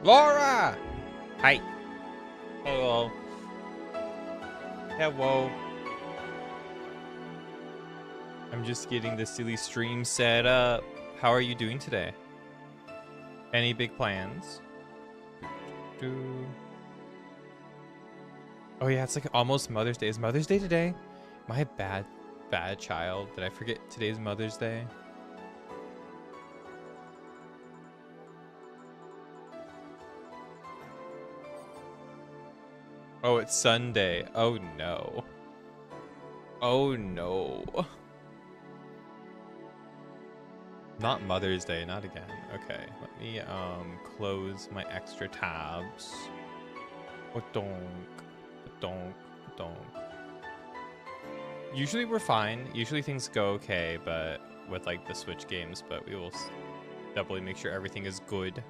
Laura! Hi. Hello. Hello. I'm just getting the silly stream set up. How are you doing today? Any big plans? Oh yeah, it's like almost Mother's Day. Is Mother's Day today? Am I a bad child? Did I forget today's Mother's Day? Oh, it's Sunday. Oh no. Oh no. Not Mother's Day, not again. Okay, let me close my extra tabs. Donk, donk, donk. Usually we're fine. Usually things go okay, but with like the Switch games, but we will definitely make sure everything is good.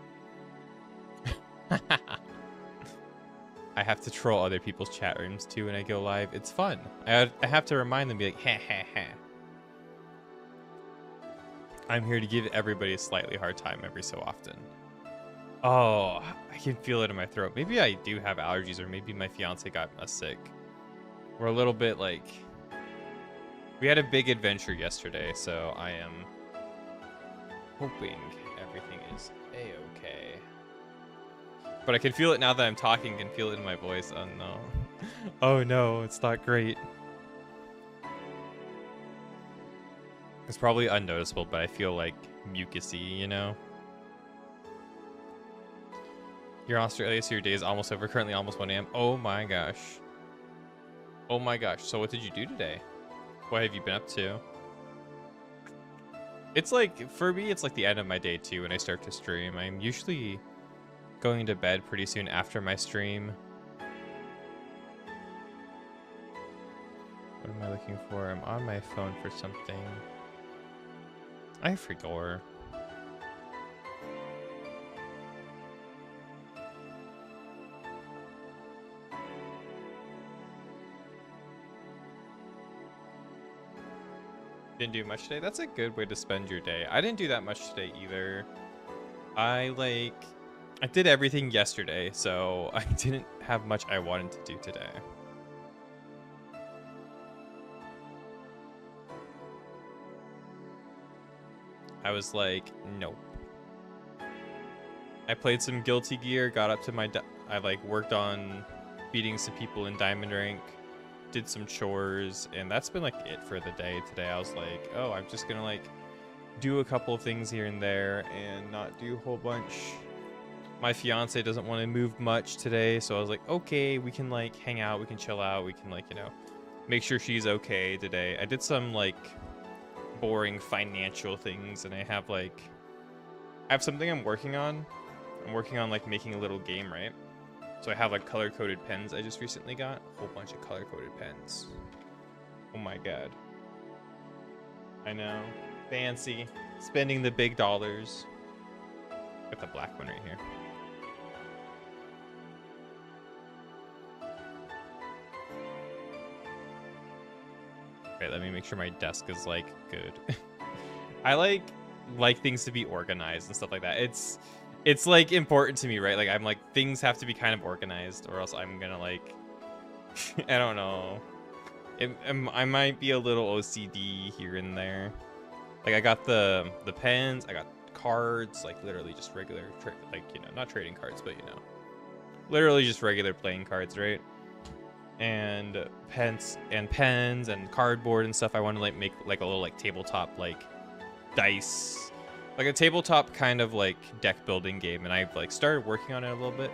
I have to troll other people's chat rooms too when I go live. It's fun. I have to remind them, be like, ha ha ha. I'm here to give everybody a slightly hard time every so often. Oh, I can feel it in my throat. Maybe I do have allergies, or maybe my fiance got us sick. We're a little bit like... We had a big adventure yesterday, so I am hoping everything is a-okay. But I can feel it now that I'm talking, can feel it in my voice. Oh no. Oh no, it's not great. It's probably unnoticeable, but I feel like mucusy, you know? You're in Australia, so your day is almost over. Currently almost 1 a.m. Oh my gosh. Oh my gosh. So what did you do today? What have you been up to? It's like, for me, it's like the end of my day too when I start to stream. I'm usually going to bed pretty soon after my stream. What am I looking for? I'm on my phone for something. I forgot. Didn't do much today. That's a good way to spend your day. I didn't do that much today either. I did everything yesterday, so I didn't have much I wanted to do today. I was like, nope. I played some Guilty Gear, got up to my... I like worked on beating some people in Diamond Rank, did some chores, and that's been like it for the day today. I was like, oh, I'm just gonna like do a couple of things here and there and not do a whole bunch. My fiance doesn't want to move much today, so I was like, okay, we can like hang out, we can chill out, we can like, you know, make sure she's okay today. I did some like boring financial things, and I have something I'm working on. I'm working on like making a little game, right? So I have like color-coded pens I just recently got. A whole bunch of color-coded pens. Oh my god. I know. Fancy. Spending the big dollars. Got the black one right here. Right, let me make sure my desk is like good. I like things to be organized and stuff like that. It's like important to me, right? Like I'm like, things have to be kind of organized, or else I'm gonna like I don't know. I might be a little OCD here and there. Like I got the pens, I got cards, like literally just regular like, you know, not trading cards, but you know, literally just regular playing cards, right? And pens and cardboard and stuff. I want to like make like a little like tabletop like dice, like a tabletop kind of like deck building game, and I've like started working on it a little bit.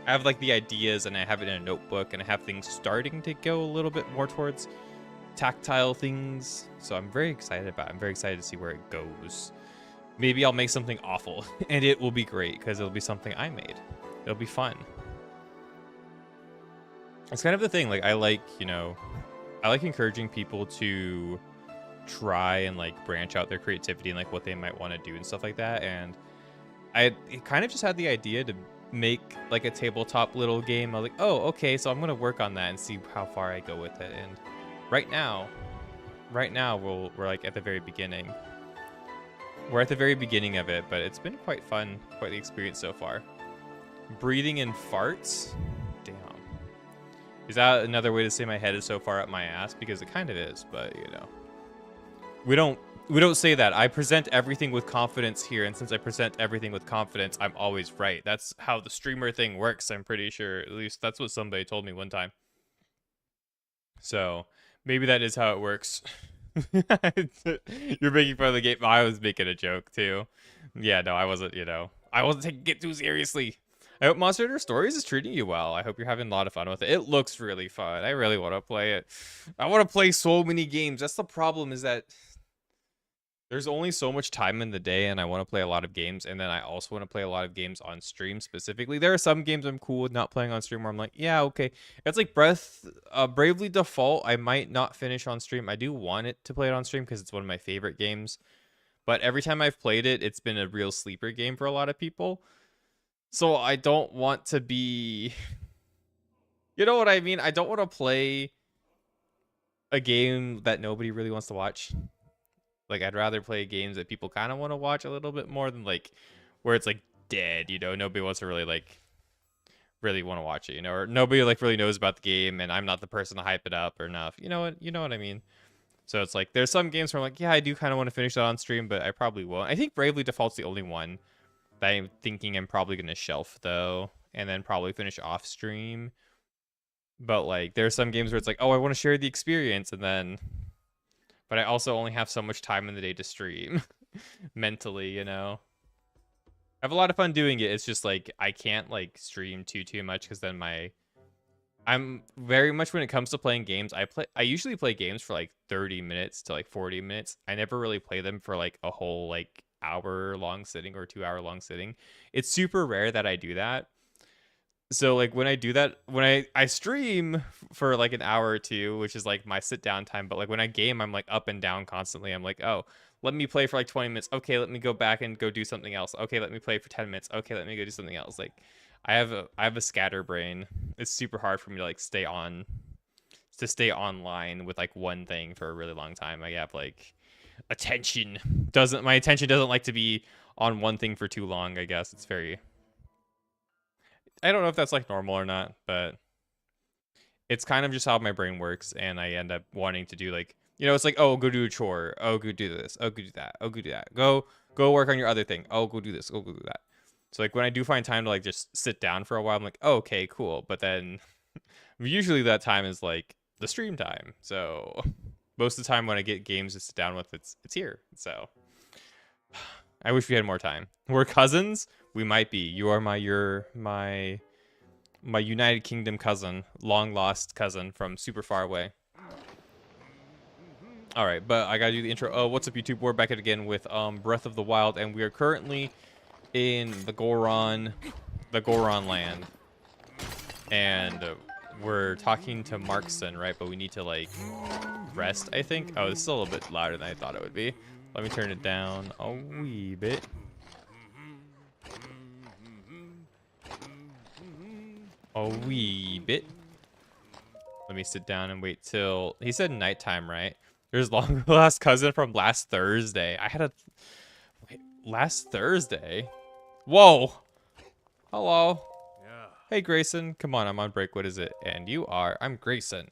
I have like the ideas, and I have it in a notebook, and I have things starting to go a little bit more towards tactile things, so I'm very excited about it. I'm very excited to see where it goes. Maybe I'll make something awful and it will be great because it'll be something I made. It'll be fun. It's kind of the thing, like I like, you know, I like encouraging people to try and like branch out their creativity and like what they might want to do and stuff like that. And I kind of just had the idea to make like a tabletop little game. I was like, oh, okay, so I'm gonna work on that and see how far I go with it. And right now we're like at the very beginning. We're at the very beginning of it, but it's been quite fun, quite the experience so far. Breathing in farts? Damn. Is that another way to say my head is so far up my ass? Because it kind of is, but you know. We don't say that. I present everything with confidence here, and since I present everything with confidence, I'm always right. That's how the streamer thing works, I'm pretty sure. At least that's what somebody told me one time. So, maybe that is how it works. You're making fun of the game. I was making a joke too. Yeah, no, I wasn't, you know. I wasn't taking it too seriously. I hope Monster Hunter Stories is treating you well. I hope you're having a lot of fun with it. It looks really fun. I really want to play it. I want to play so many games. That's the problem, is that there's only so much time in the day, and I want to play a lot of games, and then I also want to play a lot of games on stream specifically. There are some games I'm cool with not playing on stream where I'm like, yeah, okay. It's like Bravely Default, I might not finish on stream. I do want it to play it on stream because it's one of my favorite games. But every time I've played it, it's been a real sleeper game for a lot of people. So I don't want to be... You know what I mean? I don't want to play a game that nobody really wants to watch. Like, I'd rather play games that people kind of want to watch a little bit more than, like, where it's, like, dead, you know? Nobody wants to really, like, really want to watch it, you know? Or nobody, like, really knows about the game, and I'm not the person to hype it up or enough. You know what I mean? So it's, like, there's some games where I'm like, yeah, I do kind of want to finish that on stream, but I probably won't. I think Bravely Default's the only one that I'm thinking I'm probably going to shelf, though, and then probably finish off stream. But, like, there's some games where it's like, oh, I want to share the experience, and then... But I also only have so much time in the day to stream mentally, you know. I have a lot of fun doing it. It's just like I can't like stream too much because then I'm very much when it comes to playing games, I usually play games for like 30 minutes to like 40 minutes. I never really play them for like a whole like hour long sitting or 2 hour long sitting. It's super rare that I do that. So like when I do that, when I stream for like an hour or two, which is like my sit down time, but like when I game, I'm like up and down constantly. I'm like, oh, let me play for like 20 minutes. Okay, let me go back and go do something else. Okay, let me play for 10 minutes. Okay, let me go do something else. Like I have a scatterbrain. It's super hard for me to like stay online with like one thing for a really long time. I have like my attention doesn't like to be on one thing for too long, I guess. It's very... I don't know if that's like normal or not, but it's kind of just how my brain works, and I end up wanting to do like, you know, it's like, oh, go do a chore, oh, go do this, oh, go do that, oh, go do that, go work on your other thing, oh, go do this, go do that. So like when I do find time to like just sit down for a while, I'm like, oh, okay, cool. But then usually that time is like the stream time. So most of the time when I get games to sit down with, it's here. So I wish we had more time. We're cousins. We might be. You're my United Kingdom cousin, long lost cousin from super far away. All right, but I gotta do the intro. Oh, what's up, YouTube? We're back at again with Breath of the Wild, and we are currently in the Goron land, and we're talking to Markson, right? But we need to like rest, I think. Oh, this is a little bit louder than I thought it would be. Let me turn it down a wee bit. A wee bit. Let me sit down and wait till... He said nighttime, right? There's long lost cousin from last Thursday. I had a... Wait, last Thursday? Whoa! Hello. Yeah. Hey, Grayson. Come on, I'm on break. What is it? And you are... I'm Grayson.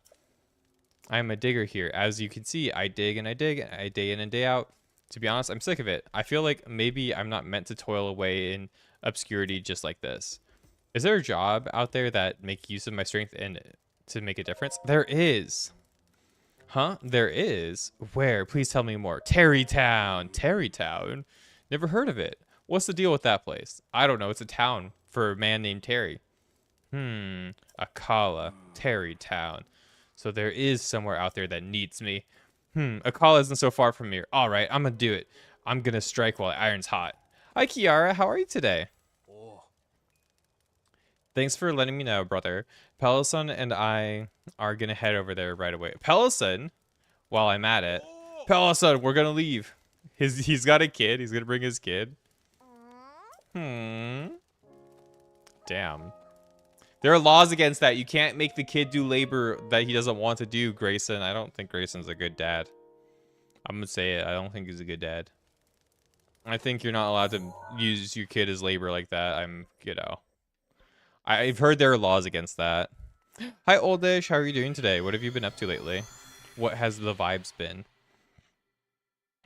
I'm a digger here. As you can see, I dig and I dig, and I day in and day out. To be honest, I'm sick of it. I feel like maybe I'm not meant to toil away in obscurity just like this. Is there a job out there that make use of my strength and to make a difference? There is. Huh? There is. Where? Please tell me more. Terrytown. Terrytown? Never heard of it. What's the deal with that place? I don't know. It's a town for a man named Terry. Akala. Terrytown. So there is somewhere out there that needs me. Akala isn't so far from here. All right, I'm gonna do it. I'm gonna strike while the iron's hot. Hi, Kiara. How are you today? Thanks for letting me know, brother. Pellison and I are going to head over there right away. Pellison, while I'm at it. Pellison, we're going to leave. He's got a kid. He's going to bring his kid. Damn. There are laws against that. You can't make the kid do labor that he doesn't want to do, Grayson. I don't think Grayson's a good dad. I'm going to say it. I don't think he's a good dad. I think you're not allowed to use your kid as labor like that. You know. I've heard there are laws against that. Hi, Oldish. How are you doing today? What have you been up to lately? What has the vibes been?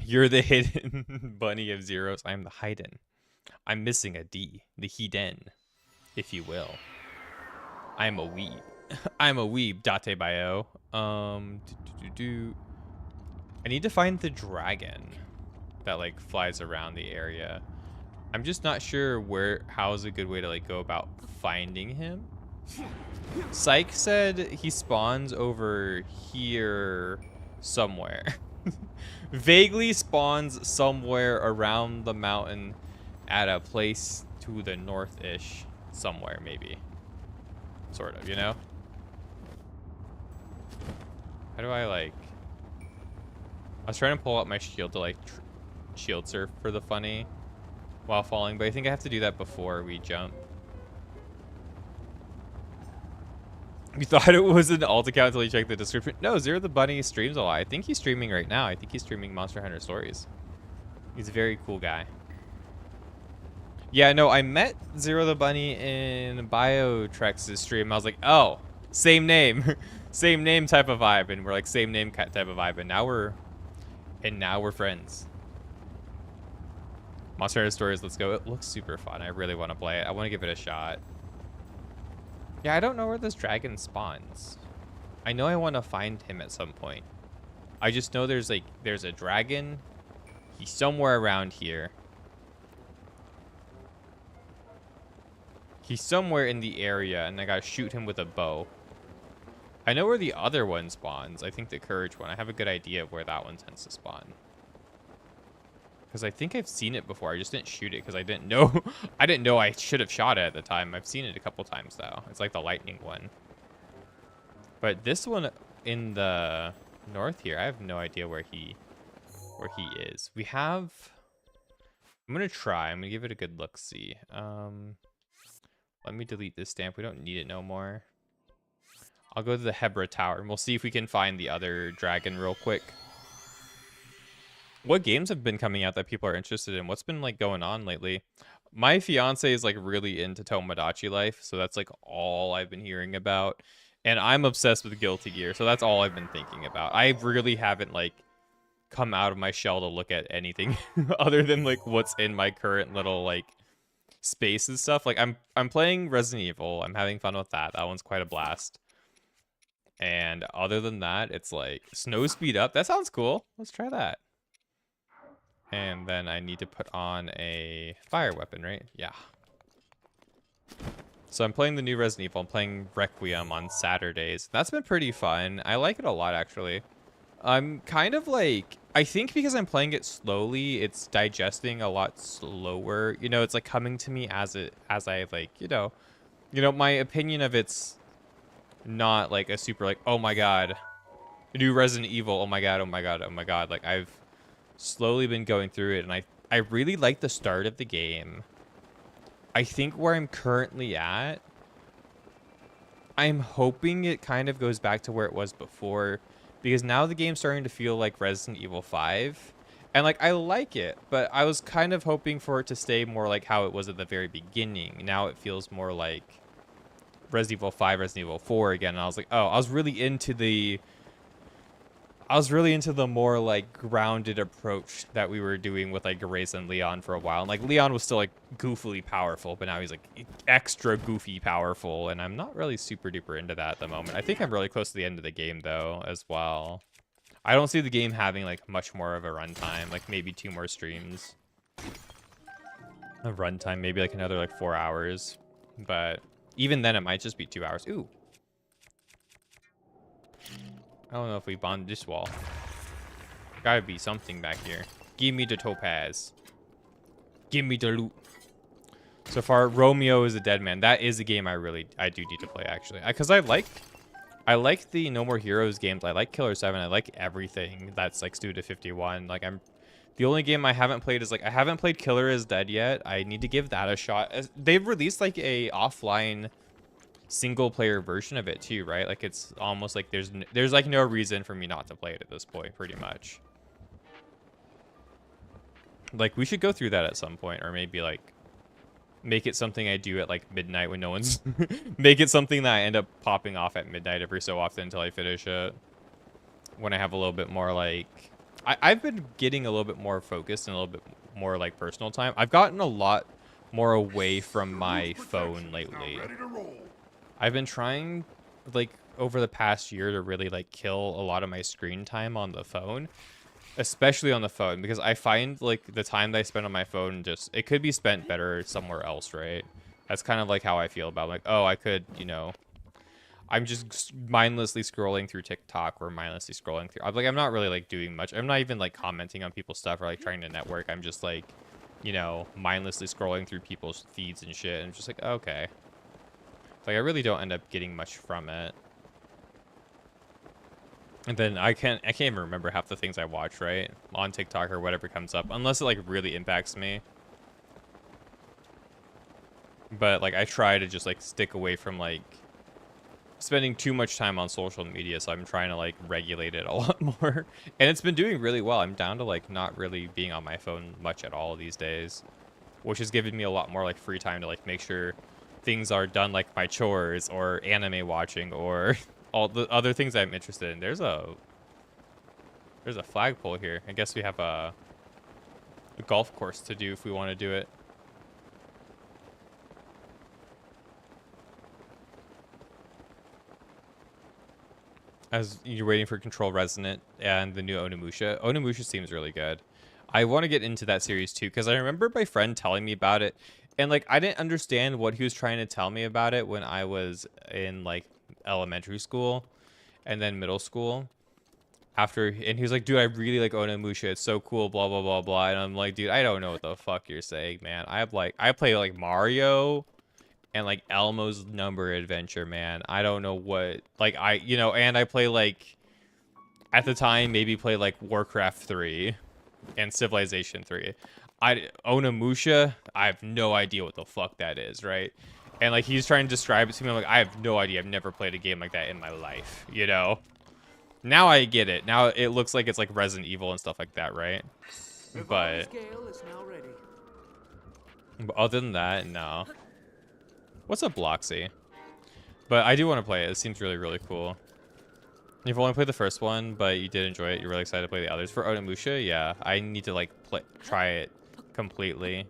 You're the hidden bunny of zeros. I'm the hidden. I'm missing a D. The hidden, if you will. I'm a weeb. I'm a weeb. Date bio. I need to find the dragon that like flies around the area. I'm just not sure how is a good way to like go about finding him. Psych said he spawns over here somewhere. Vaguely spawns somewhere around the mountain at a place to the north-ish somewhere, maybe. Sort of, you know? How do I like... I was trying to pull out my shield to like shield surf for the funny while falling, but I think I have to do that before we jump. You thought it was an alt account until you checked the description. No, Zero the Bunny streams a lot. I think he's streaming right now. I think he's streaming Monster Hunter Stories. He's a very cool guy. Yeah, no, I met Zero the Bunny in BioTrex's stream. I was like, oh, same name. Same name type of vibe. And we're like, same name type of vibe. And now we're friends. Monster Hunter Stories, let's go. It looks super fun. I really want to play it. I want to give it a shot. Yeah, I don't know where this dragon spawns. I know I want to find him at some point. I just know there's a dragon. He's somewhere around here. He's somewhere in the area, and I gotta shoot him with a bow. I know where the other one spawns. I think the courage one. I have a good idea of where that one tends to spawn. Because I think I've seen it before. I just didn't shoot it because I didn't know. I didn't know I should have shot it at the time. I've seen it a couple times though. It's like the lightning one. But this one in the north here, I have no idea where he is. We have. I'm gonna try. I'm gonna give it a good look. See. Let me delete this stamp. We don't need it no more. I'll go to the Hebra Tower and we'll see if we can find the other dragon real quick. What games have been coming out that people are interested in? What's been like going on lately? My fiance is like really into Tomodachi Life, so that's like all I've been hearing about. And I'm obsessed with Guilty Gear, so that's all I've been thinking about. I really haven't like come out of my shell to look at anything other than like what's in my current little like space and stuff. Like I'm playing Resident Evil. I'm having fun with that. That one's quite a blast. And other than that, it's like snow speed up. That sounds cool. Let's try that. And then I need to put on a fire weapon, right? Yeah. So I'm playing the new Resident Evil. I'm playing Requiem on Saturdays. That's been pretty fun. I like it a lot, actually. I'm kind of like... I think because I'm playing it slowly, it's digesting a lot slower. You know, it's like coming to me as I like, you know, my opinion of it's not like a super like, oh my god, new Resident Evil, oh my god, oh my god, oh my god. Like I've slowly been going through it, and I really like the start of the game. I think where I'm currently at, I'm hoping it kind of goes back to where it was before, because now the game's starting to feel like Resident Evil 5, and like I like it, but I was kind of hoping for it to stay more like how it was at the very beginning. Now it feels more like Resident Evil 5, Resident Evil 4 again, and I was like, oh, I was really into the more like grounded approach that we were doing with like Grace and Leon for a while. And like Leon was still like goofily powerful, but now he's like extra goofy powerful. And I'm not really super duper into that at the moment. I think I'm really close to the end of the game though, as well. I don't see the game having like much more of a runtime, like maybe 2 more streams. A runtime, maybe like another like 4 hours. But even then it might just be 2 hours. Ooh. I don't know if we bonded this wall. Gotta be something back here. Give me the topaz. Give me the loot. So far, Romeo is a dead man. That is a game I do need to play, actually. Because I like the No More Heroes games. I like Killer 7. I like everything that's like Studio 51. Like the only game I haven't played is like, I haven't played Killer is Dead yet. I need to give that a shot. They've released like a offline single player version of it too, right? Like it's almost like there's like no reason for me not to play it at this point, pretty much. Like we should go through that at some point, or maybe like make it something I do at like midnight when no one's make it something that I end up popping off at midnight every so often until I finish it. When I have a little bit more like I've been getting a little bit more focused and a little bit more like personal time. I've gotten a lot more away from my phone lately. I've been trying like over the past year to really like kill a lot of my screen time on the phone, especially on the phone, because I find like the time that I spend on my phone just it could be spent better somewhere else, right? That's kind of like how I feel about like, oh, I could, you know, I'm just mindlessly scrolling through TikTok or mindlessly scrolling through. I'm not really like doing much. I'm not even like commenting on people's stuff or like trying to network. I'm just like, you know, mindlessly scrolling through people's feeds and shit. And I'm just like, okay. Like I really don't end up getting much from it. And then I can't even remember half the things I watch, right? On TikTok or whatever comes up, unless it like really impacts me. But like I try to just like stick away from like spending too much time on social media, so I'm trying to like regulate it a lot more, and it's been doing really well. I'm down to like not really being on my phone much at all these days, which has given me a lot more like free time to like make sure things are done, like my chores or anime watching or all the other things I'm interested in. There's a flagpole here. I guess we have a golf course to do if we want to do it. As you're waiting for Control Resonant and the new Onimusha. Onimusha seems really good. I want to get into that series too, because I remember my friend telling me about it, and like I didn't understand what he was trying to tell me about it when I was in like elementary school and then middle school. And he was like, dude, I really like Onimusha. It's so cool, blah blah blah blah. And I'm like, dude, I don't know what the fuck you're saying, man. I play like Mario and like Elmo's Number Adventure, man. I don't know what, like and I play like, at the time, maybe play like Warcraft 3 and Civilization 3. Onimusha, I have no idea what the fuck that is, right? And like he's trying to describe it to me, I'm like, I have no idea. I've never played a game like that in my life, you know? Now I get it. Now it looks like it's like Resident Evil and stuff like that, right? But other than that, no. What's up, Bloxy? But I do want to play it. It seems really, really cool. You've only played the first one, but you did enjoy it. You're really excited to play the others. For Onimusha, yeah, I need to like try it completely.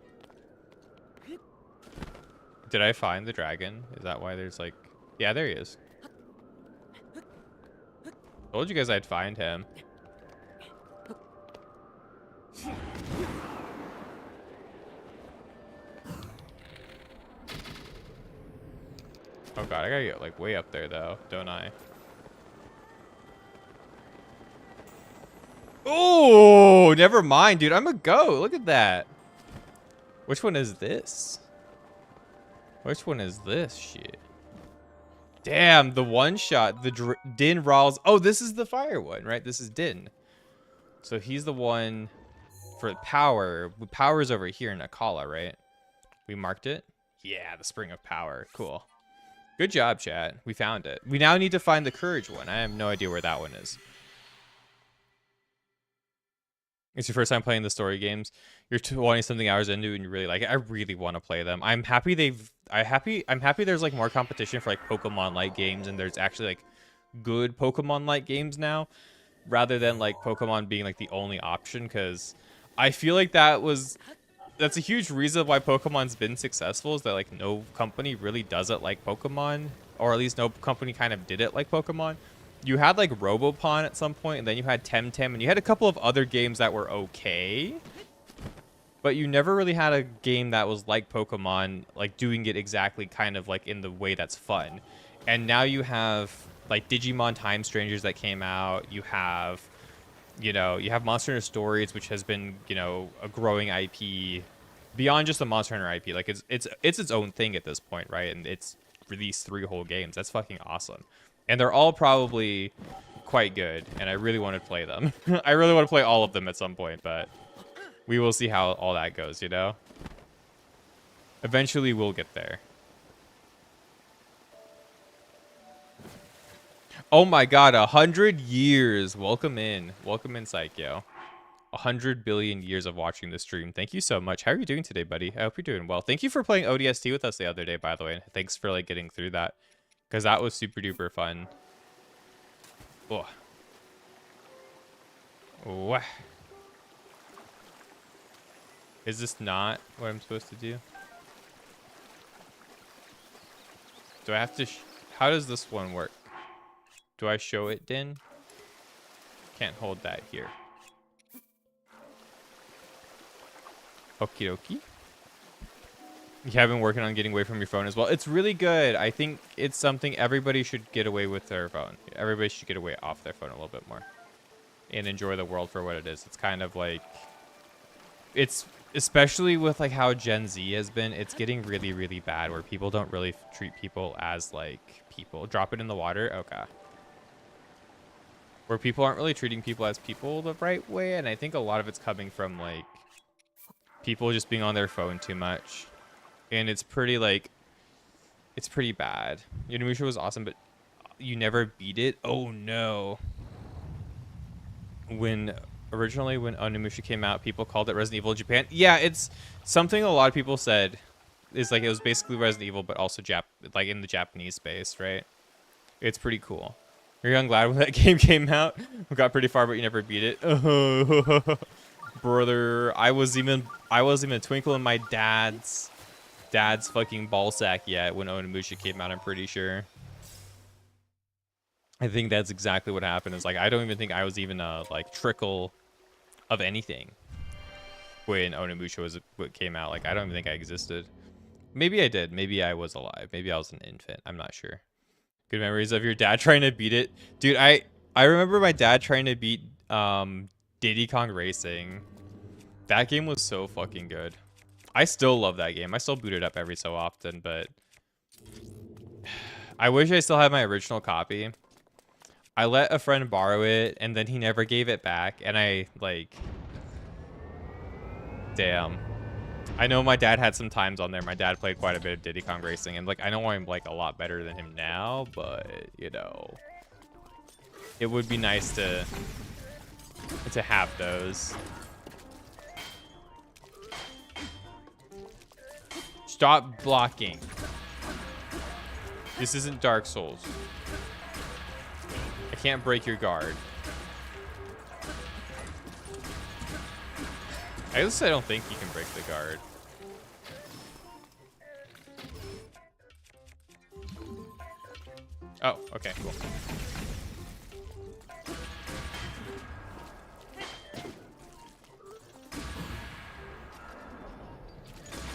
Did I find the dragon? Is that why there's like... Yeah, there he is. Told you guys I'd find him. Oh god, I gotta get like way up there though, don't I? Oh, never mind, dude. I'm a goat. Look at that. Which one is this? Which one is this shit? Damn, the one shot, the Din Rawls. Oh, this is the fire one, right? This is Din. So he's the one for power. Power's over here in Akala, right? We marked it? Yeah, the Spring of Power. Cool. Good job, chat. We found it. We now need to find the Courage one. I have no idea where that one is. It's your first time playing the story games. You're 20 something hours into it and you really like it. I really want to play them. I'm happy there's like more competition for like Pokemon like games, and there's actually like good Pokemon like games now, rather than like Pokemon being like the only option, because I feel like that's a huge reason why Pokemon's been successful, is that like no company really does it like Pokemon, or at least no company kind of did it like Pokemon. You had like Robopon at some point, and then you had Temtem, and you had a couple of other games that were okay, but you never really had a game that was like Pokemon, like doing it exactly kind of like in the way that's fun. And now you have like Digimon Time Strangers that came out. You have, you have Monster Hunter Stories, which has been, a growing IP beyond just the Monster Hunter IP. Like it's its own thing at this point, right? And it's released 3 whole games. That's fucking awesome. And they're all probably quite good, and I really want to play them. I really want to play all of them at some point, but we will see how all that goes, Eventually, we'll get there. Oh my god, 100 years. Welcome in. Welcome in, Psycho. 100 billion years of watching the stream. Thank you so much. How are you doing today, buddy? I hope you're doing well. Thank you for playing ODST with us the other day, by the way. And thanks for like getting through that, because that was super duper fun. Oh. What? Is this not what I'm supposed to do? Do I have to... How does this one work? Do I show it, Din? Can't hold that here. Okie dokie. You have been working on getting away from your phone as well. It's really good. I think it's something everybody should get away with their phone. Everybody should get away off their phone a little bit more. And enjoy the world for what it is. It's kind of like... It's... Especially with like how Gen Z has been, it's getting really, really bad where people don't really treat people as like people. Drop it in the water? Okay. Where people aren't really treating people as people the right way. And I think a lot of it's coming from like people just being on their phone too much. And it's pretty like, it's pretty bad. Onimusha was awesome, but you never beat it? Oh no. Originally when Onimusha came out, people called it Resident Evil in Japan. Yeah, it's something a lot of people said is like it was basically Resident Evil, but also like in the Japanese space, right? It's pretty cool. You're young glad when that game came out. We got pretty far, but you never beat it. Brother, I was even a twinkle in my dad's fucking ballsack yet when Onimusha came out, I'm pretty sure. I think that's exactly what happened. Is like I don't even think I was even a like trickle of anything when Onimusha came out. Like I don't even think I existed. Maybe I did. Maybe I was alive. Maybe I was an infant. I'm not sure. Good memories of your dad trying to beat it, dude. I remember my dad trying to beat Diddy Kong Racing. That game was so fucking good. I still love that game. I still boot it up every so often, but I wish I still had my original copy. I let a friend borrow it, and then he never gave it back, and I, like... Damn. I know my dad had some times on there. My dad played quite a bit of Diddy Kong Racing, and, like, I know I'm, like, a lot better than him now, but, you know... It would be nice to have those. Stop blocking. This isn't Dark Souls. I can't break your guard. I guess I don't think you can break the guard. Oh, okay, cool.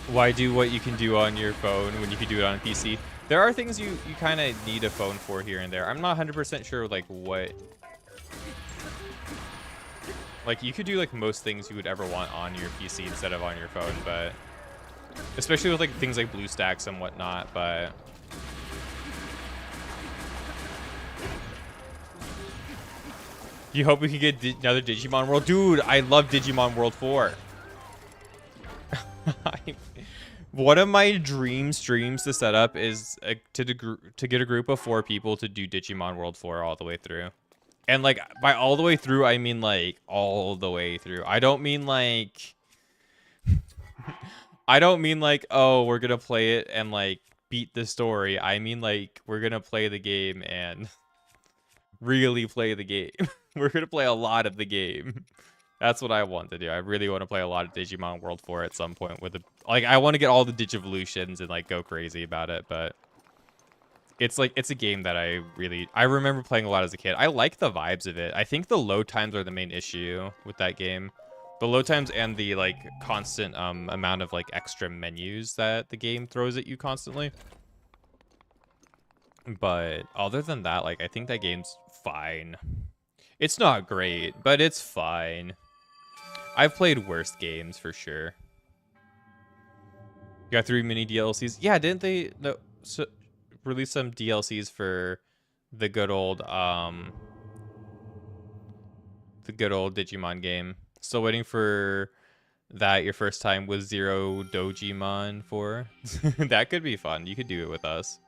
Why do what you can do on your phone when you can do it on a PC? There are things you kind of need a phone for here and there. I'm not 100% sure like what... Like you could do like most things you would ever want on your PC instead of on your phone, but... Especially with like things like BlueStacks and whatnot, but... You hope we can get another Digimon World? Dude, I love Digimon World 4. One of my dream streams to set up is to get a group of 4 people to do Digimon World 4 all the way through. And like by all the way through, I mean like all the way through. I don't mean like I don't mean like, oh, we're gonna play it and like beat the story. I mean like we're gonna play the game and really play the game. We're gonna play a lot of the game. That's what I want to do. I really want to play a lot of Digimon World 4 at some point with I want to get all the Digivolutions and like go crazy about it, but it's like it's a game that I remember playing a lot as a kid. I like the vibes of it. I think the load times are the main issue with that game. The load times and the like constant amount of like extra menus that the game throws at you constantly. But other than that, like I think that game's fine. It's not great, but it's fine. I've played worse games for sure. You got 3 mini DLCs. Yeah, didn't they release some DLCs for the good old Digimon game? Still waiting for that your first time with Zero Dojimon 4. That could be fun. You could do it with us.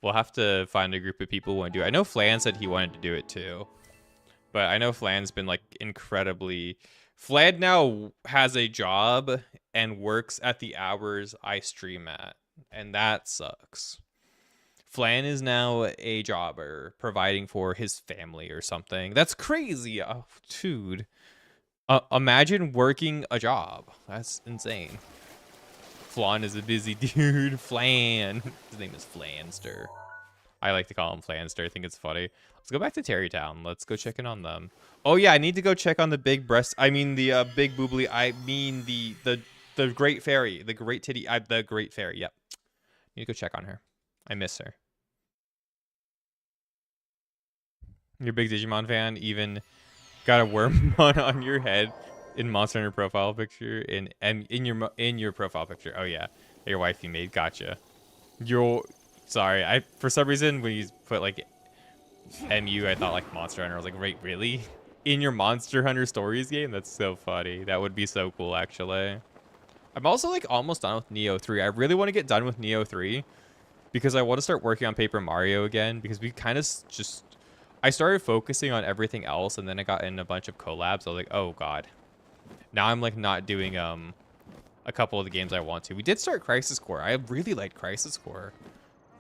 We'll have to find a group of people who want to do it. I know Flan said he wanted to do it too. But I know Flan's been like incredibly. Flan now has a job and works at the hours I stream at, and that sucks. Flan is now a jobber providing for his family or something. That's crazy. Oh, dude. Imagine working a job. That's insane. Flan is a busy dude. Flan. His name is Flanster. I like to call him Flanster. I think it's funny. Let's go back to Terrytown. Let's go check in on them. Oh yeah, I need to go check on the big breast. I mean the big boobly. I mean the great fairy, the great titty. The great fairy. Yep. Need to go check on her. I miss her. You're a big Digimon fan. Even got a Wormmon on your head in Monster Hunter profile picture. In your profile picture. Oh yeah, your wifey made. Gotcha. Sorry. I for some reason when you put like MU, I thought like Monster Hunter. I was like, wait, really? In your Monster Hunter Stories game? That's so funny. That would be so cool, actually. I'm also like almost done with Neo 3. I really want to get done with Neo 3 because I want to start working on Paper Mario again because we kind of just... I started focusing on everything else and then I got in a bunch of collabs. I was like, oh god. Now I'm like not doing a couple of the games I want to. We did start Crisis Core. I really liked Crisis Core.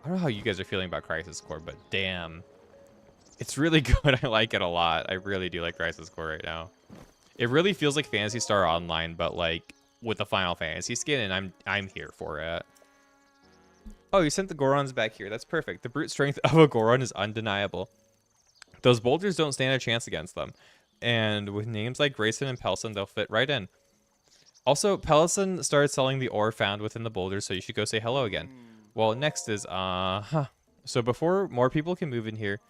I don't know how you guys are feeling about Crisis Core, but damn. It's really good. I like it a lot. I really do like Crisis Core right now. It really feels like Phantasy Star Online, but like with the Final Fantasy skin, and I'm here for it. Oh, you sent the Gorons back here. That's perfect. The brute strength of a Goron is undeniable. Those boulders don't stand a chance against them. And with names like Grayson and Pelson, they'll fit right in. Also, Pelson started selling the ore found within the boulders, so you should go say hello again. Well, next is, So before more people can move in here,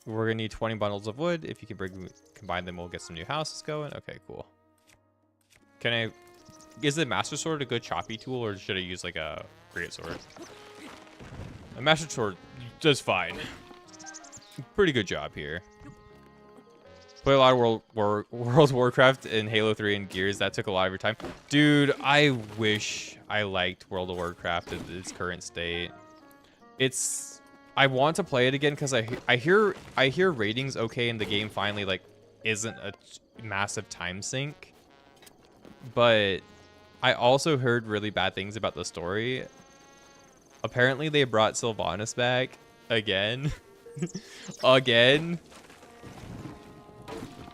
we're gonna need 20 bundles of wood. If you can combine them, we'll get some new houses going. Okay, cool. Is the Master Sword a good choppy tool, or should I use like a Great Sword? A Master Sword does fine. Pretty good job here. Play a lot of World of Warcraft and Halo 3 and Gears. That took a lot of your time. Dude, I wish I liked World of Warcraft in its current state. I want to play it again because I hear ratings okay and the game finally like isn't a massive time sink. But I also heard really bad things about the story. Apparently they brought Sylvanas back again. Again.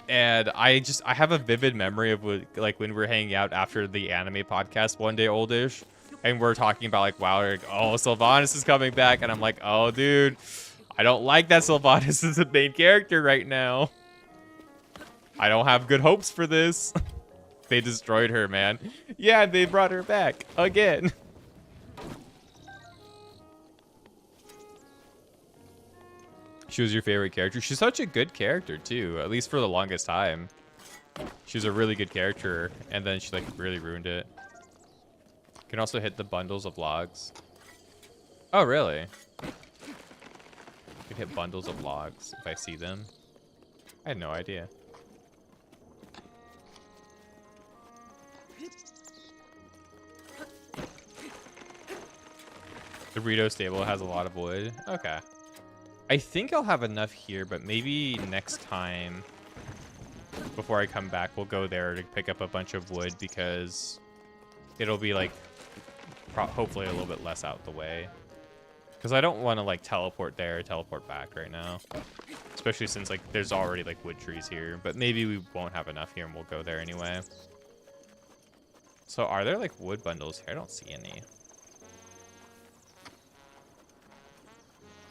And I have a vivid memory of like when we were hanging out after the anime podcast one day, oldish, and we're talking about like, wow, like, oh, Sylvanas is coming back, and I'm like, oh, dude, I don't like that Sylvanas is the main character right now. I don't have good hopes for this. They destroyed her, man. Yeah, they brought her back again. She was your favorite character. She's such a good character too, at least for the longest time. She was a really good character, and then she like really ruined it. You can also hit the bundles of logs. Oh, really? You can hit bundles of logs if I see them. I had no idea. The Rito stable has a lot of wood. Okay. I think I'll have enough here, but maybe next time, before I come back, we'll go there to pick up a bunch of wood because it'll be like, hopefully a little bit less out the way. Because I don't want to like teleport there, teleport back right now. Especially since like there's already like wood trees here, but maybe we won't have enough here and we'll go there anyway. So are there like wood bundles here? I don't see any.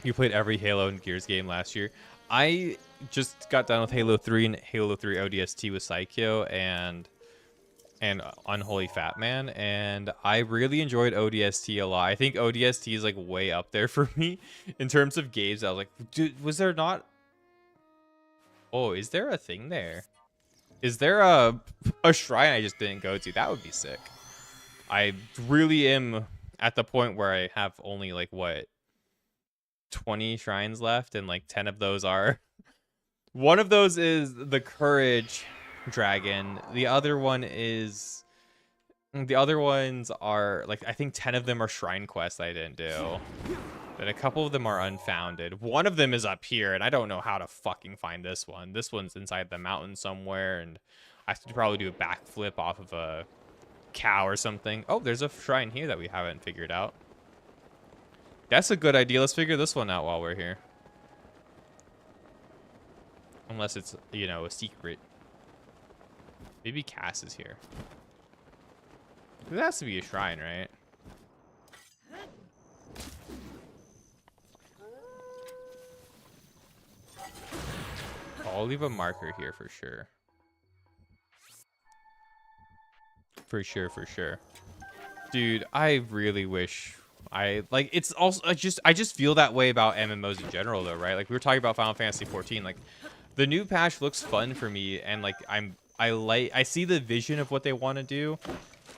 You played every Halo and Gears game last year. I just got done with Halo 3 and Halo 3 ODST with Psycho and Unholy Fat Man, and I really enjoyed ODST a lot. I think ODST is like way up there for me in terms of games. I was like, dude, was there not? Oh, is there a thing there? Is there a shrine I just didn't go to? That would be sick. I really am at the point where I have only like what, 20 shrines left, and like 10 of those are one of those is the Courage Dragon. The other ones are like, I think 10 of them are shrine quests I didn't do. Then a couple of them are unfounded. One of them is up here, and I don't know how to fucking find this one. This one's inside the mountain somewhere, and I have to probably do a backflip off of a cow or something. Oh, there's a shrine here that we haven't figured out. That's a good idea. Let's figure this one out while we're here. Unless it's, you know, a secret. Maybe Cass is here. There has to be a shrine, right? I'll leave a marker here for sure. For sure. Dude, I really wish like it's also I just feel that way about MMOs in general though, right? Like we were talking about Final Fantasy 14, like the new patch looks fun for me, and like I see the vision of what they want to do,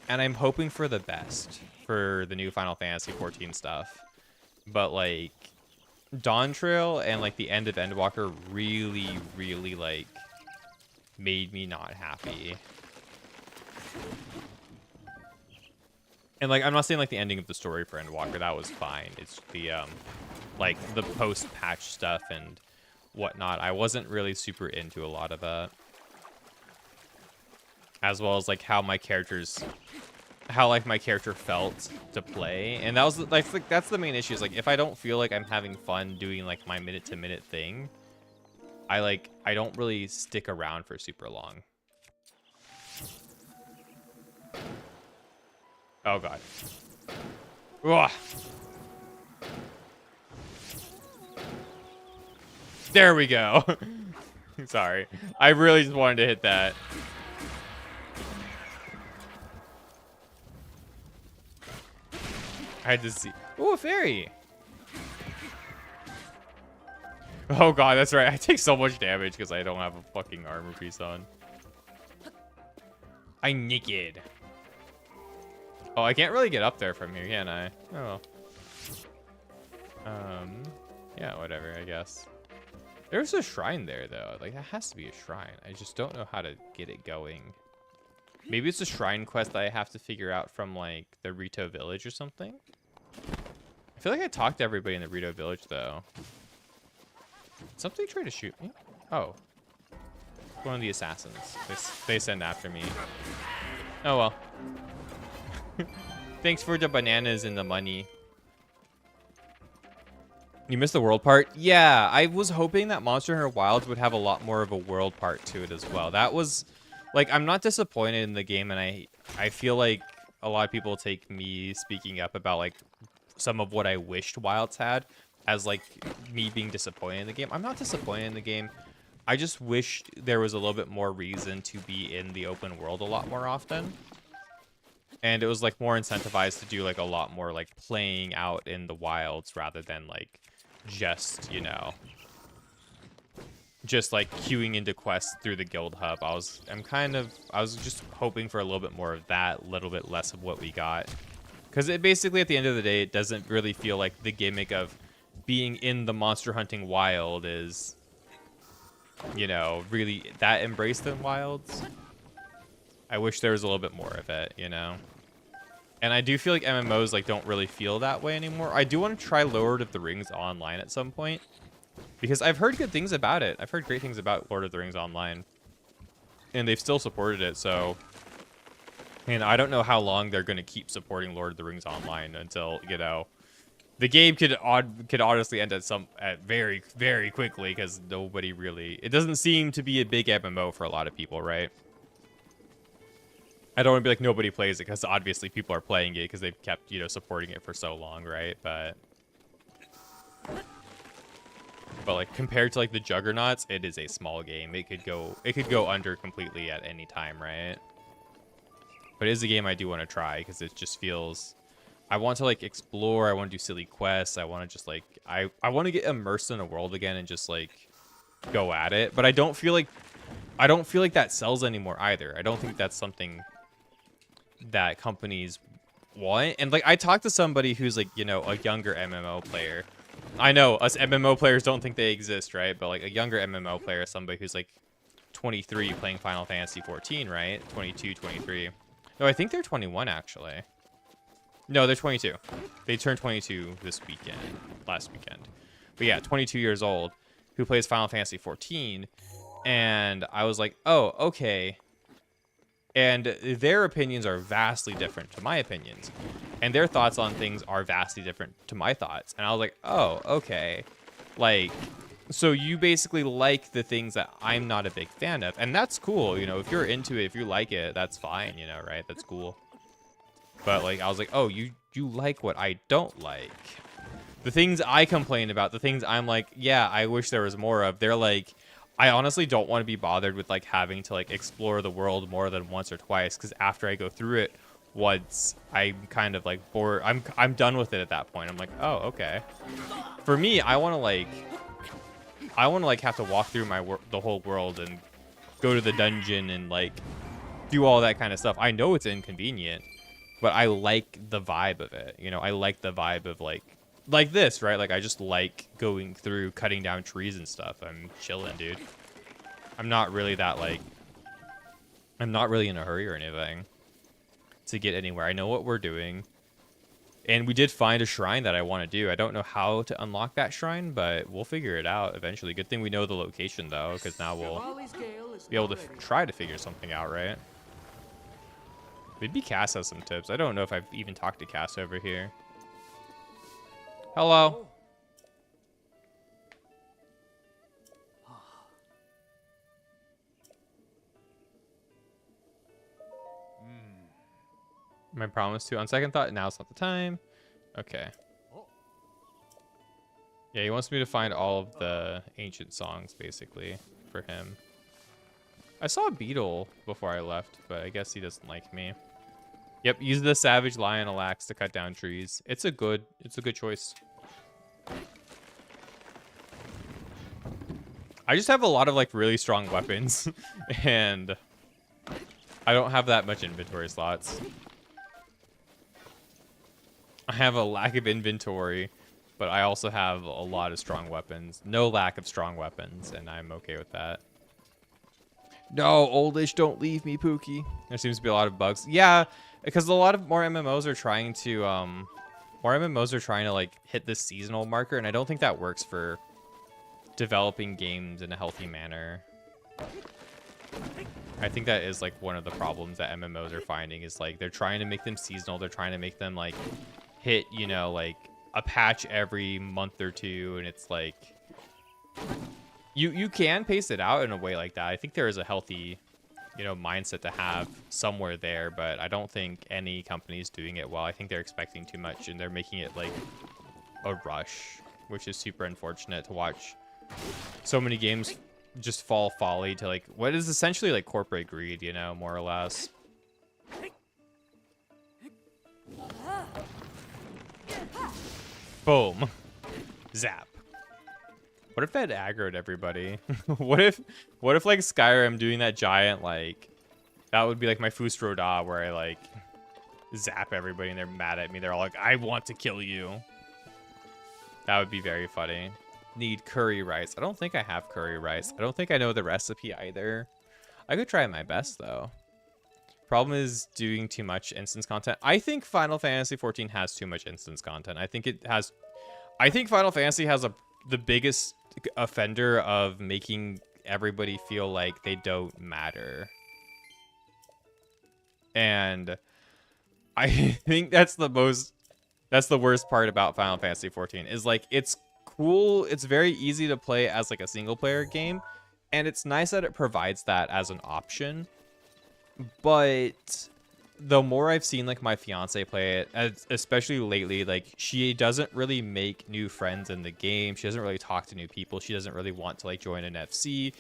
and I'm hoping for the best for the new Final Fantasy 14 stuff. But like Dawn Trail and like the end of Endwalker really like made me not happy. And like I'm not saying like the ending of the story for Endwalker, that was fine. It's the like the post-patch stuff and whatnot. I wasn't really super into a lot of that. As well as like how my character felt to play, and that was like that's the main issue. Is like if I don't feel like I'm having fun doing like my minute-to-minute thing, I don't really stick around for super long. Oh god. Ugh. There we go. Sorry, I really just wanted to hit that. I had to see. Ooh, a fairy. Oh god, that's right. I take so much damage because I don't have a fucking armor piece on. I'm naked. Oh, I can't really get up there from here, can I? Oh. Yeah, whatever, I guess. There's a shrine there, though. Like, that has to be a shrine. I just don't know how to get it going. Maybe it's a shrine quest that I have to figure out from, like, the Rito village or something? I feel like I talked to everybody in the Rito village, though. Something tried to shoot me? Oh. One of the assassins. They send after me. Oh, well. Thanks for the bananas and the money. You missed the world part? Yeah, I was hoping that Monster Hunter Wilds would have a lot more of a world part to it as well. That was, like, I'm not disappointed in the game, and I feel like a lot of people take me speaking up about, like, some of what I wished Wilds had as, like, me being disappointed in the game. I'm not disappointed in the game. I just wish there was a little bit more reason to be in the open world a lot more often. And it was, like, more incentivized to do, like, a lot more, like, playing out in the wilds rather than, like, just, you know, just, like, queuing into quests through the guild hub. I was just hoping for a little bit more of that, a little bit less of what we got. Because it basically, at the end of the day, it doesn't really feel like the gimmick of being in the monster hunting wild is, you know, really that embraced in wilds. I wish there was a little bit more of it, you know? And I do feel like MMOs, like, don't really feel that way anymore. I do want to try Lord of the Rings Online at some point, because I've heard good things about it. I've heard great things about Lord of the Rings Online, and they've still supported it, so... And I don't know how long they're going to keep supporting Lord of the Rings Online until, you know... The game could honestly end at very, very quickly, because nobody really... It doesn't seem to be a big MMO for a lot of people, right? I don't want to be like nobody plays it, because obviously people are playing it because they've kept, you know, supporting it for so long, right? But like compared to like the Juggernauts, it is a small game. It could go under completely at any time, right? But it is a game I do want to try because it just feels I want to like explore, I want to do silly quests, I want to just like I want to get immersed in a world again and just like go at it. But I don't feel like that sells anymore either. I don't think that's something that companies want. And like I talked to somebody who's like, you know, a younger MMO player. I know us MMO players don't think they exist, right? But like a younger MMO player, somebody who's like 23 playing Final Fantasy 14, right? 22, 23. No, I think they're 21 actually. No, they're 22. They turned 22 last weekend. But yeah, 22 years old, who plays Final Fantasy 14. And I was like, oh, okay. And their opinions are vastly different to my opinions. And their thoughts on things are vastly different to my thoughts. And I was like, oh, okay. Like, so you basically like the things that I'm not a big fan of. And that's cool. You know, if you're into it, if you like it, that's fine, you know, right? That's cool. But like, I was like, oh, you like what I don't like. The things I complain about, the things I'm like, yeah, I wish there was more of. They're like, I honestly don't want to be bothered with like having to like explore the world more than once or twice, because after I go through it once, I'm kind of like bored. I'm done with it at that point. I'm like, oh, okay. For me, I want to like have to walk through the whole world and go to the dungeon and like do all that kind of stuff. I know it's inconvenient, but I like the vibe of it. You know, I like the vibe of like this, right? Like, I just like going through, cutting down trees and stuff. I'm chilling, dude. I'm not really that, like, I'm not really in a hurry or anything to get anywhere. I know what we're doing. And we did find a shrine that I want to do. I don't know how to unlock that shrine, but we'll figure it out eventually. Good thing we know the location, though, because now we'll be able to try to figure something out, right? Maybe Cass has some tips. I don't know if I've even talked to Cass over here. Hello. My promise to. On second thought, now's not the time. Okay. Yeah, he wants me to find all of the ancient songs, basically, for him. I saw a beetle before I left, but I guess he doesn't like me. Yep, use the Savage Lion Axe to cut down trees. It's a good choice. I just have a lot of like really strong weapons, and I don't have that much inventory slots. I have a lack of inventory, but I also have a lot of strong weapons. No lack of strong weapons, and I'm okay with that. No, oldish, don't leave me, Pookie. There seems to be a lot of bugs. Yeah, because a lot of more MMOs are trying to like hit this seasonal marker, and I don't think that works for developing games in a healthy manner. I think that is like one of the problems that MMOs are finding, is like they're trying to make them seasonal. They're trying to make them like hit, you know, like a patch every month or two, and it's like you can pace it out in a way like that. I think there is a healthy, you know, mindset to have somewhere there, but I don't think any company is doing it well. I think they're expecting too much, and they're making it like a rush, which is super unfortunate to watch. So many games just fall folly to like what is essentially like corporate greed, you know, more or less. Boom. Zap. What if that aggroed everybody? what if like Skyrim doing that giant, like, that would be like my Fusro Da, where I like zap everybody and they're mad at me. They're all like, I want to kill you. That would be very funny. Need curry rice. I don't think I have curry rice. I don't think I know the recipe either. I could try my best though. Problem is doing too much instance content. I think Final Fantasy 14 has too much instance content. I think Final Fantasy has the biggest offender of making everybody feel like they don't matter. And I think that's the worst part about Final Fantasy 14 is like it's cool. It's very easy to play as like a single player game, and it's nice that it provides that as an option. But the more I've seen like my fiance play it, especially lately, like she doesn't really make new friends in the game. She doesn't really talk to new people. She doesn't really want to like join an FC.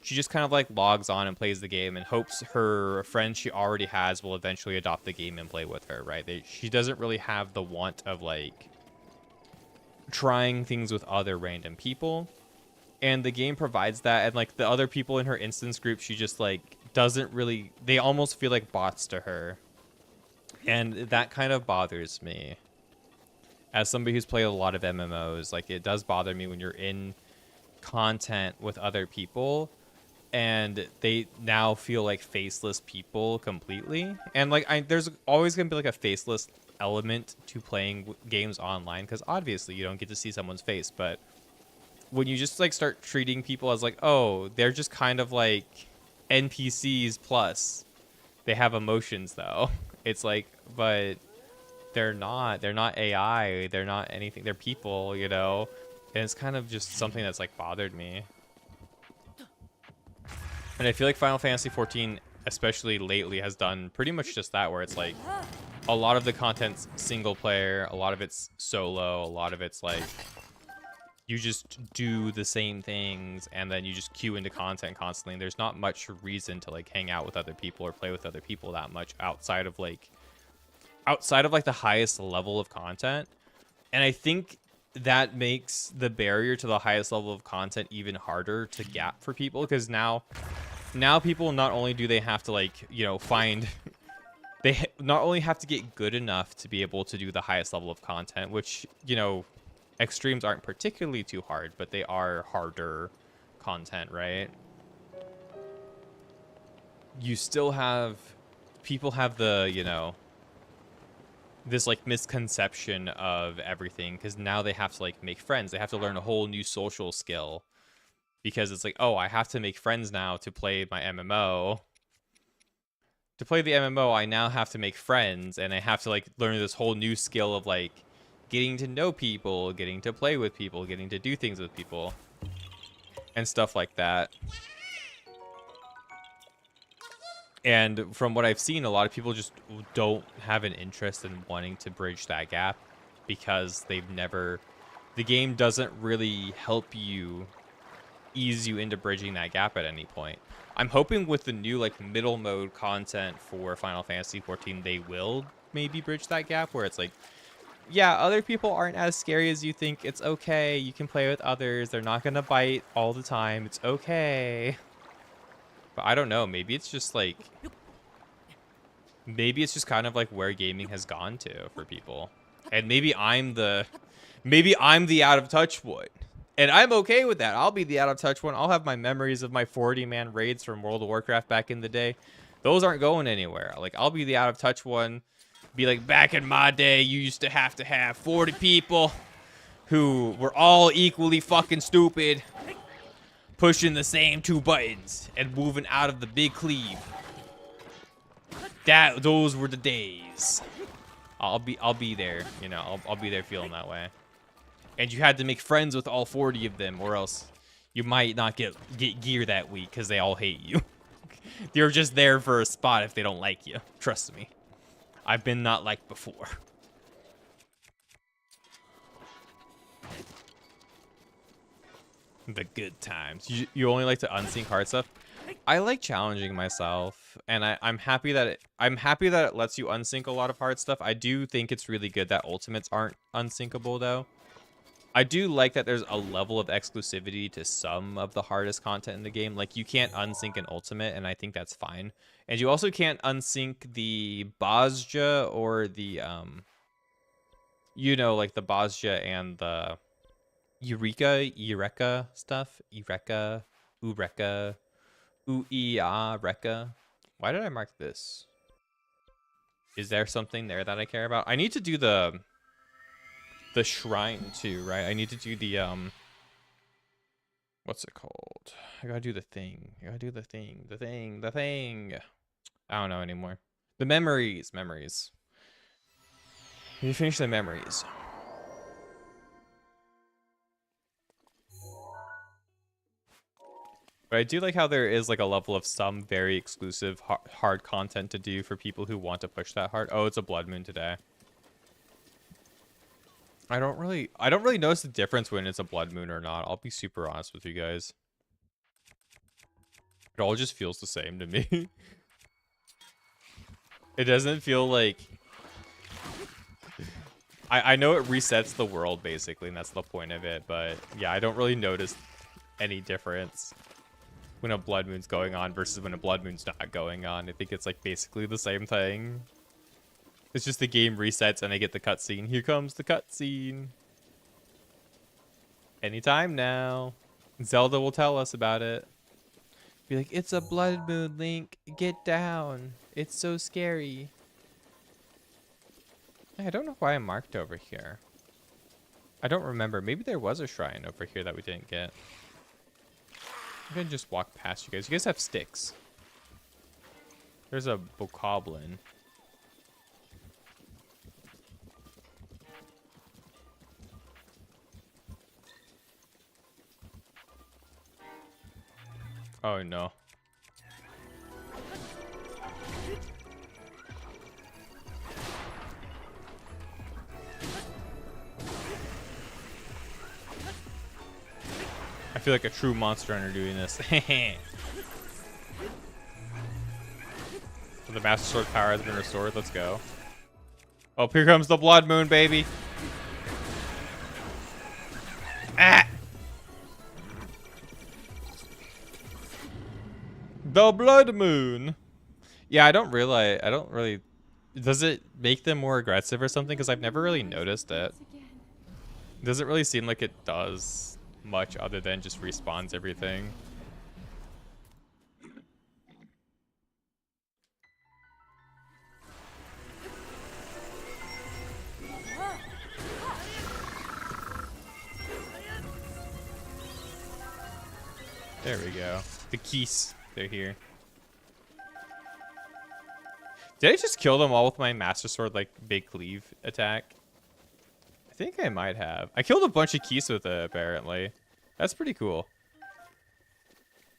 She just kind of like logs on and plays the game and hopes her friends she already has will eventually adopt the game and play with her, right? She doesn't really have the want of like trying things with other random people. And the game provides that, and like the other people in her instance group, she just like doesn't really, they almost feel like bots to her. And that kind of bothers me. As somebody who's played a lot of MMOs, like it does bother me when you're in content with other people and they now feel like faceless people completely. And like there's always gonna be like a faceless element to playing games online, because obviously you don't get to see someone's face, but when you just like start treating people as like, oh, they're just kind of like NPCs plus they have emotions though. It's like, but they're not AI, they're not anything, they're people, you know. And it's kind of just something that's like bothered me. And I feel like Final Fantasy 14, especially lately, has done pretty much just that, where it's like a lot of the content's single player, a lot of it's solo, a lot of it's like you just do the same things and then you just queue into content constantly. And there's not much reason to like hang out with other people or play with other people that much outside of like the highest level of content. And I think that makes the barrier to the highest level of content even harder to gap for people, because now people, not only do they have to like, you know, find they not only have to get good enough to be able to do the highest level of content, which, you know, extremes aren't particularly too hard, but they are harder content, right? You still have people have the, you know, this like misconception of everything, because now they have to like make friends. They have to learn a whole new social skill, because it's like, oh, I have to make friends now to play my MMO. To play the MMO, I now have to make friends, and I have to like learn this whole new skill of like getting to know people, getting to play with people, getting to do things with people, and stuff like that. And from what I've seen, a lot of people just don't have an interest in wanting to bridge that gap, because they've never, the game doesn't really help you, ease you into bridging that gap at any point. I'm hoping with the new like middle mode content for Final Fantasy 14, they will maybe bridge that gap, where it's like, yeah, other people aren't as scary as you think. It's okay. You can play with others. They're not going to bite all the time. It's okay. But I don't know. Maybe it's just like, maybe it's just kind of like where gaming has gone to for people. And maybe I'm the out of touch one. And I'm okay with that. I'll be the out of touch one. I'll have my memories of my 40-man raids from World of Warcraft back in the day. Those aren't going anywhere. Like, I'll be the out of touch one. Be like, back in my day, you used to have 40 people who were all equally fucking stupid, pushing the same 2 buttons and moving out of the big cleave. Those were the days. I'll be there, you know. I'll be there feeling that way. And you had to make friends with all 40 of them, or else you might not get gear that week because they all hate you. They're just there for a spot if they don't like you. Trust me. I've been not liked before. The good times. You only like to unsync hard stuff? I like challenging myself, and I'm happy that it lets you unsync a lot of hard stuff. I do think it's really good that ultimates aren't unsyncable though. I do like that there's a level of exclusivity to some of the hardest content in the game. Like, you can't unsync an ultimate, and I think that's fine. And you also can't unsync the BOTW or the, you know, like the BOTW and the Eureka stuff. Eureka, Reka. Why did I mark this? Is there something there that I care about? I need to do the shrine too, right? I need to do the what's it called? I gotta do the thing. I gotta do the thing. I don't know anymore. The memories. You finish the memories. But I do like how there is like a level of some very exclusive hard content to do for people who want to push that hard. Oh, it's a blood moon today. I don't really notice the difference when it's a blood moon or not. I'll be super honest with you guys. It all just feels the same to me. It doesn't feel like... I know it resets the world, basically, and that's the point of it, but yeah, I don't really notice any difference when a blood moon's going on versus when a blood moon's not going on. I think it's like basically the same thing. It's just the game resets and I get the cutscene. Here comes the cutscene. Anytime now. Zelda will tell us about it. Be like, it's a blood moon, Link. Get down. It's so scary. I don't know why I marked over here. I don't remember. Maybe there was a shrine over here that we didn't get. I'm gonna just walk past you guys. You guys have sticks. There's a bokoblin. Oh no. I feel like a true monster hunter doing this. So the Master Sword power has been restored. Let's go. Oh, here comes the Blood Moon, baby. Ah! The Blood Moon. Yeah, I don't really. Does it make them more aggressive or something? Because I've never really noticed it. Doesn't really seem like it does much other than just respawns everything. There we go. The keys, they're here. Did I just kill them all with my Master Sword, like, big cleave attack? I think I might have. I killed a bunch of keys with it, apparently. That's pretty cool.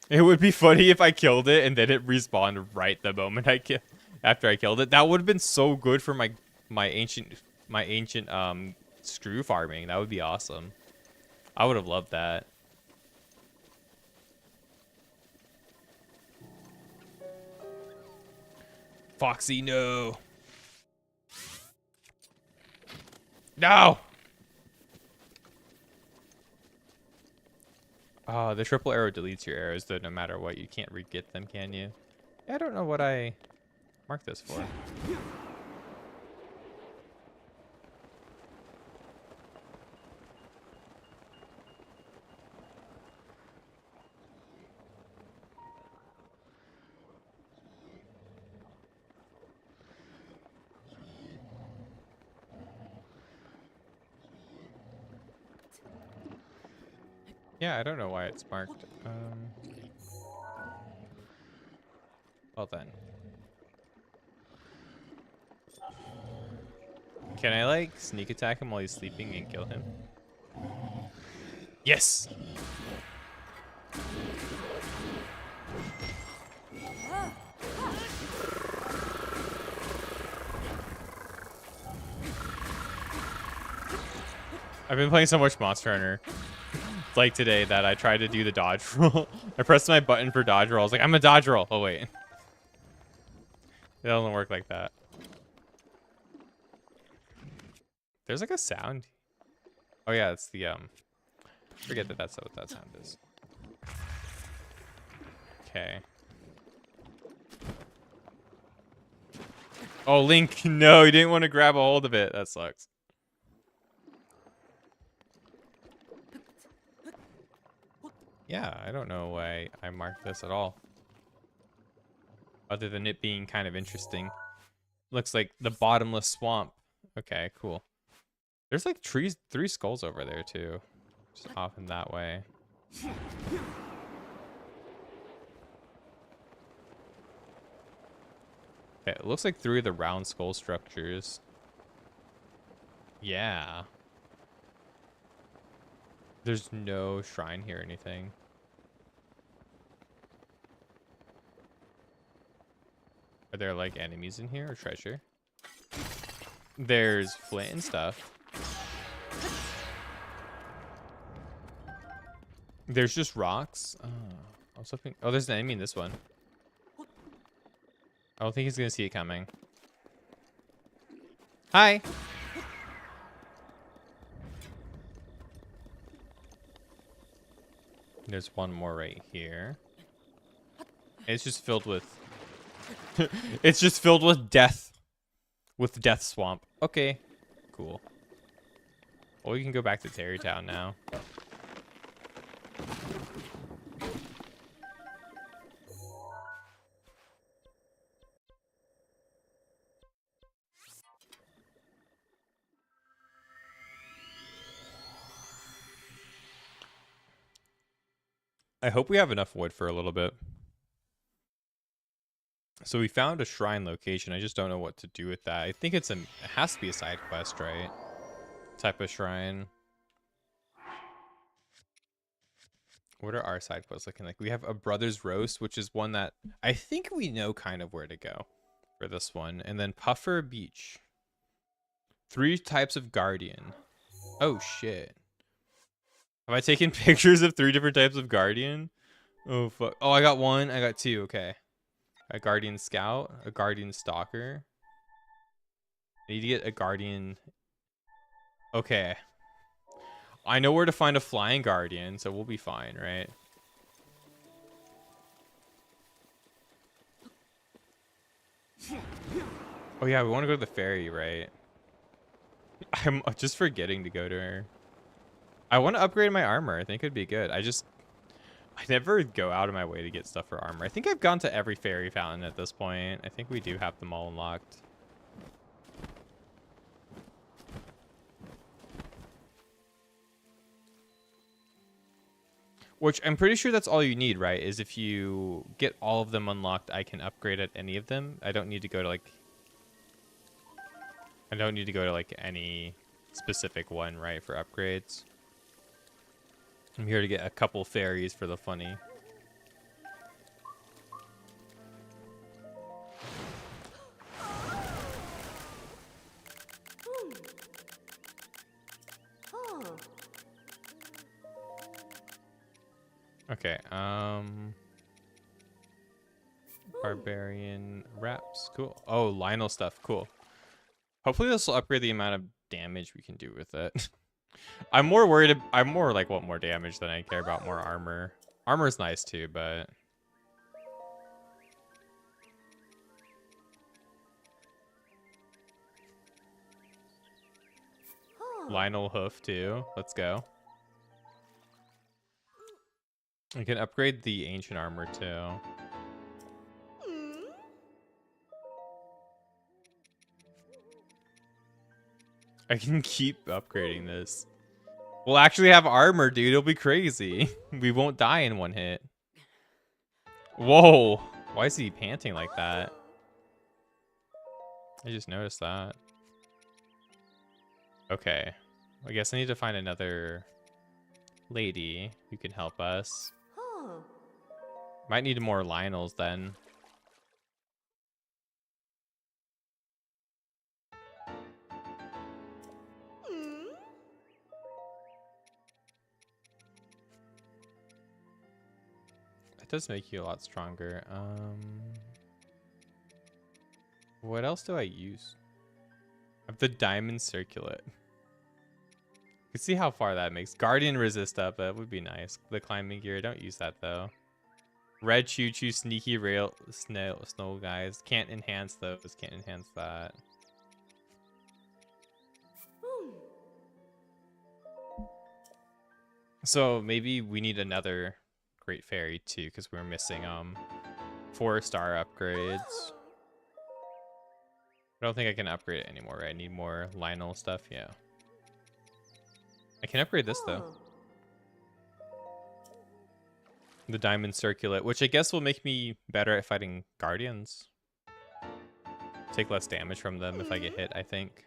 It would be funny if I killed it and then it respawned right the moment after I killed it. That would have been so good for my ancient screw farming. That would be awesome. I would have loved that. Foxy, no. No! Oh, the triple arrow deletes your arrows, though, no matter what. You can't re-get them, can you? I don't know what I marked this for. Yeah, I don't know why it's marked. Well then. Can I, like, sneak attack him while he's sleeping and kill him? Yes! I've been playing so much Monster Hunter. Like today that I tried to do the dodge roll. I pressed my button for dodge roll. I was like, I'm a dodge roll. Oh wait. It doesn't work like that. There's like a sound. Oh yeah, it's the forget that that's what that sound is. Okay. Oh, Link, no, you didn't want to grab a hold of it. That sucks. Yeah, I don't know why I marked this at all. Other than it being kind of interesting. Looks like the bottomless swamp. Okay, cool. There's like 3 skulls over there too. Just off in that way. Okay, it looks like 3 of the round skull structures. Yeah. There's no shrine here or anything. Are there like enemies in here or treasure? There's flint and stuff. There's just rocks. Oh, I was hoping. Oh, there's an enemy in this one. I don't think he's gonna see it coming. Hi. There's one more right here. It's just filled with it's just filled with death. With death swamp. Okay. Cool. Well, we can go back to Terrytown now. I hope we have enough wood for a little bit. So we found a shrine location. I just don't know what to do with that. I think it has to be a side quest, right? Type of shrine. What are our side quests looking like? We have a brother's roast, which is one that I think we know kind of where to go for this one. And then Puffer Beach. 3 types of guardian. Oh shit. Have I taken pictures of 3 different types of guardian? Oh fuck. Oh, I got 1. I got 2. Okay. A guardian scout, a guardian stalker. I need to get a guardian. Okay. I know where to find a flying guardian, so we'll be fine, right? Oh yeah, we want to go to the ferry, right? I'm just forgetting to go to her. I want to upgrade my armor. I think it'd be good. I never go out of my way to get stuff for armor. I think I've gone to every fairy fountain at this point. I think we do have them all unlocked. Which I'm pretty sure that's all you need, right? Is if you get all of them unlocked, I can upgrade at any of them. I don't need to go to like any specific one, right, for upgrades. I'm here to get a couple fairies for the funny. Okay, barbarian wraps, cool. Oh, Lionel stuff, cool. Hopefully this will upgrade the amount of damage we can do with it. I'm more like want more damage than I care about more armor. Armor's nice too, but Lionel hoof too. Let's go. I can upgrade the ancient armor too. I can keep upgrading this. We'll actually have armor, dude. It'll be crazy. We won't die in one hit. Whoa. Why is he panting like that? I just noticed that. Okay. I guess I need to find another lady who can help us. Might need more Lionels then. That does make you a lot stronger. What else do I use? I have the diamond circlet. You can see how far that makes. Guardian resist up, that would be nice. The climbing gear, don't use that though. Red choo choo, sneaky rail, snow guys. Can't enhance those, can't enhance that. So maybe we need another great fairy too, because we're missing 4-star upgrades. I don't think I can upgrade it anymore, right? I need more Lionel stuff, yeah. I can upgrade this though. The diamond circlet, which I guess will make me better at fighting guardians. Take less damage from them if I get hit, I think.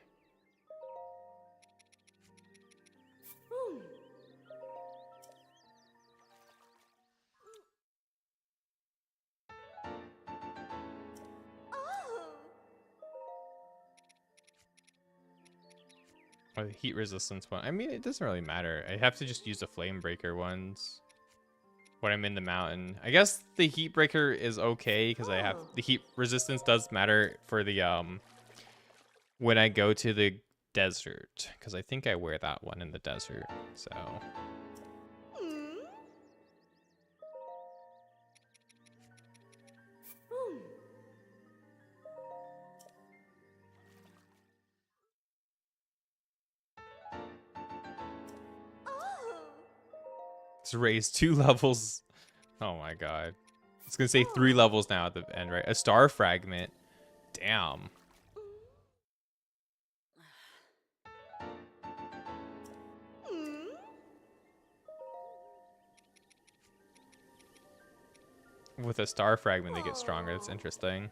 Or the heat resistance one. I mean, it doesn't really matter. I have to just use the flame breaker ones when I'm in the mountain. I guess the heat breaker is okay because I have the heat resistance does matter for the when I go to the desert, because I think I wear that one in the desert. So it's raised 2 levels. Oh my god. It's gonna say 3 levels now at the end, right? A star fragment. Damn. with a star fragment, they get stronger. That's interesting.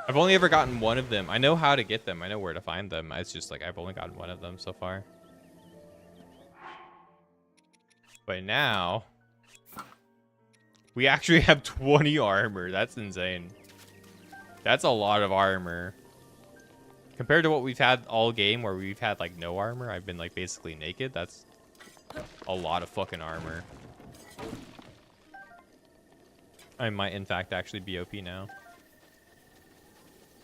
I've only ever gotten one of them. I know how to get them. I know where to find them. It's just like I've only gotten one of them so far. But now we actually have 20 armor. That's insane. That's a lot of armor. Compared to what we've had all game where we've had like no armor, I've been like basically naked. That's a lot of fucking armor. I might in fact actually be OP now.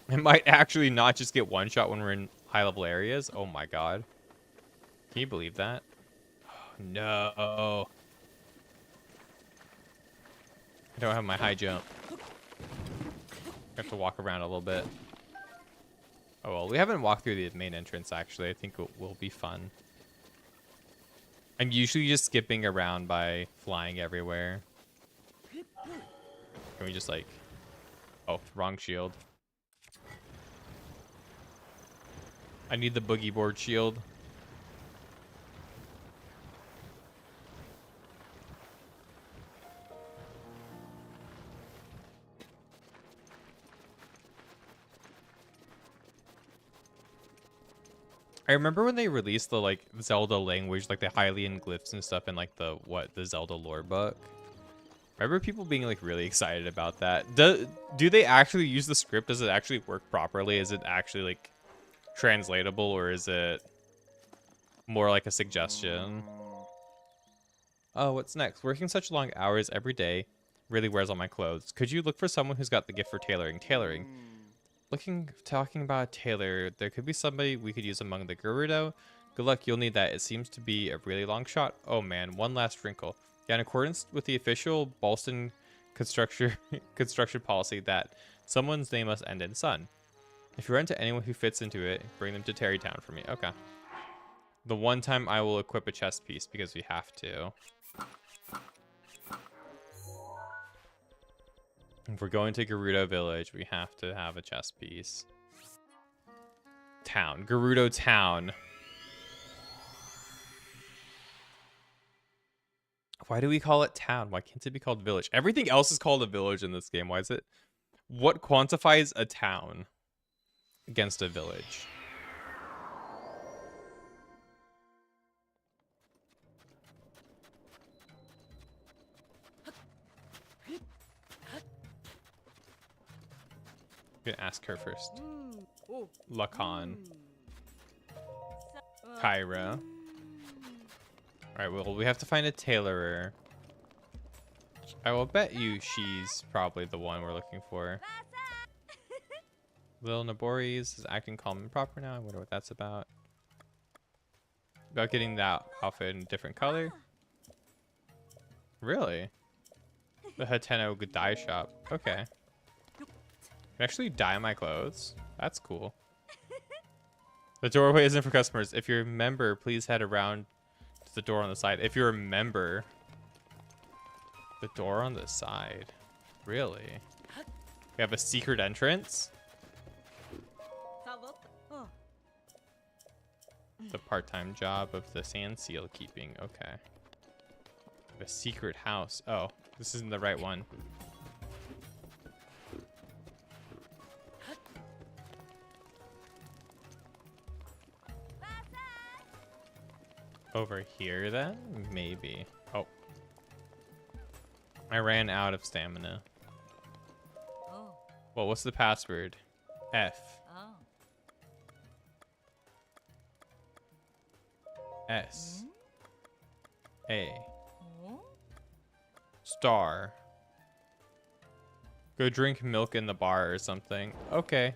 I might actually not just get one shot when we're in high level areas. Oh my god. Can you believe that? Oh, no. I don't have my high jump. I have to walk around a little bit. Oh well, we haven't walked through the main entrance actually. I think it will be fun. I'm usually just skipping around by flying everywhere. Can we just like... Oh, wrong shield. I need the boogie board shield. I remember when they released the like Zelda language, like the Hylian glyphs and stuff in like the Zelda lore book. I remember people being like really excited about that. Do they actually use the script? Does it actually work properly? Is it actually like translatable, or is it more like a suggestion? Oh, what's next? Working such long hours every day really wears on my clothes. Could you look for someone who's got the gift for tailoring? Talking about a tailor, there could be somebody we could use among the Gerudo. Good luck, you'll need that. It seems to be a really long shot. Oh man, one last wrinkle. Yeah, in accordance with the official Ballston construction policy that someone's name must end in son. If you run into anyone who fits into it, bring them to Terrytown for me. Okay. The one time I will equip a chest piece because we have to. If we're going to Gerudo Village, we have to have a chest piece. Town. Gerudo Town. Why do we call it town? Why can't it be called village? Everything else is called a village in this game. Why is it? What quantifies a town against a village? I'm gonna ask her first. Lacan. Kyra. Alright, well, we have to find a tailorer. I will bet you she's probably the one we're looking for. Lil Nabori's is acting calm and proper now. I wonder what that's about. About getting that outfit in a different color? Really? The Hateno dye shop. Okay. I can actually dye my clothes. That's cool. The doorway isn't for customers. If you're a member, please head around to the door on the side. If you're a member, the door on the side. Really? We have a secret entrance? The part-time job of the sand seal keeping. Okay. A secret house. Oh, this isn't the right one. Over here then? Maybe. Oh. I ran out of stamina. Well, what's the password? F. S. A. Star. Go drink milk in the bar or something. Okay.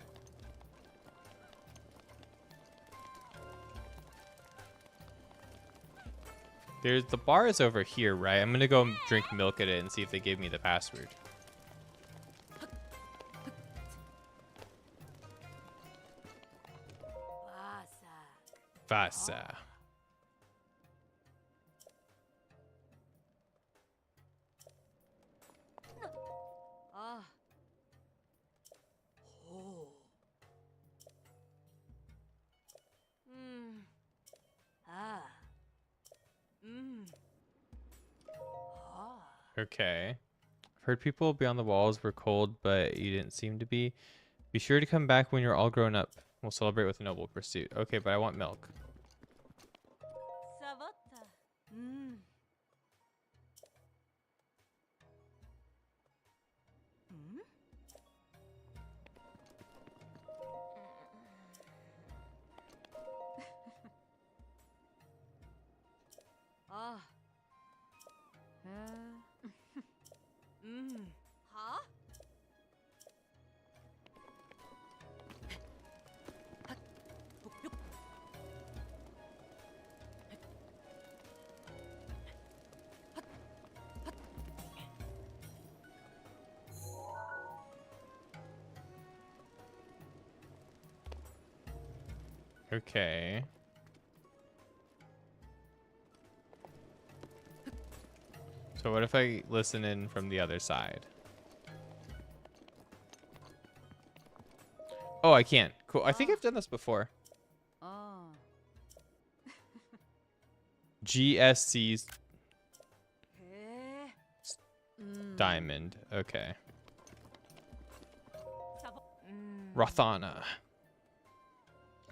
The bar is over here, right? I'm gonna go drink milk at it and see if they give me the password. Vasa. Okay. I've heard people beyond the walls were cold, but you didn't seem to be. Be sure to come back when you're all grown up. We'll celebrate with a noble pursuit. Okay, but I want milk. Okay. So what if I listen in from the other side? Oh, I can't. Cool. I think I've done this before. GSC's diamond. Okay. Rathana.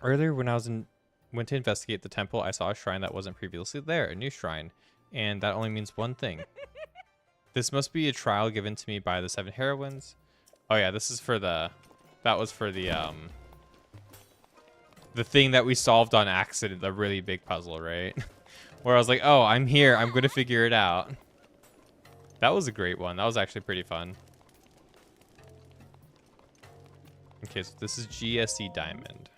Earlier when I went to investigate the temple, I saw a shrine that wasn't previously there, a new shrine. And that only means one thing. This must be a trial given to me by the 7 heroines. Oh yeah, this is for the... That was for the thing that we solved on accident, the really big puzzle, right? Where I was like, oh, I'm here. I'm going to figure it out. That was a great one. That was actually pretty fun. Okay, so this is GSC Diamond.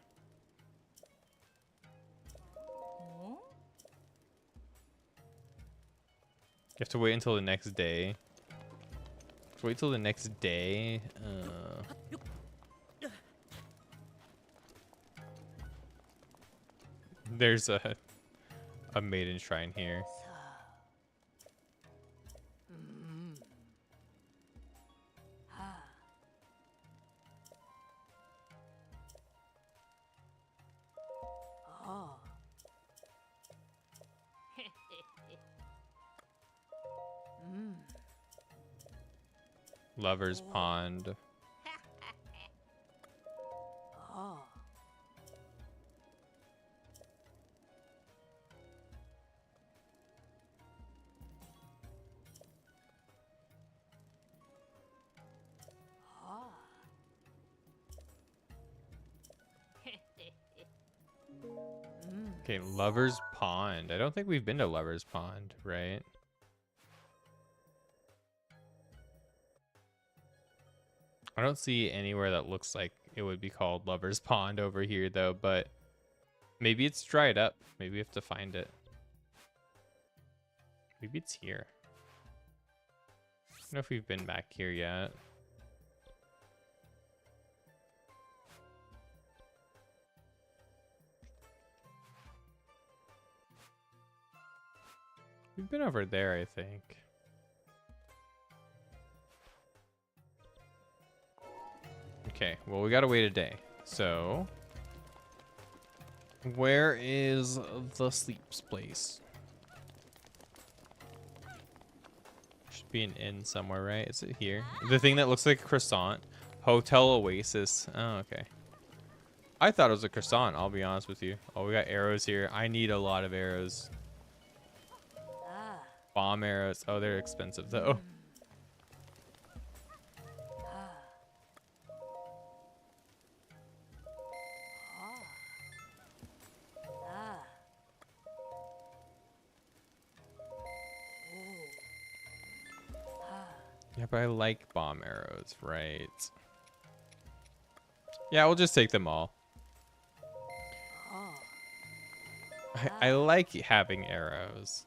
You have to wait until the next day. Wait till the next day. There's a maiden shrine here. Lover's Pond. Okay, Lover's Pond. I don't think we've been to Lover's Pond, right? I don't see anywhere that looks like it would be called Lover's Pond over here, though, but maybe it's dried up. Maybe we have to find it. Maybe it's here. I don't know if we've been back here yet. We've been over there, I think. Okay, well, we gotta wait a day. So, where is the sleeps place? Should be an inn somewhere, right? Is it here? The thing that looks like a croissant. Hotel Oasis. Oh, okay. I thought it was a croissant, I'll be honest with you. Oh, we got arrows here. I need a lot of arrows. Bomb arrows. Oh, they're expensive, though. Yeah, but I like bomb arrows, right? Yeah, we'll just take them all. I like having arrows.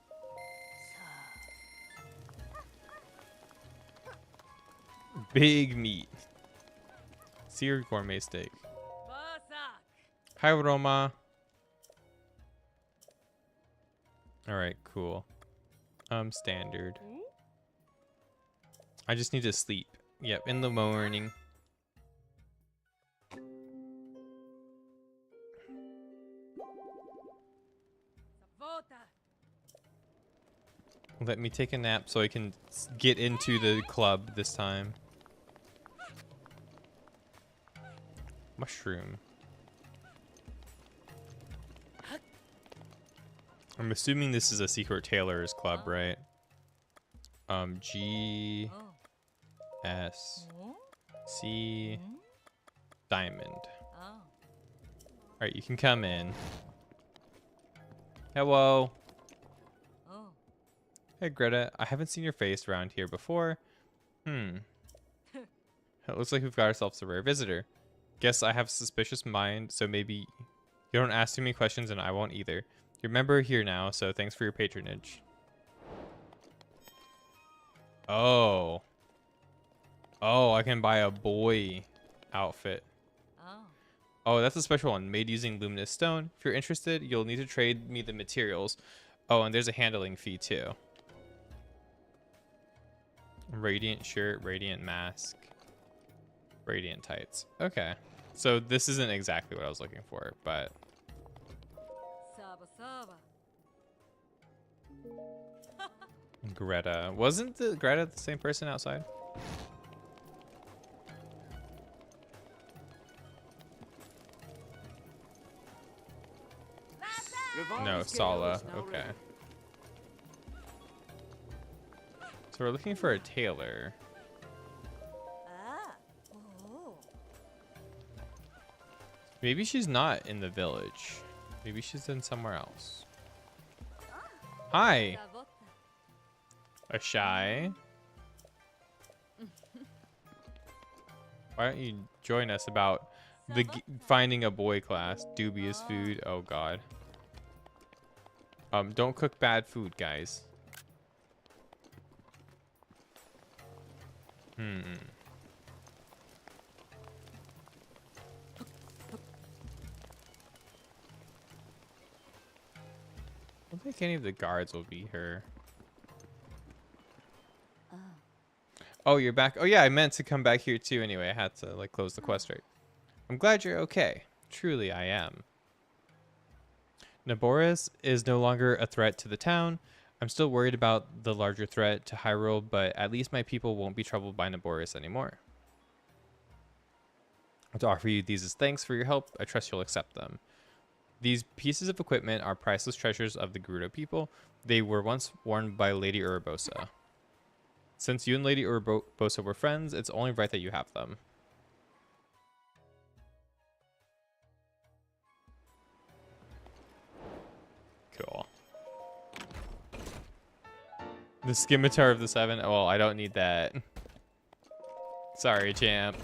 Big meat. Seared gourmet steak. Hi, Roma. All right, cool. Standard. I just need to sleep. Yep, in the morning. Let me take a nap so I can get into the club this time. Mushroom. I'm assuming this is a secret tailor's club, right? G S C Diamond. Alright, you can come in. Hello. Hey Greta, I haven't seen your face around here before. It looks like we've got ourselves a rare visitor. Guess I have a suspicious mind, so maybe you don't ask too many questions and I won't either. You're a member here now, so thanks for your patronage. Oh. Oh, I can buy a boy outfit. Oh, that's a special one, made using luminous stone. If you're interested, you'll need to trade me the materials. Oh, and there's a handling fee too. Radiant shirt, radiant mask, radiant tights. Okay. So this isn't exactly what I was looking for, but... Greta. Wasn't Greta the same person outside? No, Sala. Okay. So we're looking for a tailor. Maybe she's not in the village. Maybe she's in somewhere else. Hi. A shy. Why don't you join us about the finding a boy class? Dubious food. Oh god. Don't cook bad food, guys. I don't think any of the guards will be here. Oh, you're back. Oh yeah, I meant to come back here too anyway. I had to like close the quest right. I'm glad you're okay. Truly I am. Naboris is no longer a threat to the town. I'm still worried about the larger threat to Hyrule, but at least my people won't be troubled by Naboris anymore. To offer you these as thanks for your help, I trust you'll accept them. These pieces of equipment are priceless treasures of the Gerudo people. They were once worn by Lady Urabosa. Since you and Lady Urabosa were friends, it's only right that you have them. Cool. The scimitar of the seven. Oh, well, I don't need that. Sorry, champ.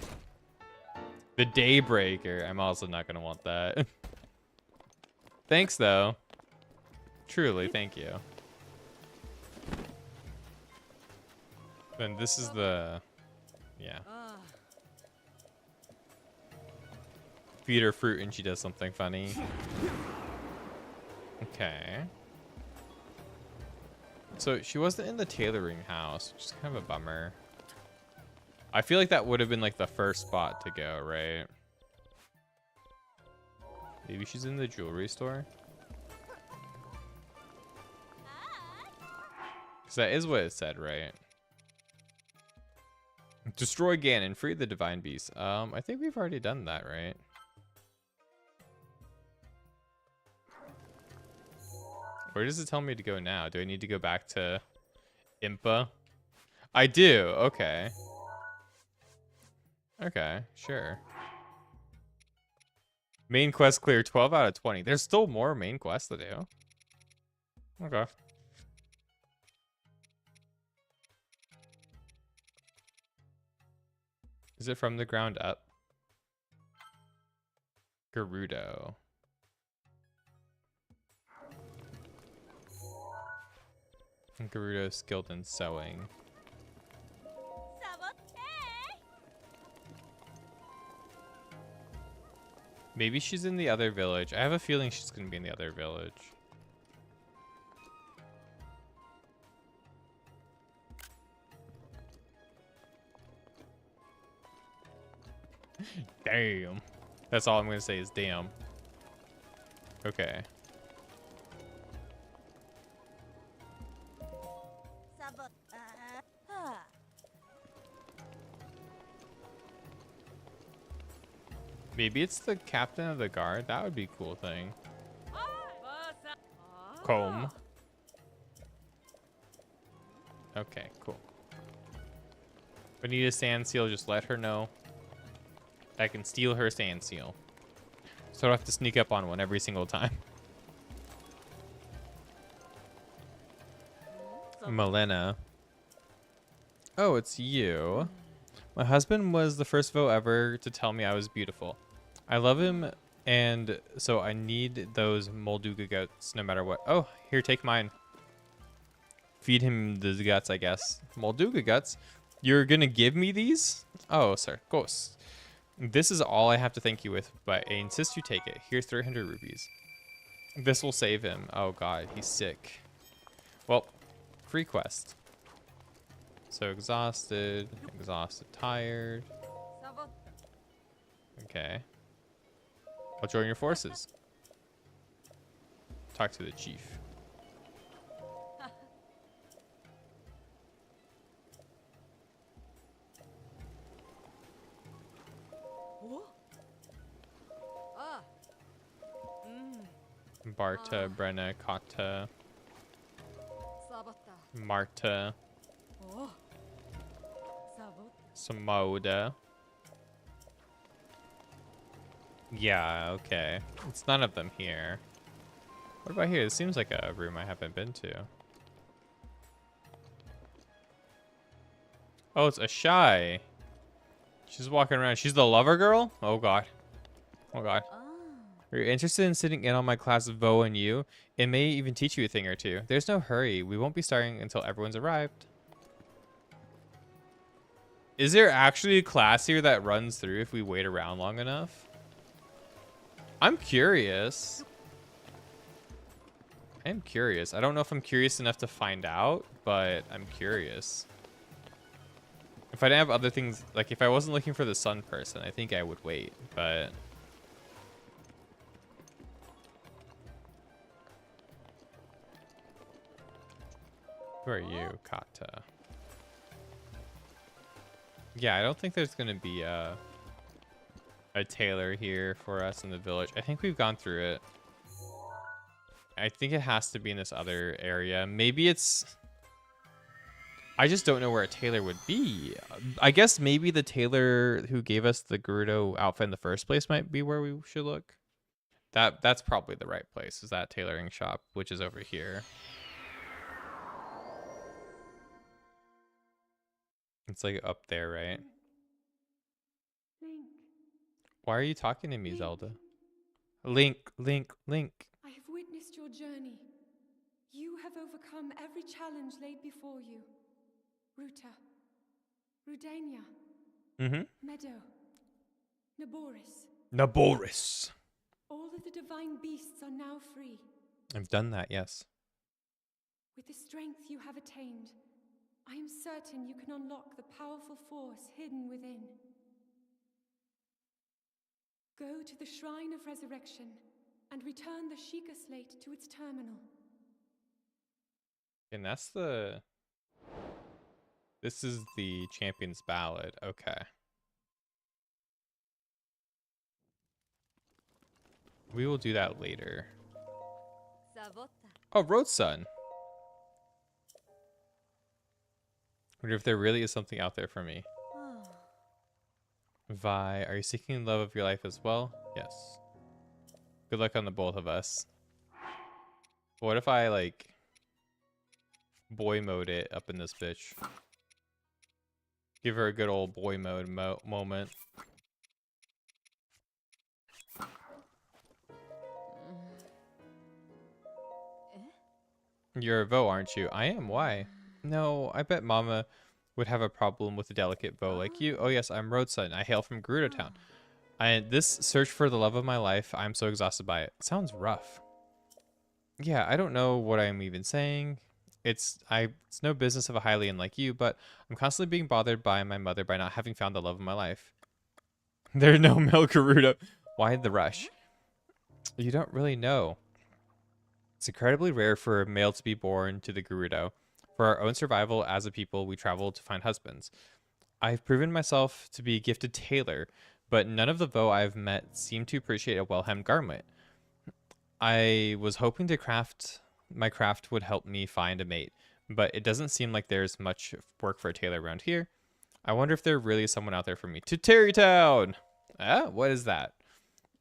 The Daybreaker. I'm also not going to want that. Thanks, though. Truly, thank you. Then this is the... Yeah. Feed her fruit and she does something funny. Okay. So she wasn't in the tailoring house, which is kind of a bummer. I feel like that would have been like the first spot to go, right? Maybe she's in the jewelry store? Because that is what it said, right? Destroy Ganon, free the divine beast. I think we've already done that, right? Where does it tell me to go now? Do I need to go back to Impa? I do. Okay. Okay, sure. Main quest clear, 12 out of 20. There's still more main quests to do. Okay. Is it from the ground up? Gerudo. Gerudo skilled in sewing. Maybe she's in the other village. I have a feeling she's going to be in the other village. Damn. That's all I'm going to say is damn. Okay. Maybe it's the captain of the guard. That would be a cool thing. Comb. Okay, cool. If I need a sand seal, just let her know. I can steal her sand seal. So I don't have to sneak up on one every single time. Milena. Oh, it's you. My husband was the first vote ever to tell me I was beautiful. I love him, and so I need those Molduga guts no matter what. Oh, here, take mine. Feed him the guts, I guess. Molduga guts? You're gonna give me these? Oh, sir, of course. This is all I have to thank you with, but I insist you take it. Here's 300 rupees. This will save him. Oh god, he's sick. Well, free quest. So exhausted, tired. Okay. I'll join your forces. Talk to the chief. Barta, Brenna, Kata, Marta, Samoda. Yeah, okay. It's none of them here. What about here? This seems like a room I haven't been to. Oh, it's a shy. She's walking around. She's the lover girl? Oh god. Oh god. Are you interested in sitting in on my class of Vo and you? It may even teach you a thing or two. There's no hurry. We won't be starting until everyone's arrived. Is there actually a class here that runs through if we wait around long enough? I'm curious. I'm curious. I don't know if I'm curious enough to find out, but I'm curious. If I didn't have other things, like if I wasn't looking for the sun person, I think I would wait, but... Who are you, Kata? Yeah, I don't think there's gonna be a tailor here for us in the village. I think we've gone through it. I think it has to be in this other area. Maybe it's... I just don't know where a tailor would be. I guess maybe the tailor who gave us the Gerudo outfit in the first place might be where we should look. That's probably the right place, is that tailoring shop, which is over here. It's like up there, right? Link. Why are you talking to me, Link. Zelda? Link, Link, Link. I have witnessed your journey. You have overcome every challenge laid before you. Ruta, Rudania, Meadow, Naboris. Naboris. All of the divine beasts are now free. I've done that, yes. With the strength you have attained, I am certain you can unlock the powerful force hidden within. Go to the Shrine of Resurrection and return the Sheikah Slate to its terminal. And that's the... This is the Champion's Ballad. Okay. We will do that later. Oh, Road Sun. Wonder if there really is something out there for me. Vi, are you seeking love of your life as well? Yes. Good luck on the both of us. What if I, like, boy mode it up in this bitch? Give her a good old boy mode moment. You're a Vo, aren't you? I am. Why? No, I bet Mama would have a problem with a delicate Vo like you. Oh yes, I'm Road Sun. I hail from Gerudo Town. This search for the love of my life, I'm so exhausted by it. Sounds rough. Yeah, I don't know what I'm even saying. It's no business of a Hylian like you, but I'm constantly being bothered by my mother by not having found the love of my life. There's no male Gerudo. Why the rush? You don't really know. It's incredibly rare for a male to be born to the Gerudo. For our own survival as a people, we travel to find husbands. I've proven myself to be a gifted tailor, but none of the Vo I've met seem to appreciate a well-hemmed garment. I was hoping to my craft would help me find a mate, but it doesn't seem like there's much work for a tailor around here. I wonder if there really is someone out there for me. To Terrytown! Ah, what is that?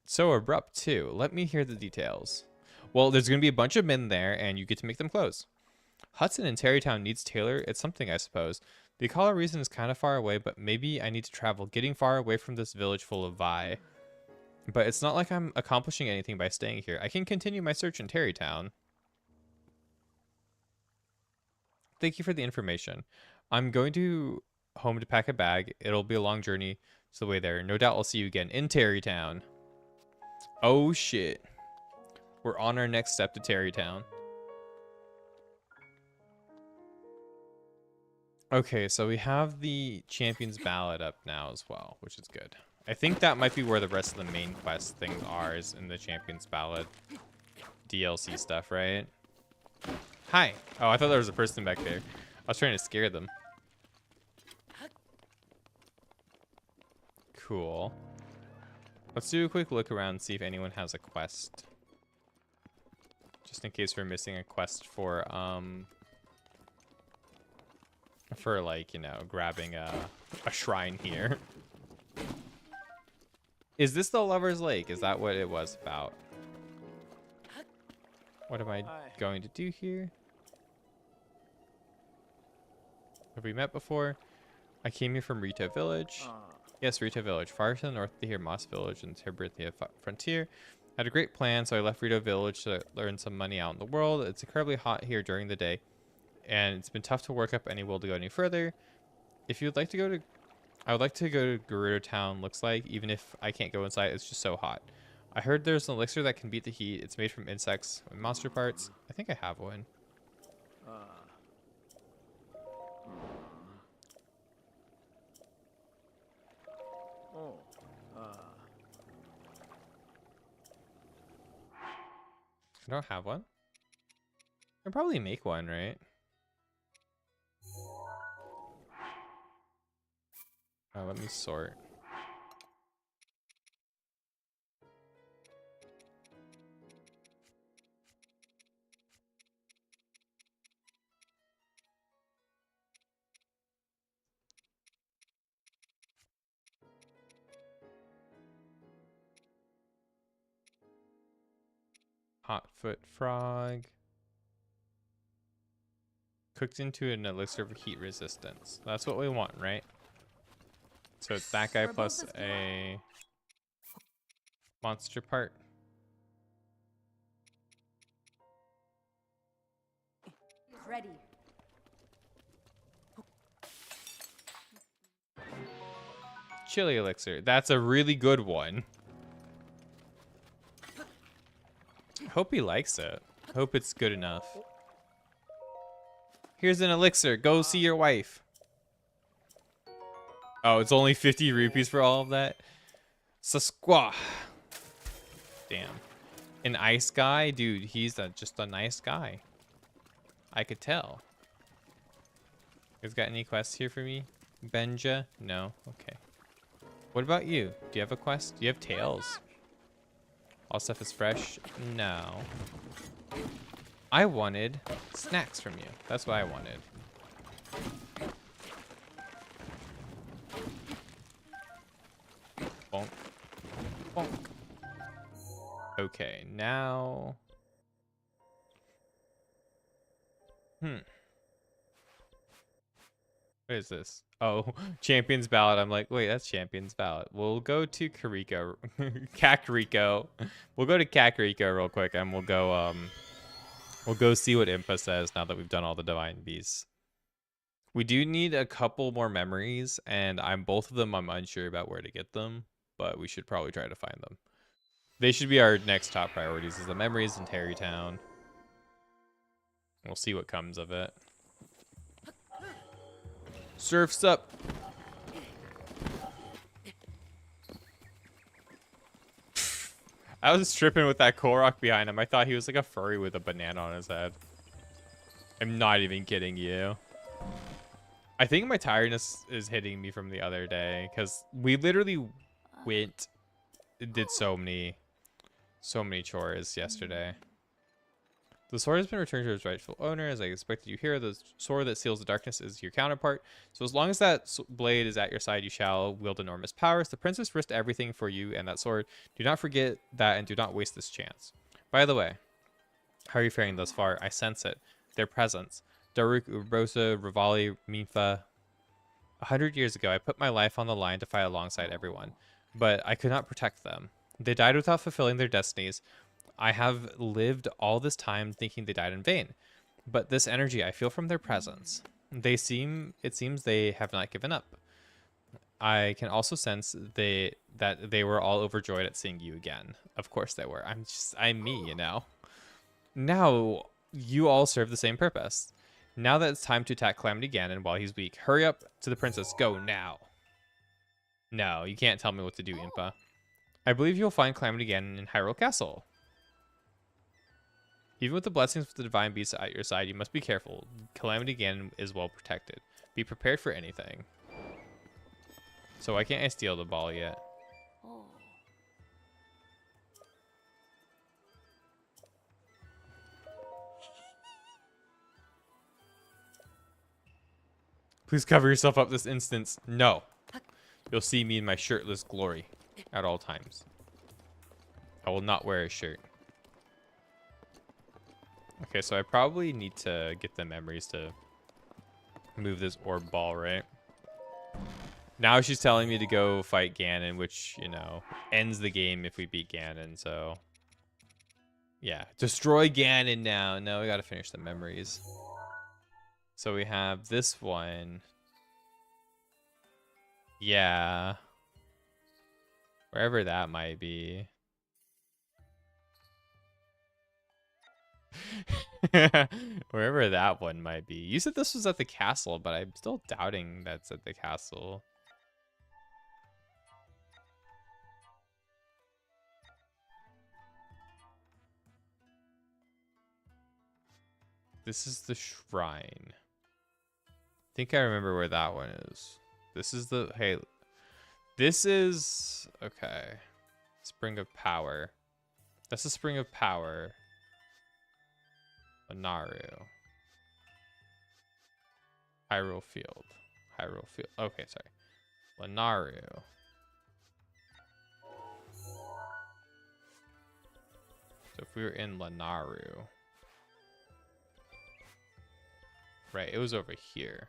So abrupt, too. Let me hear the details. Well, there's going to be a bunch of men there, and you get to make them clothes. Hudson in Terrytown needs tailor. It's something, I suppose. The Akala reason is kind of far away, but maybe I need to travel, getting far away from this village full of Vi. But it's not like I'm accomplishing anything by staying here. I can continue my search in Terrytown. Thank you for the information. I'm going to home to pack a bag. It'll be a long journey to the way there. No doubt I'll see you again in Terrytown. Oh shit. We're on our next step to Terrytown. Okay, so we have the Champion's Ballad up now as well, which is good. I think that might be where the rest of the main quest things are, is in the Champion's Ballad DLC stuff, right? Hi. Oh, I thought there was a person back there. I was trying to scare them. Cool. Let's do a quick look around and see if anyone has a quest. Just in case we're missing a quest for like, you know, grabbing a shrine here. Is this the Lover's Lake? Is that what it was about? What am I going to do here? Have we met before? I came here from Rito Village. Yes, Rito Village. Far to the north to here, Moss Village and Tiberthia Frontier. Had a great plan, so I left Rito Village to earn some money out in the world. It's incredibly hot here during the day, and it's been tough to work up any will to go any further. If you'd like to go to... I would like to go to Gerudo Town, looks like. Even if I can't go inside, it's just so hot. I heard there's an elixir that can beat the heat. It's made from insects and monster parts. I think I have one. I don't have one. I can probably make one, right? Oh, let me sort. Hotfoot frog. Cooked into an elixir of heat resistance. That's what we want, right? So it's that guy plus a monster part. Ready. Chili elixir. That's a really good one. Hope he likes it. Hope it's good enough. Here's an elixir. Go see your wife. Oh, it's only 50 rupees for all of that? Sasqua. Damn. An ice guy? Dude, he's just a nice guy. I could tell. You guys got any quests here for me? Benja? No? Okay. What about you? Do you have a quest? Do you have tails? All stuff is fresh? No. I wanted snacks from you. That's what I wanted. Bonk. Bonk. Okay, now... What is this? Oh, Champion's Ballad. I'm like, wait, that's Champion's Ballad. We'll go to Kakariko. Kakariko. We'll go to Kakariko real quick, and we'll go see what Impa says now that we've done all the Divine Beasts. We do need a couple more memories, and both of them I'm unsure about where to get them, but we should probably try to find them. They should be our next top priorities, is the memories in Terrytown. We'll see what comes of it. Surf's up. I was tripping with that Korok behind him. I thought he was like a furry with a banana on his head. I'm not even kidding you. I think my tiredness is hitting me from the other day because we literally went, did so many chores yesterday. The sword has been returned to its rightful owner, as I expected you here. The sword that seals the darkness is your counterpart. So as long as that blade is at your side, you shall wield enormous powers. The princess risked everything for you and that sword. Do not forget that and do not waste this chance. By the way, how are you faring thus far? I sense it. Their presence. Daruk, Urbosa, Rivali, Minfa. 100 years ago, I put my life on the line to fight alongside everyone, but I could not protect them. They died without fulfilling their destinies. I have lived all this time thinking they died in vain, but this energy I feel from their presence. It seems they have not given up. I can also sense that they were all overjoyed at seeing you again. Of course they were. I'm me, you know. Now you all serve the same purpose. Now that it's time to attack Calamity Ganon while he's weak, hurry up to the princess. Go now. No, you can't tell me what to do, Impa. I believe you'll find Calamity Ganon in Hyrule Castle. Even with the blessings of the divine beasts at your side, you must be careful. Calamity Ganon is well protected. Be prepared for anything. So why can't I steal the ball yet? Please cover yourself up this instance. No. You'll see me in my shirtless glory at all times. I will not wear a shirt. Okay, so I probably need to get the memories to move this orb ball, right? Now she's telling me to go fight Ganon, which, you know, ends the game if we beat Ganon, so... Yeah, destroy Ganon now. No, we gotta finish the memories. So we have this one. Yeah. Wherever that might be. Wherever that one might be. You said this was at the castle, but I'm still doubting that's at the castle. This is the shrine. I think I remember where that one is. This is the... Hey. This is... Okay. Spring of Power. That's the Spring of Power. Naru. Hyrule Field. Hyrule Field. Okay, sorry. Lanaru. So if we were in Lanaru. Right, it was over here.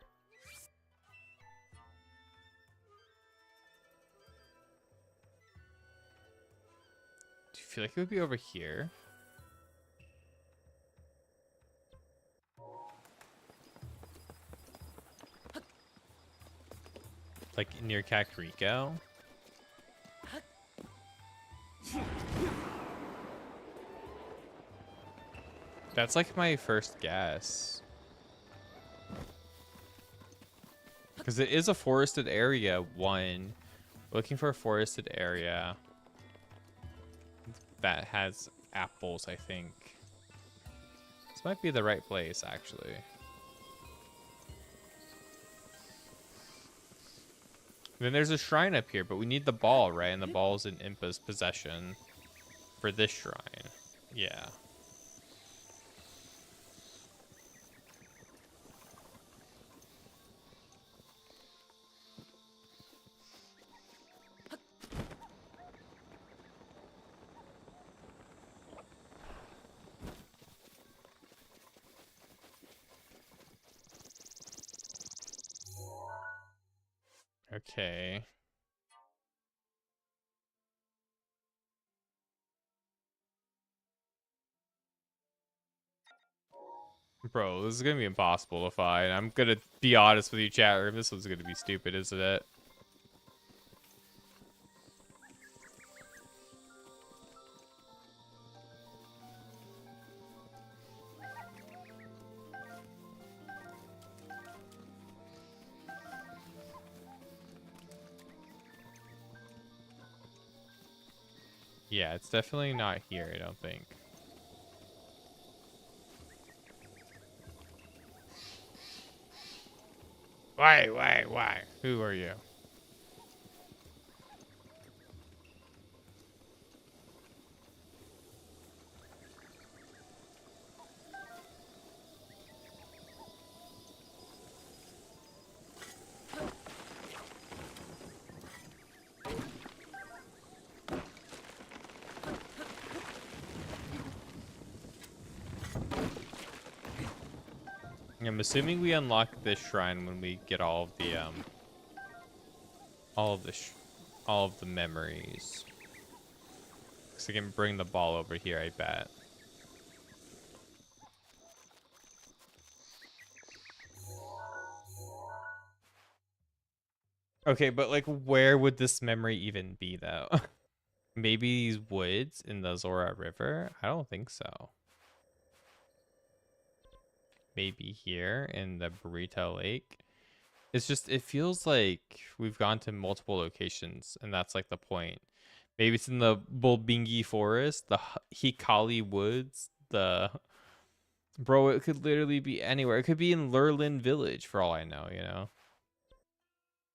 Do you feel like it would be over here? Like near Kakariko? That's like my first guess. Because it is a forested area, one. Looking for a forested area that has apples, I think. This might be the right place, actually. Then there's a shrine up here, but we need the ball, right? And the ball's in Impa's possession for this shrine. Yeah. Okay. Bro, this is gonna be impossible to find. I'm gonna be honest with you, chat room. This one's gonna be stupid, isn't it? Yeah, it's definitely not here, I don't think. Why? Who are you? I'm assuming we unlock this shrine when we get all of the all of the memories. So I can bring the ball over here, I bet. Okay, but like, where would this memory even be, though? Maybe these woods in the Zora River? I don't think so. Maybe here in the Burrito Lake. It's just, it feels like we've gone to multiple locations, and that's like the point. Maybe it's in the Bulbingi Forest, the Hikali Woods, the... Bro, it could literally be anywhere. It could be in Lurlin Village, for all I know, you know?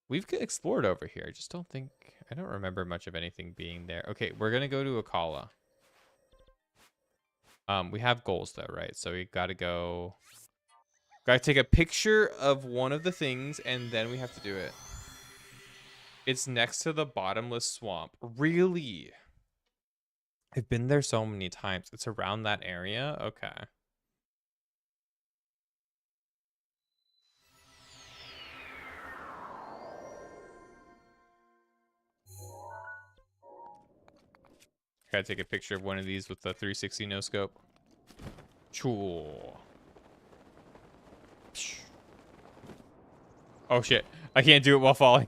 We've explored over here. I just don't think... I don't remember much of anything being there. Okay, we're going to go to Akala. We have goals, though, right? So we got to go... Got to take a picture of one of the things, and then we have to do it. It's next to the bottomless swamp. Really? I've been there so many times. It's around that area? Okay. Gotta take a picture of one of these with the 360 no scope. Choo. Oh shit. I can't do it while falling.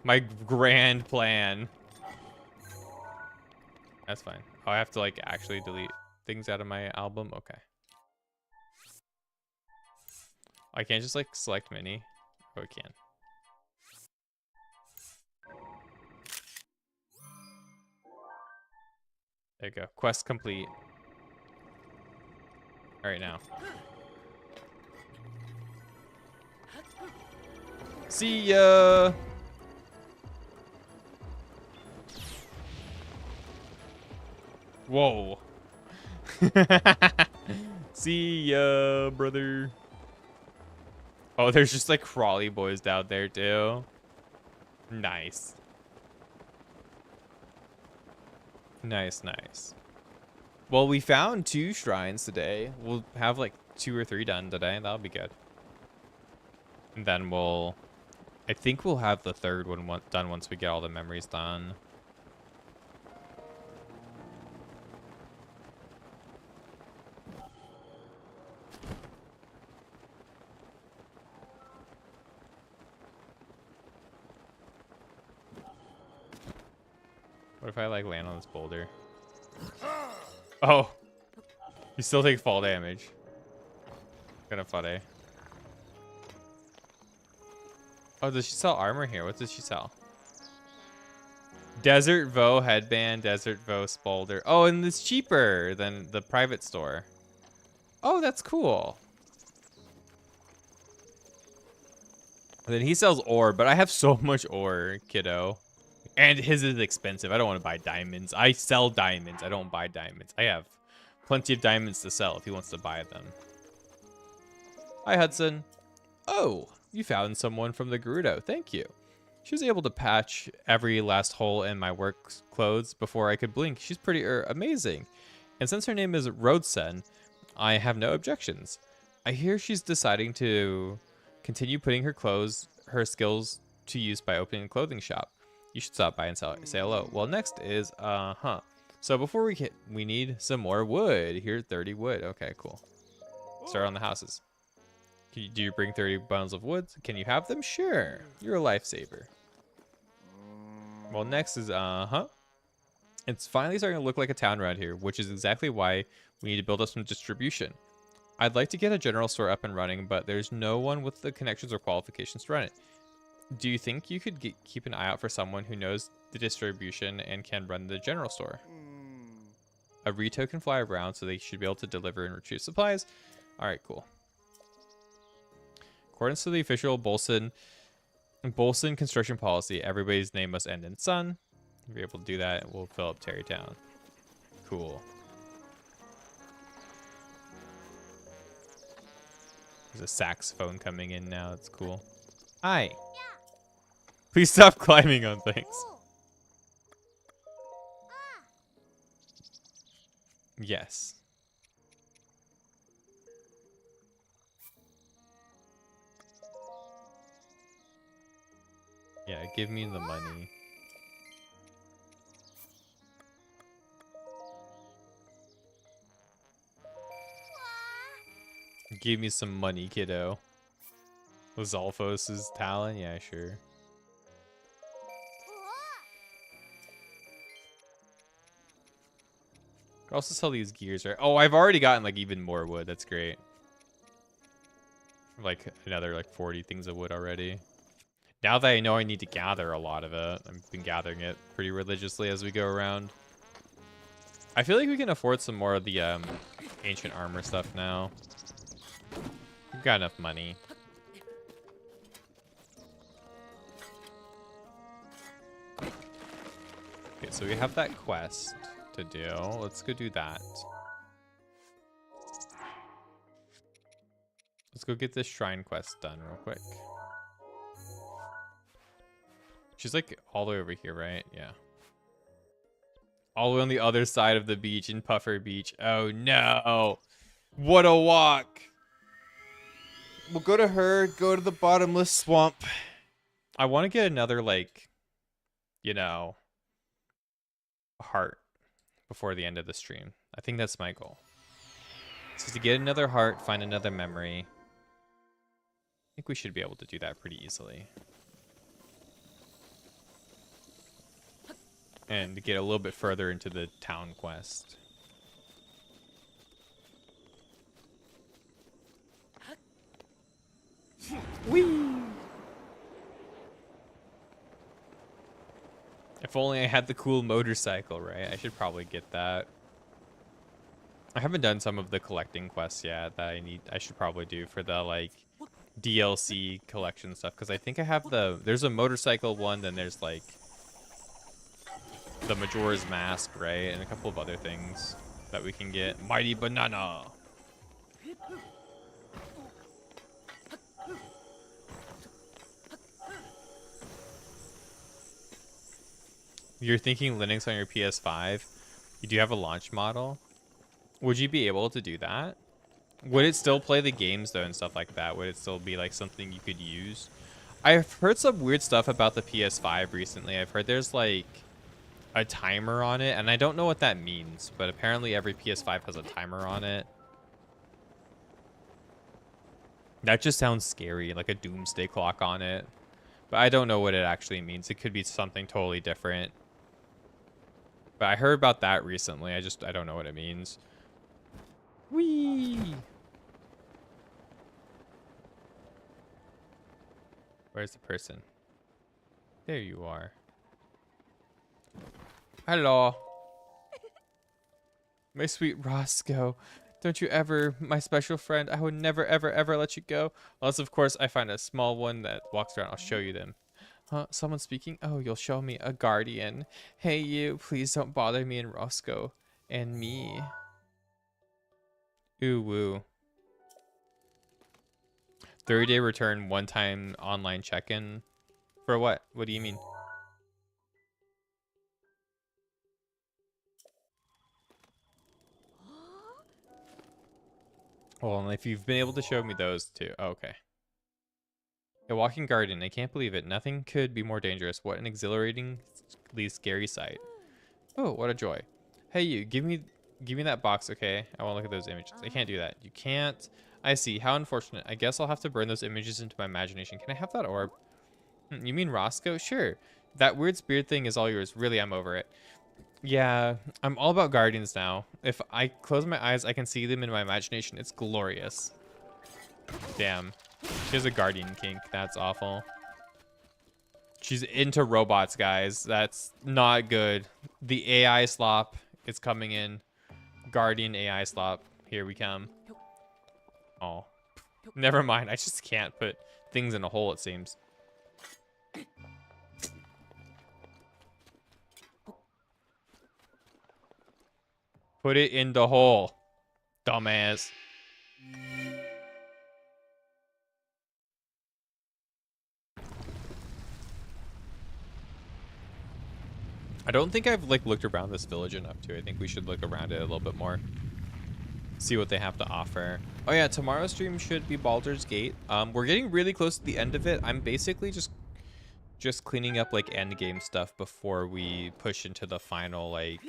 My grand plan. That's fine. Oh, I have to like actually delete things out of my album? Okay. I can't just like select mini. Oh, I can. There you go. Quest complete. All right, now. See ya. Whoa. See ya, brother. Oh, there's just like crawly boys down there too. Nice. Nice, nice. Well, we found 2 shrines today. We'll have like 2 or 3 done today. That'll be good. And then we'll... I think we'll have the 3rd one done once we get all the memories done. What if I like land on this boulder? Oh, you still take fall damage. Kind of funny. Oh, does she sell armor here? What does she sell? Desert Vo headband, Desert Vo spolder. Oh, and it's cheaper than the private store. Oh, that's cool. And then he sells ore, but I have so much ore, kiddo. And his is expensive. I don't want to buy diamonds. I sell diamonds. I don't buy diamonds. I have plenty of diamonds to sell if he wants to buy them. Hi, Hudson. Oh, you found someone from the Gerudo. Thank you. She was able to patch every last hole in my work clothes before I could blink. She's pretty amazing. And since her name is Roadsen, I have no objections. I hear she's deciding to continue putting her skills to use by opening a clothing shop. You should stop by and say hello. Well, next is, So before we need some more wood. Here's 30 wood. Okay, cool. Start on the houses. Do you bring 30 bundles of wood? Can you have them? Sure. You're a lifesaver. Well, next is, It's finally starting to look like a town around here, which is exactly why we need to build up some distribution. I'd like to get a general store up and running, but there's no one with the connections or qualifications to run it. Do you think you could keep an eye out for someone who knows the distribution and can run the general store? A Rito can fly around, so they should be able to deliver and retrieve supplies. All right, cool. According to the official Bolson construction policy, everybody's name must end in son. If you're able to do that, we'll fill up Terrytown. Cool. There's a saxophone coming in now. It's cool. Hi. Please stop climbing on things. Yes. Yeah, give me the money. Give me some money, kiddo. Lizalfos' talent? Yeah, sure. Could also sell these gears, right? Oh, I've already gotten like even more wood. That's great. Like another like 40 things of wood already. Now that I know I need to gather a lot of it, I've been gathering it pretty religiously as we go around. I feel like we can afford some more of the ancient armor stuff now. We've got enough money. Okay, so we have that quest to do. Let's go do that. Let's go get this shrine quest done real quick. She's like all the way over here, right? Yeah. All the way on the other side of the beach in Puffer Beach. Oh no. What a walk. We'll go to her, go to the bottomless swamp. I want to get another, like, you know, heart before the end of the stream. I think that's my goal. So to get another heart, find another memory. I think we should be able to do that pretty easily. And to get a little bit further into the town quest. Whee! If only I had the cool motorcycle, right? I should probably get that. I haven't done some of the collecting quests yet that I should probably do for the like DLC collection stuff, because I think I have there's a motorcycle one, then there's like the Majora's Mask, right? And a couple of other things that we can get. Mighty Banana. You're thinking Linux on your PS5? You do have a launch model? Would you be able to do that? Would it still play the games though and stuff like that? Would it still be like something you could use? I've heard some weird stuff about the PS5 recently. I've heard there's like a timer on it, and I don't know what that means, but apparently every PS5 has a timer on it. That just sounds scary, like a doomsday clock on it. But I don't know what it actually means. It could be something totally different. But I heard about that recently. I don't know what it means. Whee! Where's the person? There you are. Hello. My sweet Roscoe. Don't you ever, my special friend, I would never, ever, ever let you go. Unless, of course, I find a small one that walks around. I'll show you them. Huh? Someone speaking? Oh, you'll show me a guardian. Hey, you, please don't bother me and Roscoe. And me. Ooh, woo. 30-day return, one-time online check-in. For what? What do you mean? Well, if you've been able to show me those too. Oh, okay. A walking garden. I can't believe it. Nothing could be more dangerous. What an exhilaratingly scary sight. Oh, what a joy. Hey, you. Give me that box, okay? I want to look at those images. I can't do that. You can't. I see. How unfortunate. I guess I'll have to burn those images into my imagination. Can I have that orb? You mean Roscoe? Sure. That weird spirit thing is all yours. Really, I'm over it. Yeah, I'm all about guardians now. If I close my eyes, I can see them in my imagination. It's glorious. Damn. She has a guardian kink. That's awful. She's into robots, guys. That's not good. The AI slop is coming in. Guardian AI slop. Here we come. Oh. Never mind. I just can't put things in a hole, it seems. Put it in the hole, dumbass. I don't think I've like looked around this village enough to. I think we should look around it a little bit more. See what they have to offer. Oh yeah, tomorrow's stream should be Baldur's Gate. We're getting really close to the end of it. I'm basically just just cleaning up like end game stuff before we push into the final like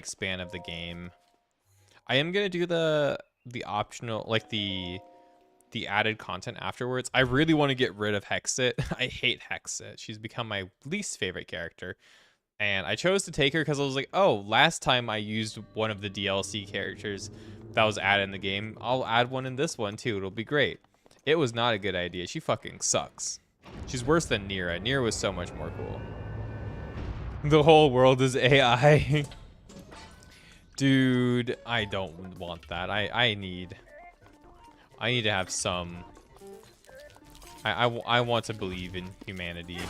span of the game. I am gonna do the optional, like the added content afterwards. I really want to get rid of Hexit. I hate Hexit. She's become my least favorite character. And I chose to take her because I was like, oh, last time I used one of the DLC characters that was added in the game. I'll add one in this one too. It'll be great. It was not a good idea. She fucking sucks. She's worse than Nira. Nira was so much more cool. The whole world is AI. Dude, I don't want that. I need to have some... I want to believe in humanity.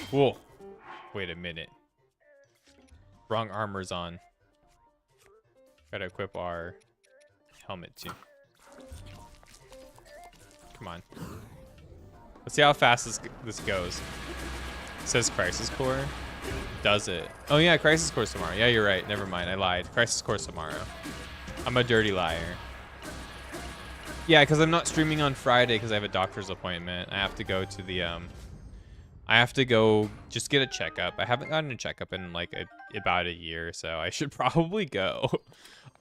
Whoa. Wait a minute. Wrong armor's on. Gotta equip our helmet too. Come on. Let's see how fast this goes. It says Crisis Core. Does it? Oh yeah, Crisis Core's tomorrow. Yeah, you're right. Never mind. I lied. Crisis Core's tomorrow. I'm a dirty liar. Yeah, because I'm not streaming on Friday because I have a doctor's appointment. I have to go to the I have to go just get a checkup. I haven't gotten a checkup in like about a year, so I should probably go.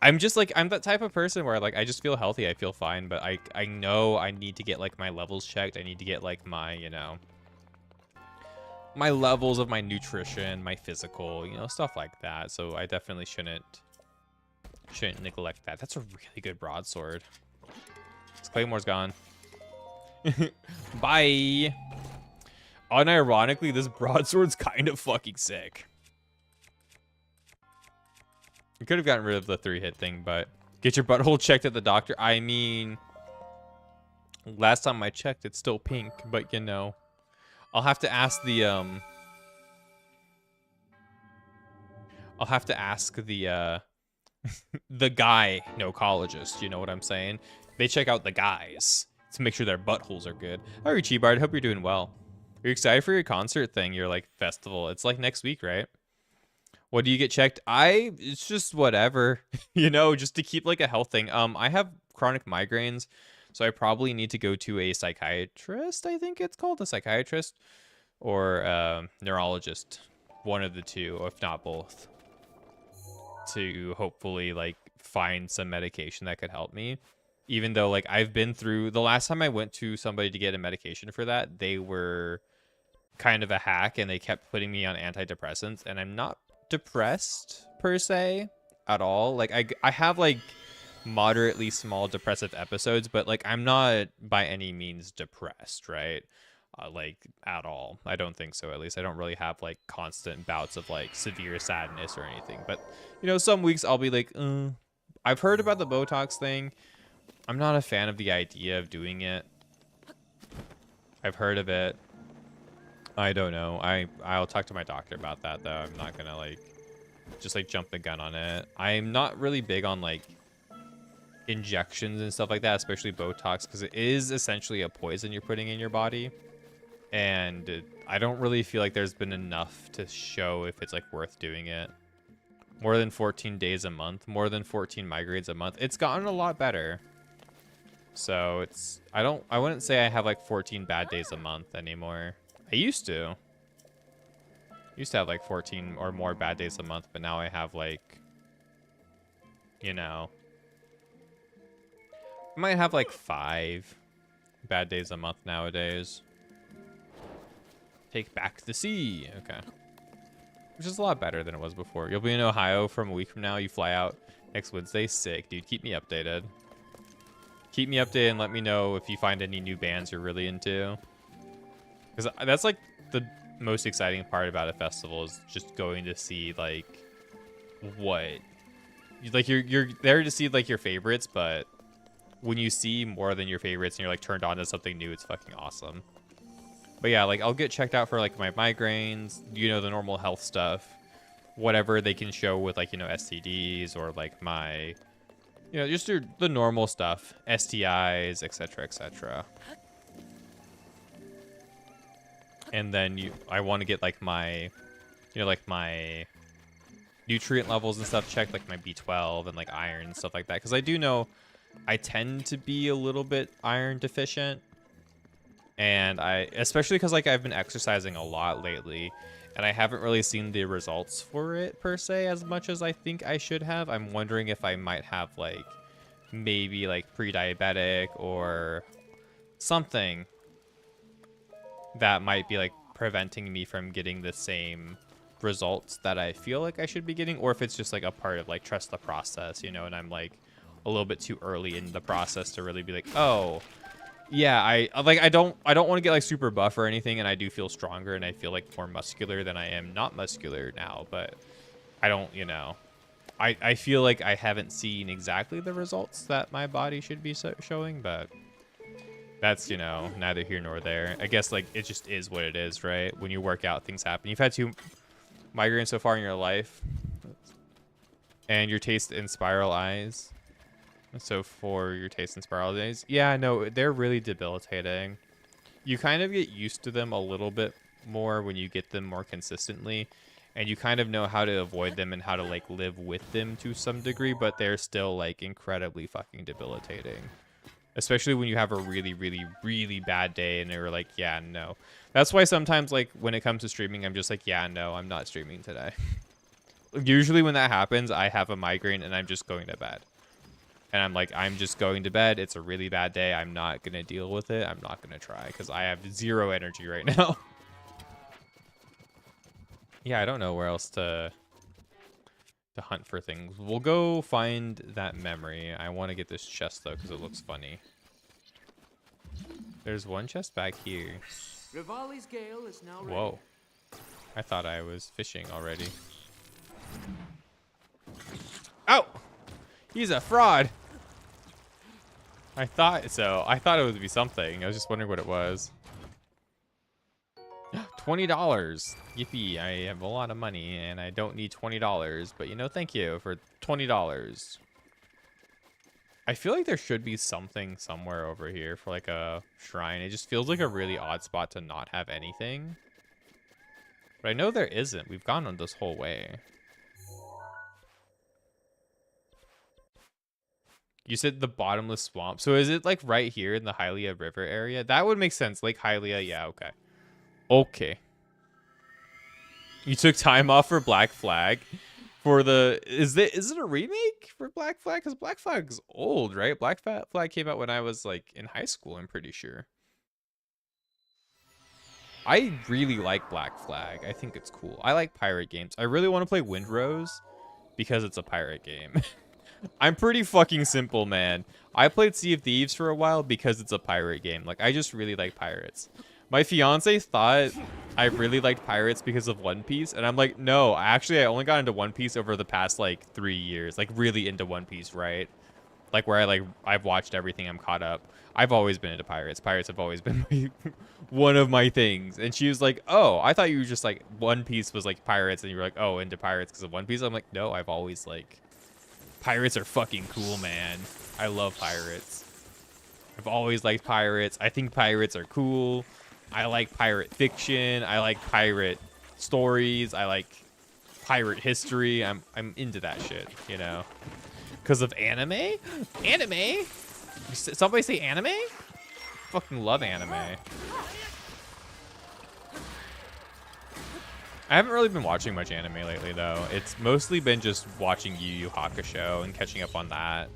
I'm just like, I'm that type of person where like I just feel healthy, I feel fine, but I know I need to get like my levels checked. I need to get like my, you know, my levels of my nutrition, my physical, you know, stuff like that. So I definitely shouldn't neglect that. That's a really good broadsword. This Claymore's gone. Bye. Unironically, this broadsword's kind of fucking sick. We could have gotten rid of the 3-hit thing, but get your butthole checked at the doctor. I mean, last time I checked, it's still pink, but you know, I'll have to ask the the gynecologist. You know what I'm saying? They check out the guys to make sure their buttholes are good. All right, Chibard, hope you're doing well. Are you excited for your concert thing? Your like festival? It's like next week, right? What do you get checked? It's just whatever, you know, just to keep like a health thing. I have chronic migraines, so I probably need to go to a psychiatrist. I think it's called a psychiatrist or neurologist, one of the two, if not both, to hopefully like find some medication that could help me. Even though like I've been through, the last time I went to somebody to get a medication for that, they were kind of a hack and they kept putting me on antidepressants, and I'm not depressed per se at all. Like I have like moderately small depressive episodes, but like I'm not by any means depressed, right? Like at all. I don't think so. At least I don't really have like constant bouts of like severe sadness or anything. But you know, some weeks I'll be like, I've heard about the Botox thing. I'm not a fan of the idea of doing it. I've heard of it. I don't know. I'll talk to my doctor about that though. I'm not gonna like just like jump the gun on it. I'm not really big on like injections and stuff like that, especially Botox, because it is essentially a poison you're putting in your body. And I don't really feel like there's been enough to show if it's like worth doing it. More than 14 days a month, more than 14 migraines a month. It's gotten a lot better. So it's, I wouldn't say I have like 14 bad days a month anymore. I used to have like 14 or more bad days a month, but now I have like, you know, I might have like 5 bad days a month nowadays. Take back the sea. Okay. Which is a lot better than it was before. You'll be in Ohio from a week from now. You fly out next Wednesday. Sick, dude. Keep me updated. Keep me updated and let me know if you find any new bands you're really into. Because that's like the most exciting part about a festival, is just going to see like what, like you're there to see like your favorites, but when you see more than your favorites and you're like turned on to something new, it's fucking awesome. But yeah, like I'll get checked out for like my migraines, you know, the normal health stuff, whatever they can show with like, you know, STDs or like my, you know, just the normal stuff, STIs, etc., etc. And then I want to get like my, you know, like my nutrient levels and stuff checked, like my B12 and like iron and stuff like that. Because I do know I tend to be a little bit iron deficient. And especially because like I've been exercising a lot lately, and I haven't really seen the results for it per se as much as I think I should have. I'm wondering if I might have like maybe like pre-diabetic or something that might be like preventing me from getting the same results that I feel like I should be getting, or if it's just like a part of like trust the process, you know, and I'm like a little bit too early in the process to really be like, oh yeah, I don't want to get like super buff or anything, and I do feel stronger and I feel like more muscular than I am not muscular now, but I don't, you know, I feel like I haven't seen exactly the results that my body should be showing, but that's, you know, neither here nor there. I guess like it just is what it is, right? When you work out, things happen. You've had 2 migraines so far in your life, and your taste and spiral eyes. So for your taste and spiral days, yeah, no, they're really debilitating. You kind of get used to them a little bit more when you get them more consistently, and you kind of know how to avoid them and how to like live with them to some degree, but they're still like incredibly fucking debilitating. Especially when you have a really, really, really bad day and they're like, yeah, no. That's why sometimes like when it comes to streaming, I'm just like, yeah, no, I'm not streaming today. Usually when that happens, I have a migraine and I'm just going to bed. And I'm like, I'm just going to bed. It's a really bad day. I'm not going to deal with it. I'm not going to try because I have 0 energy right now. Yeah, I don't know where else to hunt for things. We'll go find that memory. I want to get this chest though because it looks funny. There's one chest back here. Rivali's gale is now ready. Whoa. I thought I was fishing already. Oh! He's a fraud! I thought so. I thought it would be something. I was just wondering what it was. $20. Yippee. I have a lot of money and I don't need $20. But, you know, thank you for $20. I feel like there should be something somewhere over here for like a shrine. It just feels like a really odd spot to not have anything. But I know there isn't. We've gone on this whole way. You said the bottomless swamp. So is it like right here in the Hylia River area? That would make sense. Lake Hylia. Yeah, okay. Okay. You took time off for Black Flag. For the... Is it a remake for Black Flag? Because Black Flag's old, right? Black Flag came out when I was like in high school, I'm pretty sure. I really like Black Flag. I think it's cool. I like pirate games. I really want to play Windrose because it's a pirate game. I'm pretty fucking simple, man. I played Sea of Thieves for a while because it's a pirate game. Like, I just really like pirates. My fiance thought I really liked pirates because of One Piece, and I'm like, no, I only got into One Piece over the past, like, 3 years. Like, really into One Piece, right? Like, where I've watched everything, I'm caught up. I've always been into pirates. Pirates have always been one of my things. And she was like, oh, I thought you were just, like, One Piece was, like, pirates, and you were like, oh, into pirates because of One Piece? I'm like, no, I've always, like... Pirates are fucking cool, man. I love pirates. I've always liked pirates. I think pirates are cool. I like pirate fiction. I like pirate stories. I like pirate history. I'm into that shit, you know. Because of anime? Anime? Somebody say anime? Fucking love anime. I haven't really been watching much anime lately, though. It's mostly been just watching Yu Yu Hakusho and catching up on that.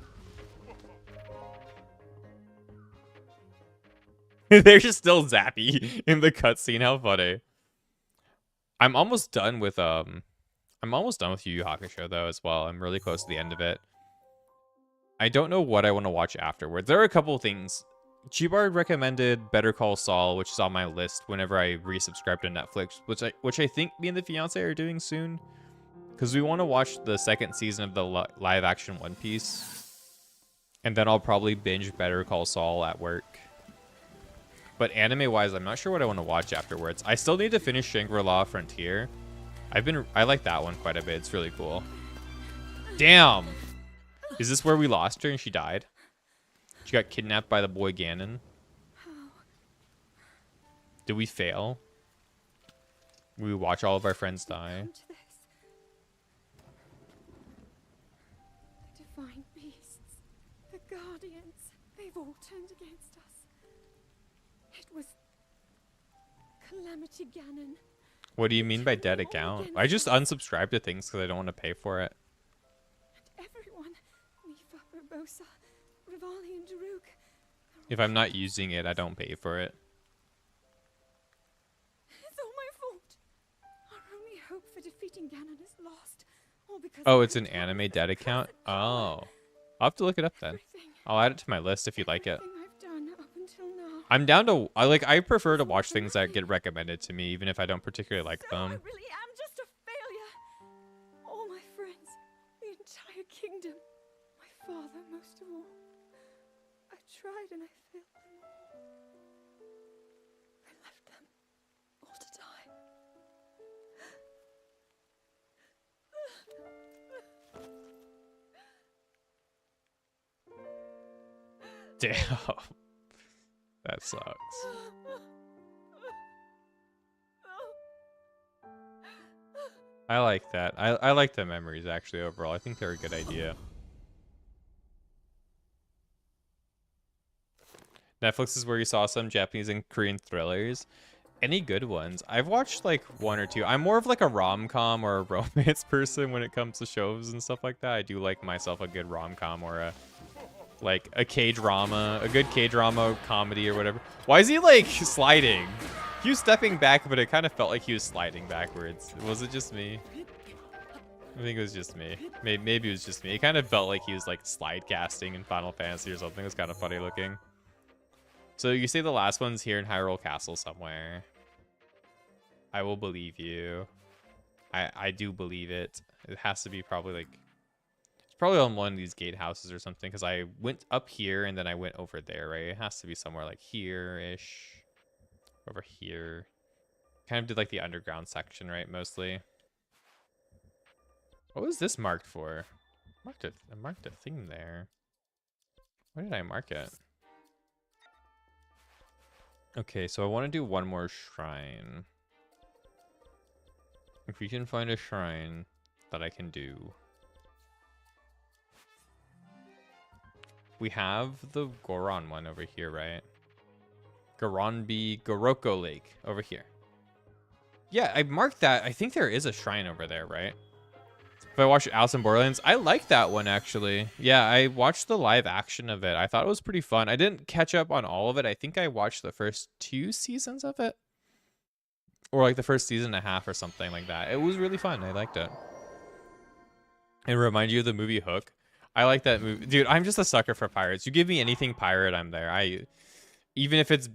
They're just still zappy in the cutscene. How funny. I'm almost done with Yu Yu Hakusho, though, as well. I'm really close to the end of it. I don't know what I want to watch afterwards. There are a couple things. G-Bard recommended Better Call Saul, which is on my list whenever I resubscribe to Netflix, which I think me and the fiance are doing soon, because we want to watch the 2nd season of the live-action One Piece, and then I'll probably binge Better Call Saul at work. But anime-wise, I'm not sure what I want to watch afterwards. I still need to finish Shangri-La Frontier. I like that one quite a bit. It's really cool. Damn! Is this where we lost her and she died? She got kidnapped by the boy Ganon. Did we fail? We watch all of our friends die. The divine beasts, the guardians, they've all turned against us. It was Calamity Ganon. What do you mean by dead account? I just unsubscribe to things because I don't want to pay for it. And everyone, Mifa, Urbosa, Rivali, and Daruk. If I'm not using it, I don't pay for it. It's all my fault. Our only hope for defeating Ganon is lost. All because Oh, it's an anime dead account? Oh. I'll have to look it up then. Everything, I'll add it to my list if you like it. everything I've done up until now. I'm down to I prefer to watch things that get recommended to me even if I don't particularly like So I them. really am just a failure. All my friends, the entire kingdom, my father most of all. I tried and I failed them all. I left them all to die. Damn. That sucks. I like that. I like the memories actually overall. I think they're a good idea. Netflix is where you saw some Japanese and Korean thrillers. Any good ones? I've watched like one or two. I'm more of like a rom-com or a romance person when it comes to shows and stuff like that. I do like myself a good rom-com or a like a K-drama, a good K-drama comedy or whatever. Why is he like sliding? He was stepping back, but it kind of felt like he was sliding backwards. Was it just me? I think it was just me. Maybe it was just me. It kind of felt like he was like slide casting in Final Fantasy or something. It was kind of funny looking. So you say the last one's here in Hyrule Castle somewhere. I will believe you. I do believe it. It has to be probably like... It's probably on one of these gatehouses or something, because I went up here and then I went over there, right? It has to be somewhere like here-ish. Over here. Kind of did like the underground section, right? Mostly. What was this marked for? I marked a thing there. Why did I mark it? Okay, so I want to do one more shrine. If we can find a shrine that I can do. We have the Goron one over here, right? Goroko Lake over here. Yeah, I marked that. I think there is a shrine over there, right? If I watch Alice in Borderlands, I like that one actually. Yeah, I watched the live action of it. I thought it was pretty fun. I didn't catch up on all of it. I think I watched the first 2 seasons of it. Or like the first season and a half or something like that. It was really fun. I liked it. It reminds you of the movie Hook. I like that movie. Dude, I'm just a sucker for pirates. You give me anything pirate, I'm there. Even if it's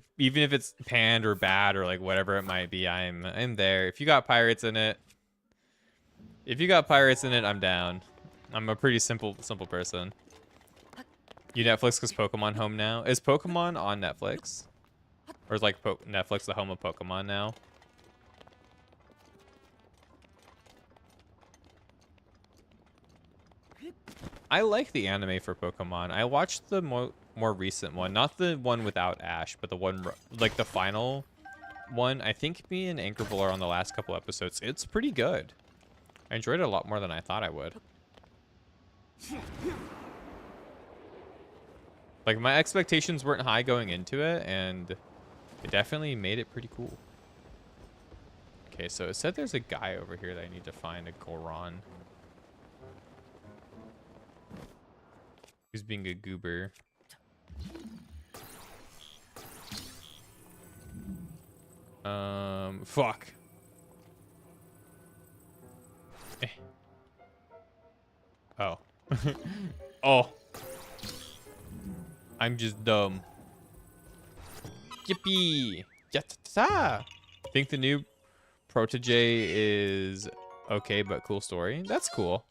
panned or bad or like whatever it might be, I'm there. If you got pirates in it, I'm down. I'm a pretty simple person. You Netflix because Pokemon home now? Is Pokemon on Netflix? Or is like Netflix the home of Pokemon now? I like the anime for Pokemon. I watched the more recent one, not the one without Ash, but the one like the final one. I think me and Anchorbull are on the last couple episodes. It's pretty good. I enjoyed it a lot more than I thought I would. Like my expectations weren't high going into it, and it definitely made it pretty cool. Okay, so it said there's a guy over here that I need to find, a Goron. Who's being a goober. Fuck. Oh. Oh. I'm just dumb. Yippee! Yatta! Think the new Protege is okay, but cool story. That's cool.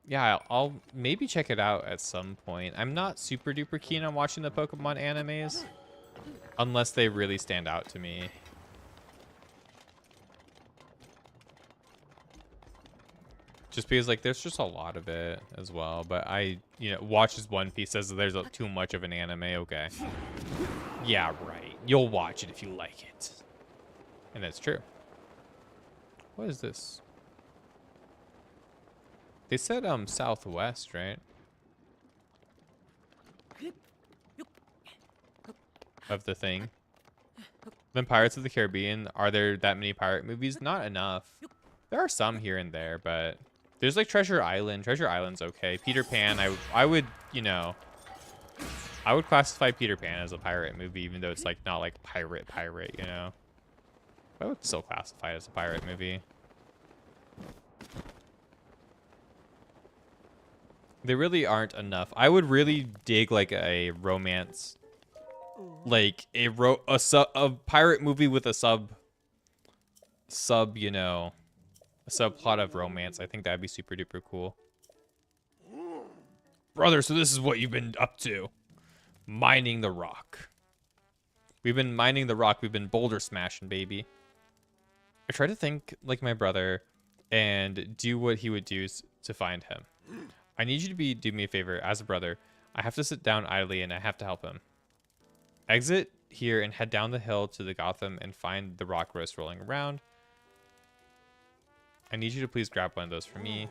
Yeah, I'll maybe check it out at some point. I'm not super duper keen on watching the Pokemon animes unless they really stand out to me. Just because like there's just a lot of it as well, but I watches One Piece, says there's too much of an anime. Okay. Yeah, right. You'll watch it if you like it. And that's true. What is this? They said southwest, right? Of the thing. Then Pirates of the Caribbean. Are there that many pirate movies? Not enough. There are some here and there, but there's like Treasure Island. Treasure Island's okay. Peter Pan, I would, you know, I would classify Peter Pan as a pirate movie, even though it's like not like pirate, you know. I would still classify it as a pirate movie. There really aren't enough. I would really dig like a romance, like a pirate movie with a you know, a subplot of romance. I think that'd be super duper cool. Brother, so this is what you've been up to. Mining the rock. We've been mining the rock. We've been boulder smashing, baby. I try to think like my brother and do what he would do to find him. I need you to do me a favor. As a brother, I have to sit down idly and I have to help him. Exit here and head down the hill to the Gotham and find the rock roast rolling around. I need you to please grab one of those for me.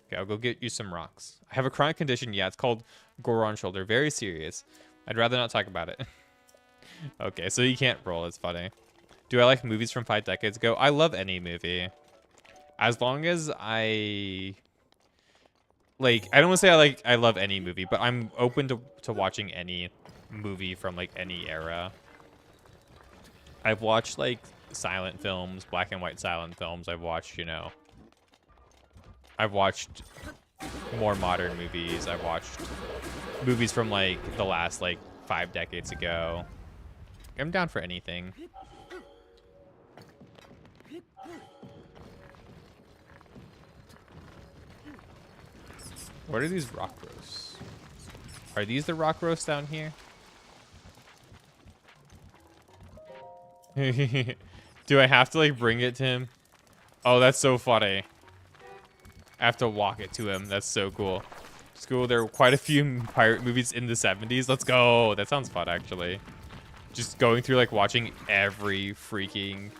Okay, I'll go get you some rocks. I have a chronic condition. Yeah, it's called Goron shoulder. Very serious. I'd rather not talk about it. Okay, so you can't roll. It's funny. Do I like movies from 5 decades ago? I love any movie. As long as I don't want to say I love any movie, but I'm open to watching any movie from like any era. I've watched like silent films, black and white silent films. I've watched, you know, I've watched more modern movies. I've watched movies from like the last like 5 decades ago. I'm down for anything. What are these rock roasts? Are these the rock roasts down here? Do I have to like bring it to him? Oh, that's so funny. I have to walk it to him. That's so cool. It's cool. There are quite a few pirate movies in the 70s. Let's go. That sounds fun, actually. Just going through like watching every freaking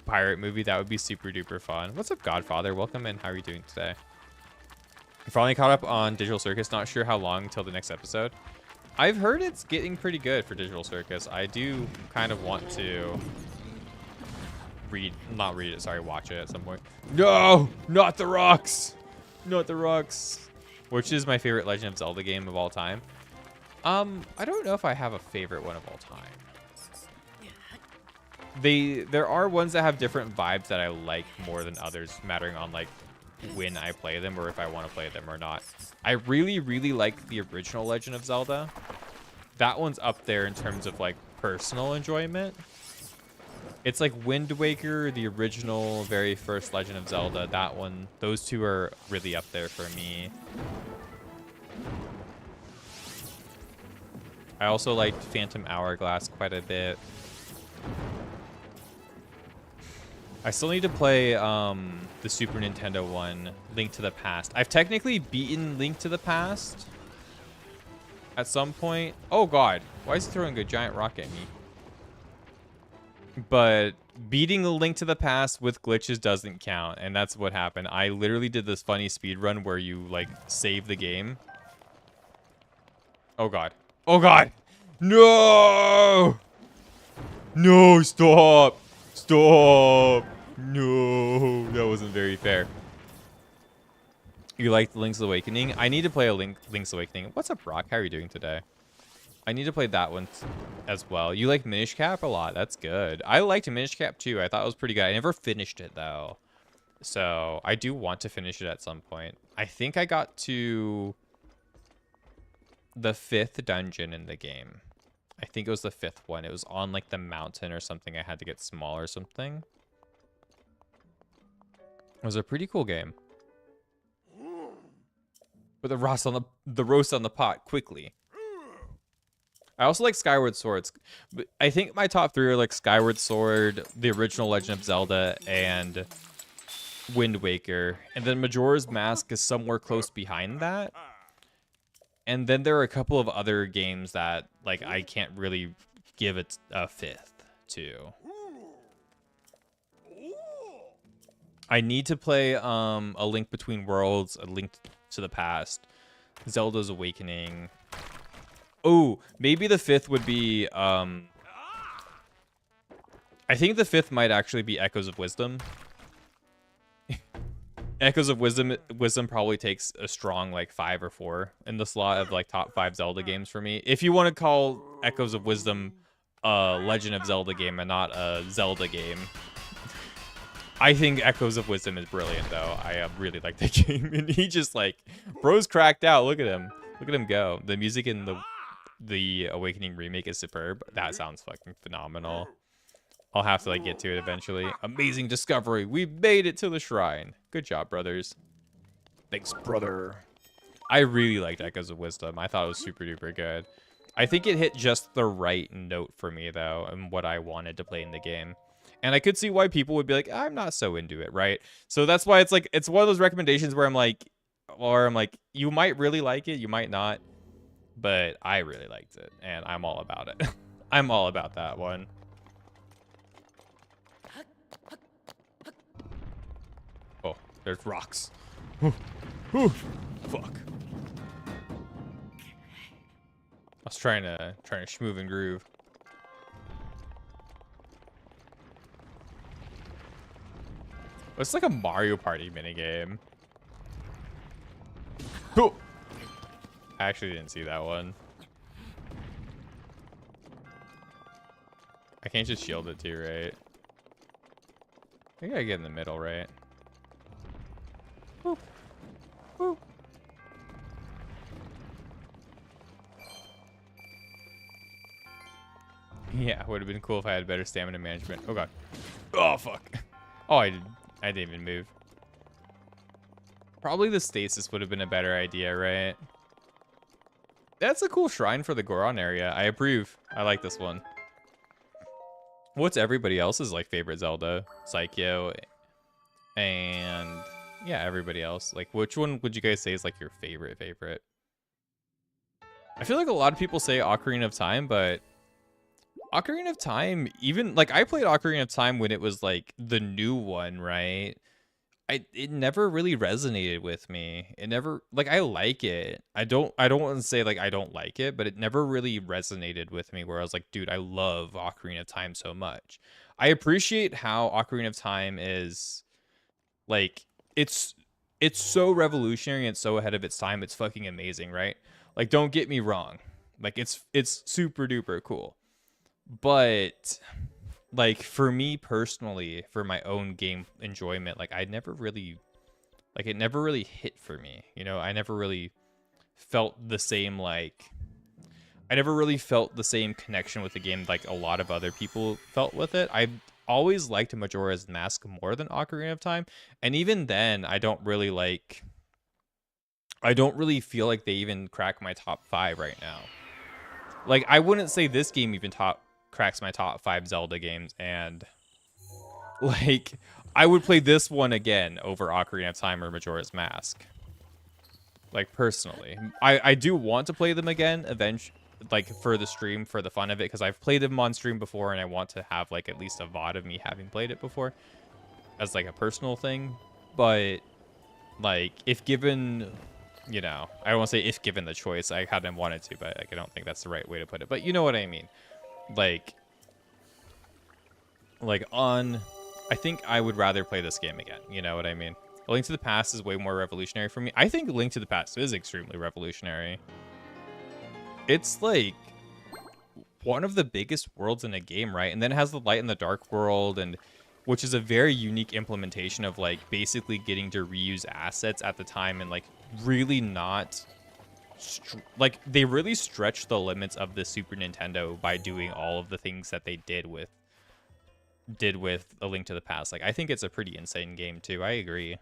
pirate movie. That would be super duper fun. What's up, Godfather? Welcome in. How are you doing today? I finally caught up on Digital Circus. Not sure how long until the next episode. I've heard it's getting pretty good for Digital Circus. I do kind of want to watch it at some point. No, not the rocks. Not the rocks. Which is my favorite Legend of Zelda game of all time. I don't know if I have a favorite one of all time. There are ones that have different vibes that I like more than others, mattering on like when I play them or if I want to play them or not. I really, really like the original Legend of Zelda. That one's up there in terms of like personal enjoyment. It's like Wind Waker, the original, very first Legend of Zelda. That one, those two are really up there for me. I also liked Phantom Hourglass quite a bit. I still need to play the Super Nintendo one, Link to the Past. I've technically beaten Link to the Past at some point. Oh god, why is he throwing a giant rock at me? But beating the Link to the Past with glitches doesn't count, and that's what happened. I literally did this funny speed run where you like save the game. Oh god. Oh god. No! No, stop. Stop. No, that wasn't very fair. You liked Link's Awakening? I need to play a Link's Awakening. What's up, Brock? How are you doing today? I need to play that one as well. You like Minish Cap a lot. That's good. I liked Minish Cap too. I thought it was pretty good. I never finished it though. So I do want to finish it at some point. I think I got to the 5th dungeon in the game. I think it was the 5th one. It was on like the mountain or something. I had to get small or something. It was a pretty cool game. Put the roast on the pot quickly. I also like Skyward Swords. But I think my top 3 are like Skyward Sword, the original Legend of Zelda, and Wind Waker. And then Majora's Mask is somewhere close behind that. And then there are a couple of other games that like I can't really give it a 5th to. I need to play A Link Between Worlds, A Link to the Past, Zelda's Awakening. Oh, maybe the 5th would be I think the 5th might actually be Echoes of Wisdom. Echoes of Wisdom probably takes a strong like 5 or 4 in the slot of like top 5 Zelda games for me. If you want to call Echoes of Wisdom a Legend of Zelda game and not a Zelda game, I think Echoes of Wisdom is brilliant though. I really like the game, and he just like, bro's cracked out. Look at him go. The music in the Awakening remake is superb. That sounds fucking phenomenal. I'll have to like get to it eventually. Amazing discovery. We made it to the shrine. Good job, brothers. Thanks, brother. I really liked Echoes of Wisdom. I thought it was super duper good. I think it hit just the right note for me though, and what I wanted to play in the game. And I could see why people would be like, I'm not so into it, right? So that's why it's like, it's one of those recommendations where I'm like, you might really like it, you might not, but I really liked it, and I'm all about it. I'm all about that one. Oh, there's rocks. Fuck. I was trying to schmoove and groove. It's like a Mario Party minigame. Oh! I actually didn't see that one. I can't just shield it too, right? I gotta get in the middle, right? Woo. Woo. Yeah, would have been cool if I had better stamina management. Oh god. Oh fuck. Oh, I didn't even move. Probably the stasis would have been a better idea, right? That's a cool shrine for the Goron area. I approve. I like this one. What's everybody else's like favorite Zelda? Psycho and yeah, everybody else. Like, which one would you guys say is like your favorite? I feel like a lot of people say Ocarina of Time, but Ocarina of Time, even like I played Ocarina of Time when it was like the new one, right? It never really resonated with me. It never, like, I like it. I don't want to say like I don't like it, but it never really resonated with me where I was like, dude, I love Ocarina of Time so much. I appreciate how Ocarina of Time is like, it's so revolutionary and so ahead of its time. It's fucking amazing, right? Like, don't get me wrong. Like, it's super duper cool. But like, for me personally, for my own game enjoyment, like, it never really hit for me. You know, I never really felt the same, like, I never really felt the same connection with the game like a lot of other people felt with it. I always liked Majora's Mask more than Ocarina of Time. And even then, I don't really feel like they even crack my top 5 right now. Like, I wouldn't say this game even cracks my top 5 Zelda games, and like, I would play this one again over Ocarina of Time or Majora's Mask. Like, personally, I do want to play them again eventually, like for the stream, for the fun of it, because I've played them on stream before, and I want to have like at least a VOD of me having played it before, as like a personal thing. But like, if given, you know, I don't want to say if given the choice, I hadn't wanted to, but like, I don't think that's the right way to put it. But you know what I mean. Like I think I would rather play this game again. You know what I mean? A Link to the Past is way more revolutionary for me. I think Link to the Past is extremely revolutionary. It's like one of the biggest worlds in a game, right? And then it has the light and the dark world, and which is a very unique implementation of like basically getting to reuse assets at the time, and like really not like, they really stretched the limits of the Super Nintendo by doing all of the things that they did with A Link to the Past. Like, I think it's a pretty insane game too. I agree.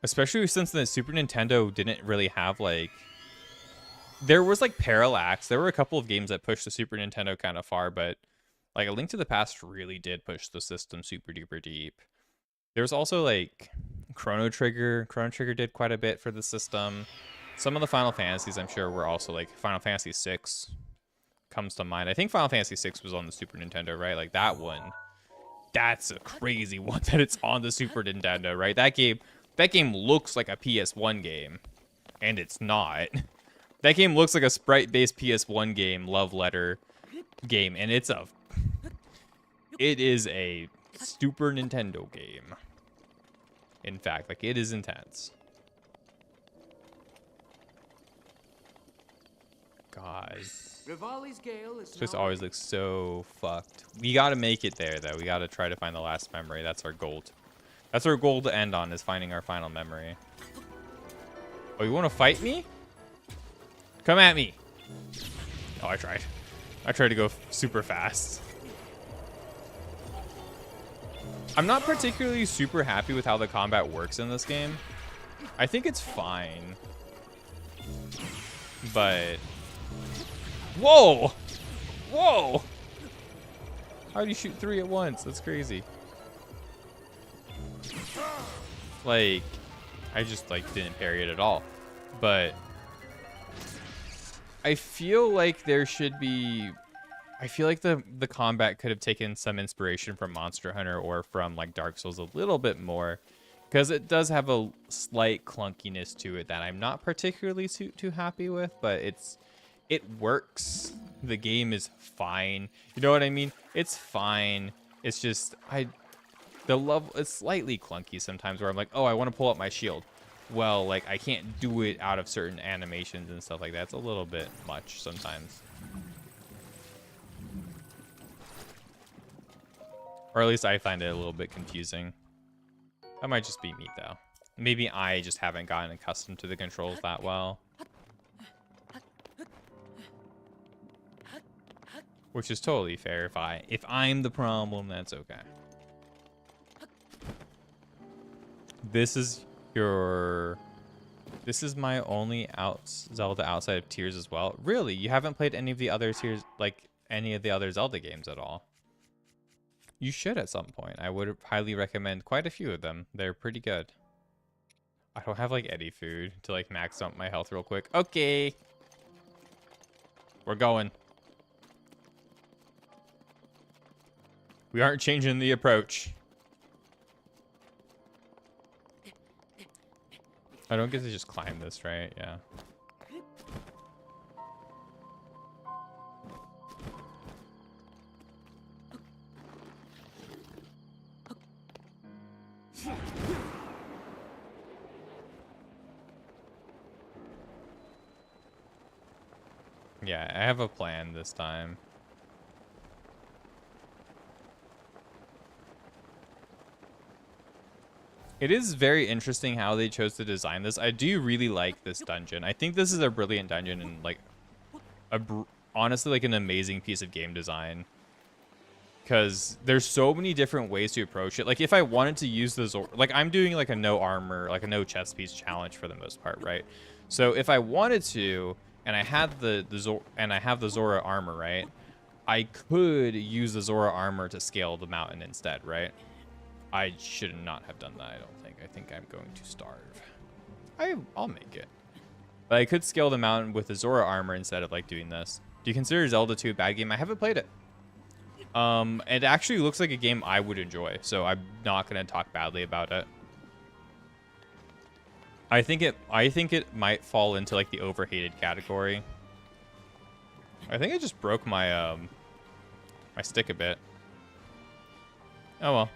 Especially since the Super Nintendo didn't really have like, there was like Parallax. There were a couple of games that pushed the Super Nintendo kind of far, but like A Link to the Past really did push the system super duper deep. There's also like Chrono Trigger. Chrono Trigger did quite a bit for the system. Some of the Final Fantasies, I'm sure, were also like Final Fantasy VI comes to mind. I think Final Fantasy VI was on the Super Nintendo, right? Like, that one, that's a crazy one that it's on the Super Nintendo, right? That game looks like a PS1 game, and it's not. That game looks like a sprite-based PS1 game, love letter game, and it is a Super Nintendo game. In fact, like, it is intense. God. Rivali's Gale is It just now always ready. looks so fucked. We gotta make it there, though. We gotta try to find the last memory. That's our goal. That's our goal to end on, is finding our final memory. Oh, you want to fight me? Come at me. Oh, I tried. I tried to go super fast. I'm not particularly super happy with how the combat works in this game. I think it's fine. But... Whoa! Whoa! How do you shoot 3 at once? That's crazy. Like, I just, like, didn't parry it at all. But... I feel like there should be... I feel like the combat could have taken some inspiration from Monster Hunter or from, like, Dark Souls a little bit more. Because it does have a slight clunkiness to it that I'm not particularly too happy with. But it works. The game is fine. You know what I mean? It's fine. It's just... it's slightly clunky sometimes where I'm like, oh, I want to pull up my shield. Well, like, I can't do it out of certain animations and stuff like that. It's a little bit much sometimes. Or at least I find it a little bit confusing. That might just be me, though. Maybe I just haven't gotten accustomed to the controls that well. Which is totally fair. If I'm the problem, that's okay. This is my only Zelda outside of Tears as well. Really? You haven't played any of the other Tears, like any of the other Zelda games at all? You should at some point. I would highly recommend quite a few of them. They're pretty good. I don't have like any food to like max up my health real quick. Okay. We're going. We aren't changing the approach. I don't get to just climb this, right? Yeah. Yeah, I have a plan this time. It is very interesting how they chose to design this. I do really like this dungeon. I think this is a brilliant dungeon and like honestly like an amazing piece of game design. Because there's so many different ways to approach it. Like if I wanted to use the Zora, like I'm doing like a no armor, like a no chest piece challenge for the most part, right? So if I wanted to, and I had the Zora armor, right? I could use the Zora armor to scale the mountain instead, right? I should not have done that, I don't think. I think I'm going to starve. I'll make it. But I could scale the mountain with the Zora armor instead of like doing this. Do you consider Zelda 2 a bad game? I haven't played it. It actually looks like a game I would enjoy, so I'm not gonna talk badly about it. I think it might fall into like the overhated category. I think I just broke my my stick a bit. Oh well.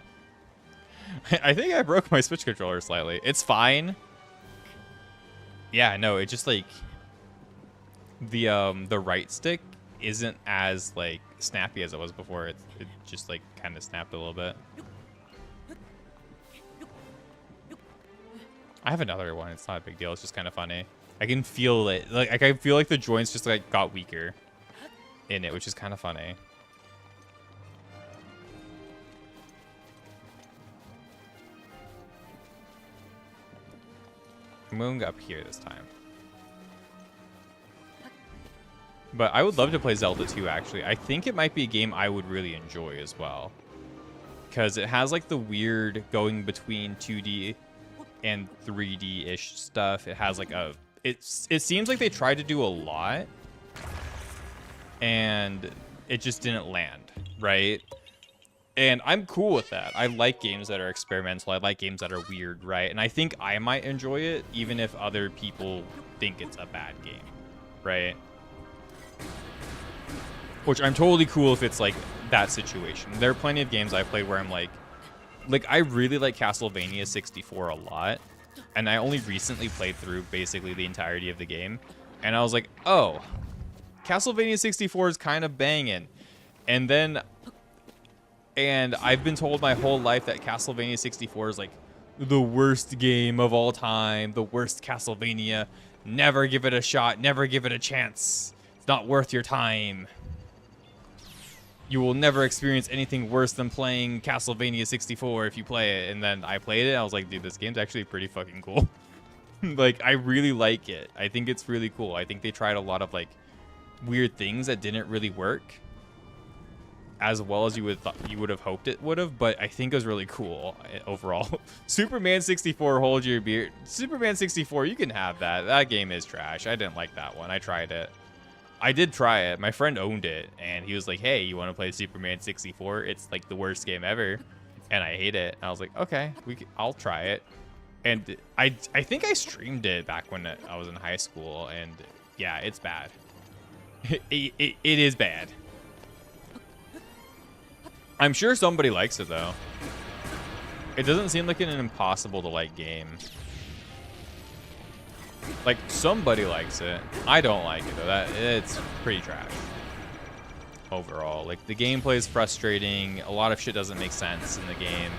I think I broke my Switch controller slightly. It's fine. Yeah, no, it just like the right stick isn't as like snappy as it was before. It just like kind of snapped a little bit. I have another one. It's not a big deal. It's just kind of funny. I can feel it. Like I feel like the joints just like got weaker in it, which is kind of funny. I'm going up here this time. But I would love to play Zelda 2, actually. I think it might be a game I would really enjoy as well. Because it has, like, the weird going between 2D and 3D-ish stuff. It has, like, a... It seems like they tried to do a lot. And it just didn't land, right? And I'm cool with that. I like games that are experimental. I like games that are weird, right? And I think I might enjoy it, even if other people think it's a bad game. right? Which I'm totally cool if it's like that situation. There are plenty of games I've played where I'm like I really like Castlevania 64 a lot, and I only recently played through basically the entirety of the game, and I was like, oh, Castlevania 64 is kind of banging. And I've been told my whole life that Castlevania 64 is like the worst game of all time, the worst Castlevania. Never give it a shot, never give it a chance. It's not worth your time. You will never experience anything worse than playing Castlevania 64 if you play it. And then I played it, and I was like, dude, this game's actually pretty fucking cool. Like, I really like it. I think it's really cool. I think they tried a lot of like weird things that didn't really work as well as you would have hoped it would have, but I think it was really cool overall. Superman 64, hold your beer. Superman 64, you can have that. That game is trash. I didn't like that one. I tried it. I did try it. My friend owned it, and he was like, hey, you want to play Superman 64? It's like the worst game ever, and I hate it. I was like, okay, I'll try it. And I think I streamed it back when I was in high school, and yeah, it's bad. It is bad. I'm sure somebody likes it, though. It doesn't seem like an impossible to like game. Like, somebody likes it. I don't like it, though. It's pretty trash overall. Like, the gameplay is frustrating. A lot of shit doesn't make sense in the game.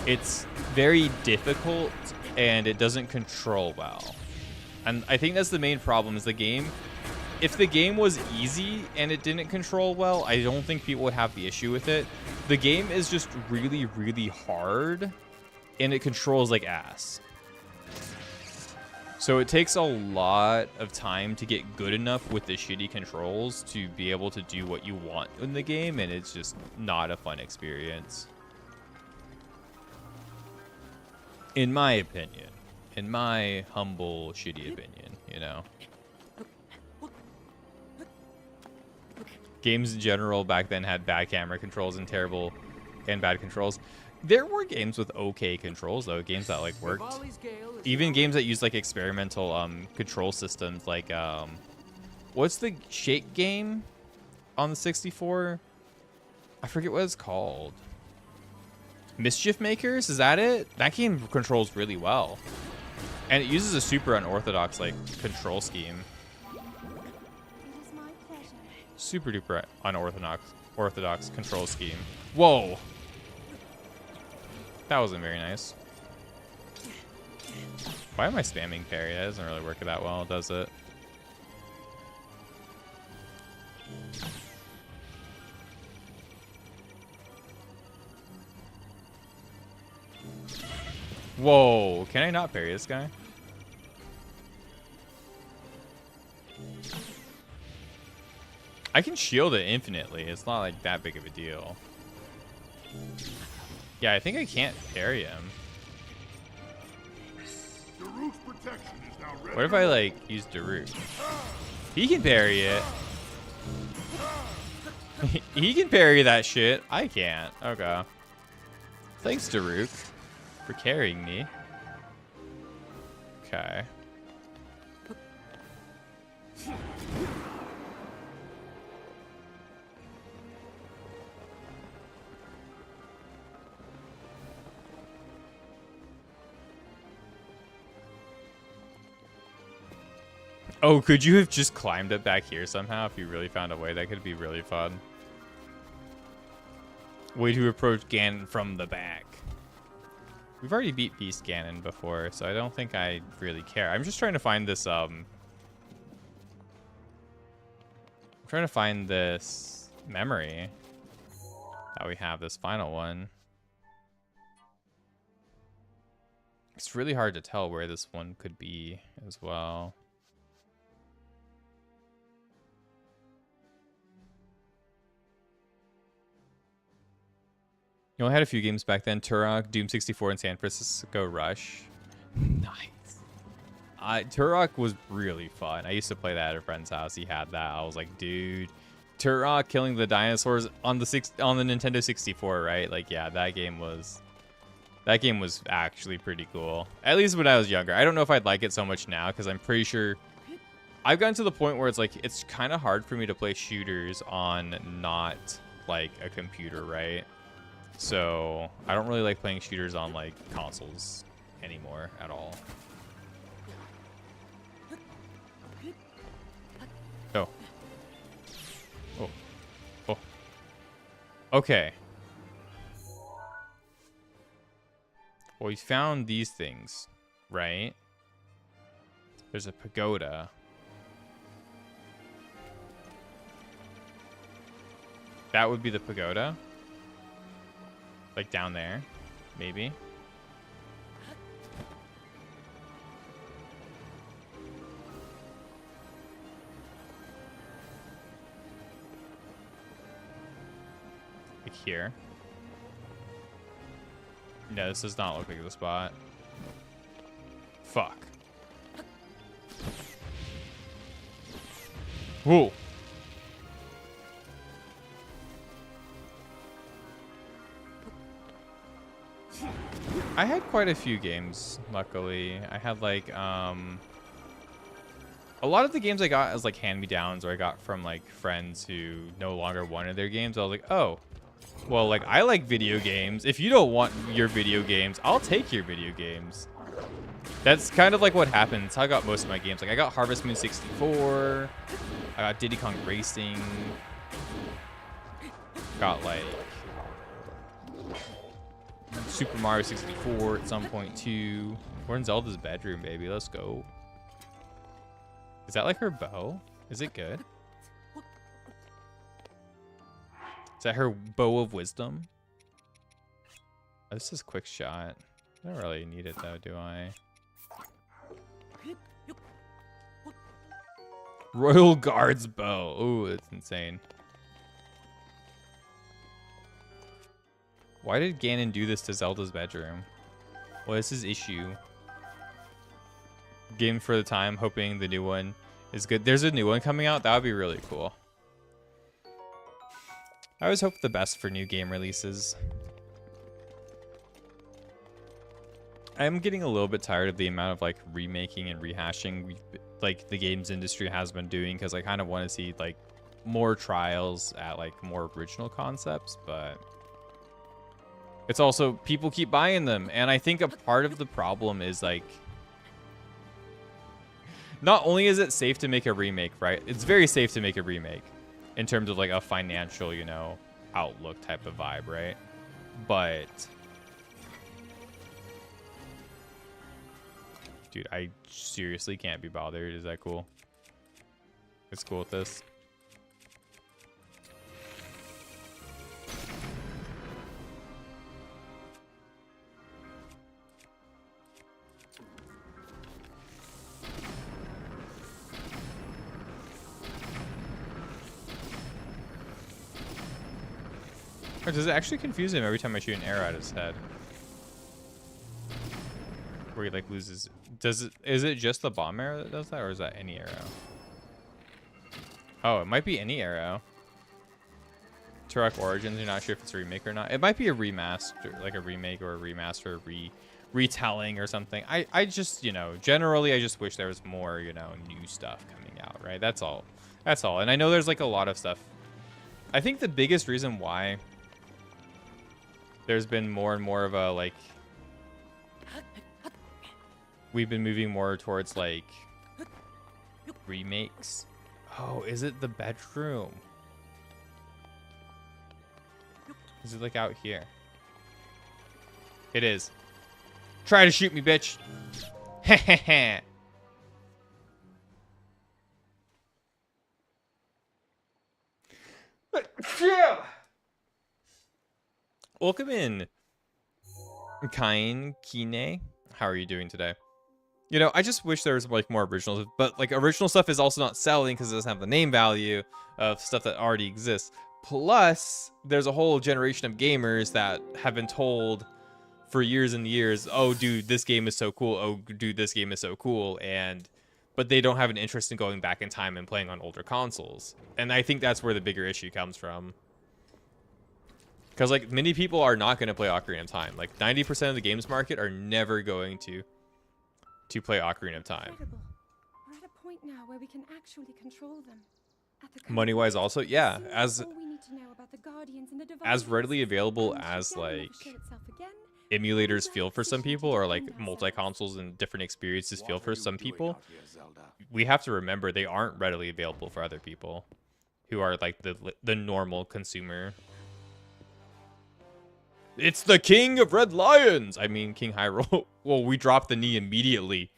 It's very difficult, and it doesn't control well. And I think that's the main problem is the game. If the game was easy and it didn't control well, I don't think people would have the issue with it. The game is just really, really hard, and it controls like ass. So it takes a lot of time to get good enough with the shitty controls to be able to do what you want in the game, and it's just not a fun experience. In my opinion. In my humble, shitty opinion, you know. Games in general back then had bad camera controls and terrible and bad controls. There were games with okay controls, though. Games that, like, worked. Even games that used, like, experimental control systems, like, what's the shake game on the 64? I forget what it's called. Mischief Makers? Is that it? That game controls really well. And it uses a super unorthodox, like, control scheme. Super duper unorthodox control scheme. Whoa. That wasn't very nice. Why am I spamming parry? That doesn't really work that well, does it? Whoa, can I not parry this guy? I can shield it infinitely. It's not like that big of a deal. Yeah, I think I can't parry him. What if I, like, use Daruk? He can parry it. He can parry that shit. I can't. Okay. Thanks, Daruk, for carrying me. Okay. Oh, could you have just climbed it back here somehow if you really found a way? That could be really fun. Way to approach Ganon from the back. We've already beat Beast Ganon before, so I don't think I really care. I'm just trying to find this, I'm trying to find this memory that we have, this final one. It's really hard to tell where this one could be as well. You know, I had a few games back then. Turok, Doom 64, and San Francisco Rush. Nice. Turok was really fun. I used to play that at a friend's house. He had that. I was like, dude, Turok killing the dinosaurs on the Nintendo 64, right? Like, yeah, that game was actually pretty cool. At least when I was younger. I don't know if I'd like it so much now because I'm pretty sure I've gotten to the point where it's like it's kind of hard for me to play shooters on not like a computer, right? So I don't really like playing shooters on like consoles anymore at all. Oh. Oh. Oh. Okay. Well, we found these things, right? There's a pagoda. That would be the pagoda. Like down there, maybe. Like here. No, this does not look like the spot. Fuck. Whoa. I had quite a few games, luckily. I had like a lot of the games I got as like hand-me-downs, or I got from like friends who no longer wanted their games. I was like, oh, well, like I like video games. If you don't want your video games, I'll take your video games. That's kind of like what happened. That's how I got most of my games. Like I got Harvest Moon 64. I got Diddy Kong Racing. Got like Super Mario 64 at some point too. We're in Zelda's bedroom, baby. Let's go. Is that like her bow? Is it good? Is that her bow of wisdom? Oh, this is quick shot. I don't really need it though, do I? Royal Guard's bow. Ooh, it's insane. Why did Ganon do this to Zelda's bedroom? What is his issue? Game for the time, hoping the new one is good. There's a new one coming out. That would be really cool. I always hope the best for new game releases. I'm getting a little bit tired of the amount of like remaking and rehashing like the games industry has been doing, because I kind of want to see like more trials at like more original concepts, but it's also people keep buying them, and I think a part of the problem is like not only is it safe to make a remake, right? It's very safe to make a remake in terms of like a financial, you know, outlook type of vibe, right? But dude, I seriously can't be bothered. Is that cool? It's cool with this. Or does it actually confuse him every time I shoot an arrow at his head? Where he like loses. Is it just the bomb arrow that does that, or is that any arrow? Oh, it might be any arrow. Turok Origins, you're not sure if it's a remake or not. It might be a remaster, like a remake or a remaster, retelling or something. I just, you know, generally I just wish there was more, you know, new stuff coming out, right? That's all. That's all. And I know there's like a lot of stuff. I think the biggest reason why there's been more and more of a like we've been moving more towards like remakes. Oh, is it the bedroom? Is it like out here? It is. Try to shoot me, bitch. Heh. Welcome in, Kain Kine. How are you doing today? You know, I just wish there was like more original, but like original stuff is also not selling because it doesn't have the name value of stuff that already exists. Plus, there's a whole generation of gamers that have been told for years and years, oh, dude, this game is so cool. Oh, dude, this game is so cool. But they don't have an interest in going back in time and playing on older consoles. And I think that's where the bigger issue comes from. Because like many people are not going to play Ocarina of Time. Like 90% of the games market are never going to play Ocarina of Time. Incredible. We're at a point now where we can actually control them. At the Money wise, current also, rate, yeah, this is all we need to know about the Guardians and the as Divine readily Forces, available and as should Ganon like ever show itself again, emulators we're feel well for some positioned to people, or defend like ourselves. multi-consoles and different experiences feel What for are you some doing people. out here, Zelda? We have to remember they aren't readily available for other people who are like the normal consumer. It's the King of Red Lions. I mean, King Hyrule. Well, we dropped the knee immediately.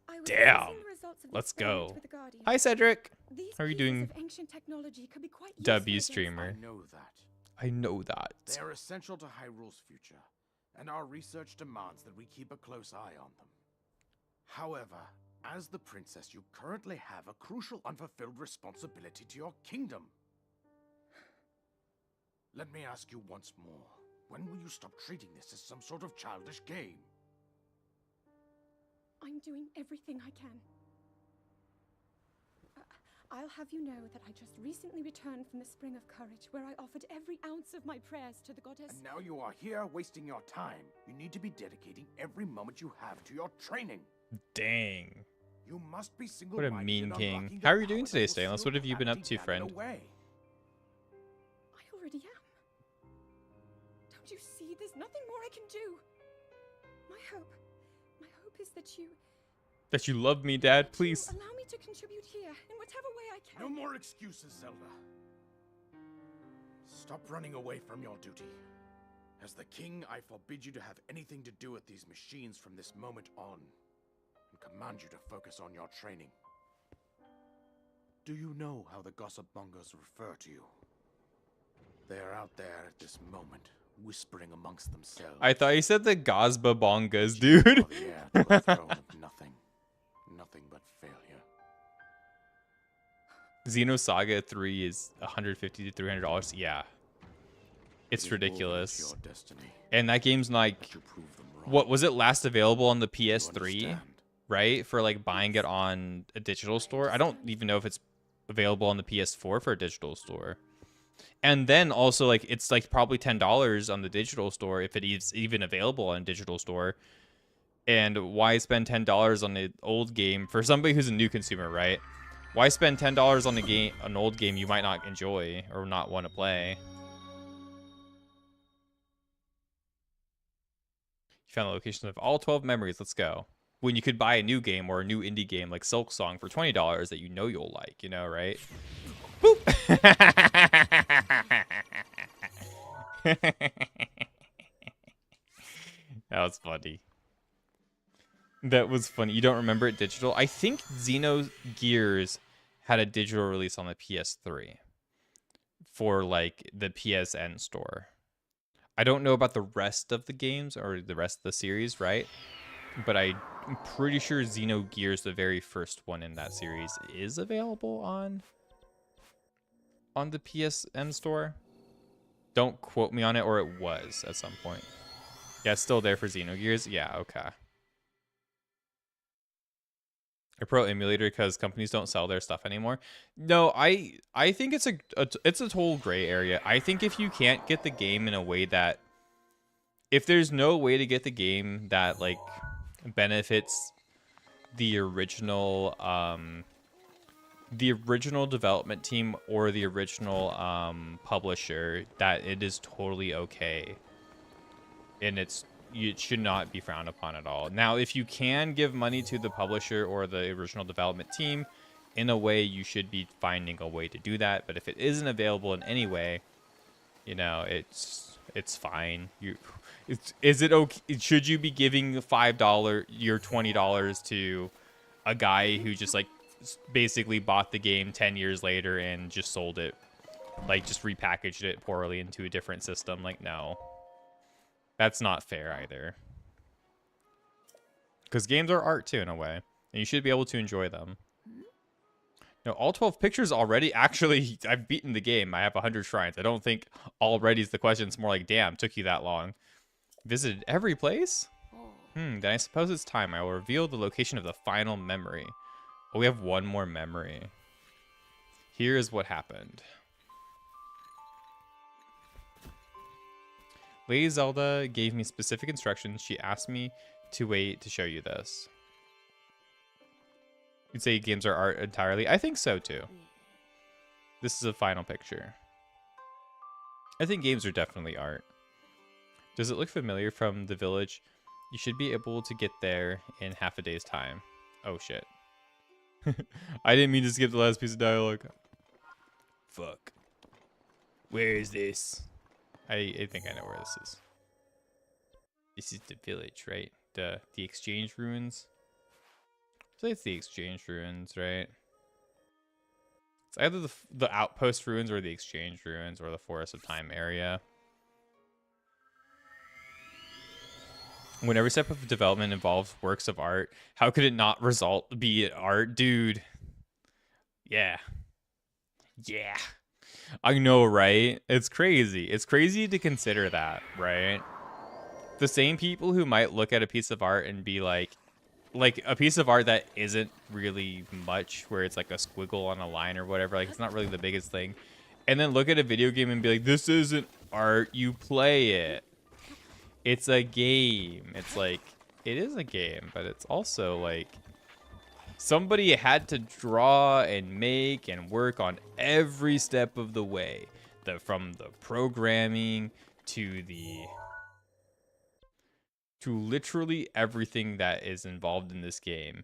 I was Damn. assessing the results of the Let's experiment go. with the Guardians. Hi, Cedric. These How are you pieces doing, of ancient technology could be quite W useful against streamer? I know that. I know that. They are essential to Hyrule's future, and our research demands that we keep a close eye on them. However, as the princess, you currently have a crucial unfulfilled responsibility to your kingdom. Let me ask you once more. When will you stop treating this as some sort of childish game? I'm doing everything I can. I'll have you know that I just recently returned from the Spring of Courage, where I offered every ounce of my prayers to the goddess. And now you are here wasting your time. You need to be dedicating every moment you have to your training. Dang. You must be What a single-minded mean in king. unlocking How the are you doing power today, that will Stainless? seal What have you been up Calamity to, Ganon friend? away. I already am. Don't you see? There's nothing more I can do. My hope is that you That you love me, Dad, please. allow me to contribute here in whatever way I can. No more excuses, Zelda. Stop running away from your duty. As the king, I forbid you to have anything to do with these machines from this moment on, and command you to focus on your training. Do you know how the gossip mongers refer to you? They are out there at this moment, whispering amongst themselves. I thought you said the Gazba Bongas, You dude. are the heir to a throne of nothing. Nothing but failure. Xenosaga 3 is $150 to $300. Yeah. It's It is woven into ridiculous. your destiny, And that game's like, but you prove them wrong. what was it last available on the You PS3, understand? right? For like buying it on a digital store. I don't even know if it's available on the PS4 for a digital store. And then also like it's like probably $10 on the digital store if it is even available on a digital store. And why spend $10 on an old game for somebody who's a new consumer, right? Why spend $10 on an old game you might not enjoy or not want to play? You found the location of all 12 memories. Let's go. When you could buy a new game or a new indie game like Silk Song for $20 that you know you'll like, you know, right? Boop. That was funny. That was funny. You don't remember it digital? I think Xenogears had a digital release on the PS3 for like the PSN store. I don't know about the rest of the games or the rest of the series, right? But I'm pretty sure Xenogears, the very first one in that series, is available on the PSN store. Don't quote me on it, or it was at some point. Yeah, it's still there for Xenogears. Yeah, okay. A pro emulator because companies don't sell their stuff anymore. No, I think it's a total gray area. I think if you can't get the game in a way that, if there's no way to get the game that like benefits the original development team or the original publisher, that it is totally okay, and it should not be frowned upon at all. Now, if you can give money to the publisher or the original development team, in a way, you should be finding a way to do that. But if it isn't available in any way, you know, it's fine. Is it okay? Should you be giving $5, your $20 to a guy who just like basically bought the game 10 years later and just sold it, like just repackaged it poorly into a different system? Like, no. That's not fair either. Because games are art too, in a way. And you should be able to enjoy them. No, all 12 pictures already? Actually, I've beaten the game. I have 100 shrines. I don't think already is the question. It's more like, damn, took you that long. Visited every place? Then I suppose it's time. I will reveal the location of the final memory. Oh, we have one more memory. Here is what happened. Lady Zelda gave me specific instructions. She asked me to wait to show you this. You'd say games are art entirely? I think so too. This is a final picture. I think games are definitely art. Does it look familiar from the village? You should be able to get there in half a day's time. Oh shit. I didn't mean to skip the last piece of dialogue. Fuck. Where is this? I think I know where this is. This is the village, right? The exchange ruins. I feel like it's the exchange ruins, right? It's either the outpost ruins or the exchange ruins or the Forest of Time area. When every step of development involves works of art, how could it not be art, dude? Yeah. Yeah. I know, right? It's crazy. It's crazy to consider that, right? The same people who might look at a piece of art and be like a piece of art that isn't really much, where it's like a squiggle on a line or whatever, like it's not really the biggest thing, and then look at a video game and be like, this isn't art, you play it. It's a game. It's like, it is a game, but it's also like somebody had to draw and make and work on every step of the way. From the programming to literally everything that is involved in this game.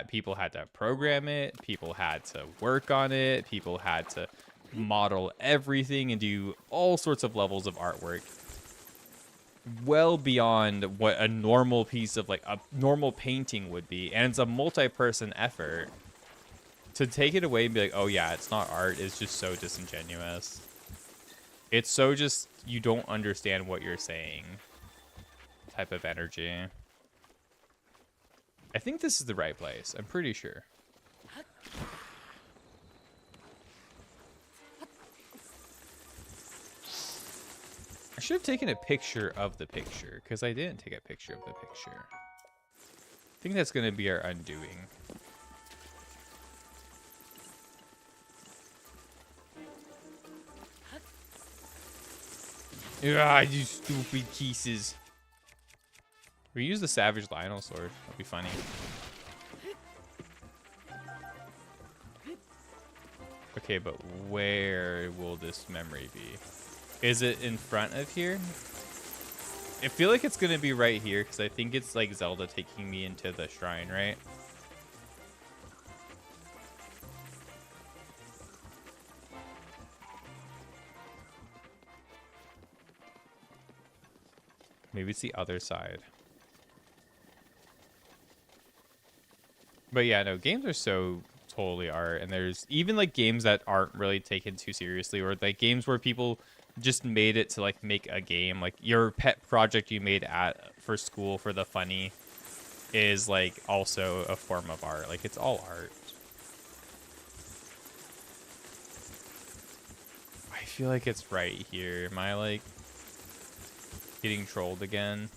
People had to program it, people had to work on it, people had to model everything and do all sorts of levels of artwork. Well beyond what a normal piece of, like, a normal painting would be. And it's a multi-person effort. To take it away and be like, oh yeah, it's not art, is just so disingenuous. It's so just, you don't understand what you're saying type of energy. I think this is the right place. I'm pretty sure. I should have taken a picture of the picture, because I didn't take a picture of the picture. I think that's going to be our undoing. Ah, you stupid pieces. We use the Savage Lionel sword. That'll be funny. Okay, but where will this memory be? Is it in front of here? I feel like it's gonna be right here because I think it's like Zelda taking me into the shrine, right? Maybe it's the other side. But yeah, no, games are so totally art, and there's even like games that aren't really taken too seriously, or like games where people just made it to like make a game. Like your pet project you made for school for the funny is like also a form of art. Like it's all art. I feel like it's right here. Am I like getting trolled again?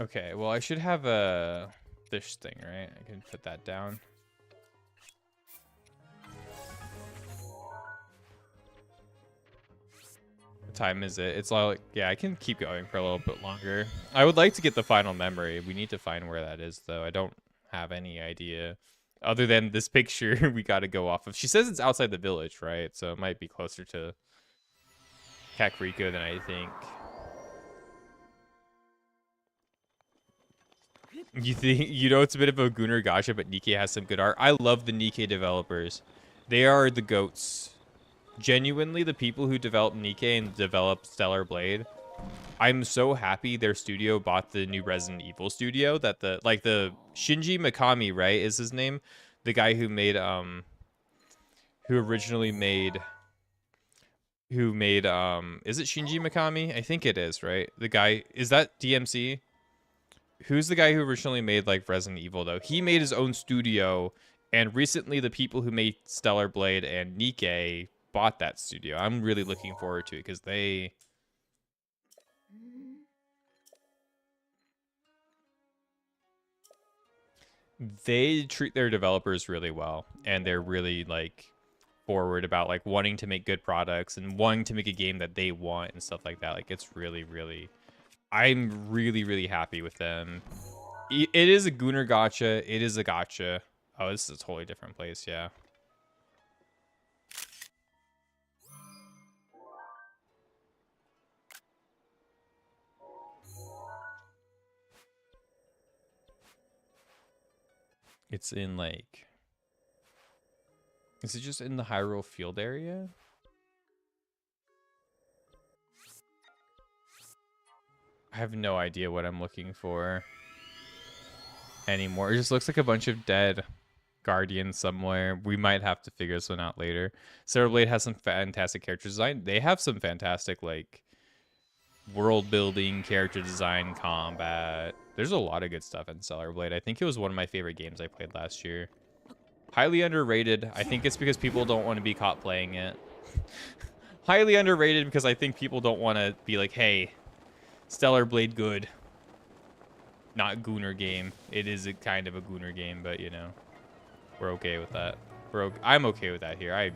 Okay, well, I should have a fish thing, right? I can put that down. What time is it? It's like, yeah, I can keep going for a little bit longer. I would like to get the final memory. We need to find where that is, though. I don't have any idea. Other than this picture we got to go off of. She says it's outside the village, right? So it might be closer to Kakariko than I think. You think, you know, it's a bit of a Gunnar Gacha, but Nikke has some good art. I love the Nikke developers. They are the goats. Genuinely, the people who developed Nikke and developed Stellar Blade. I'm so happy their studio bought the new Resident Evil studio. That the Shinji Mikami, right, is his name, the guy who made who originally made is it Shinji Mikami? I think it is, right? The guy, is that DMC? Who's the guy who originally made like Resident Evil though? He made his own studio, and recently the people who made Stellar Blade and Nikke bought that studio. I'm really looking forward to it because they they treat their developers really well, and they're really like forward about like wanting to make good products and wanting to make a game that they want and stuff like that. Like it's really, really, I'm really, really happy with them. It is a Gooner gotcha. It is a gotcha. Oh, this is a totally different place. Yeah. It's in like, is it just in the Hyrule field area? I have no idea what I'm looking for anymore. It just looks like a bunch of dead guardians somewhere. We might have to figure this one out later. Stellar Blade has some fantastic character design. They have some fantastic like world building, character design, combat. There's a lot of good stuff in Stellar Blade. I think it was one of my favorite games I played last year. Highly underrated. I think it's because people don't want to be caught playing it. Highly underrated because I think people don't want to be like, hey, Stellar Blade good. Not Gooner game. It is a kind of a Gooner game, but you know, we're okay with that. I'm okay with that here.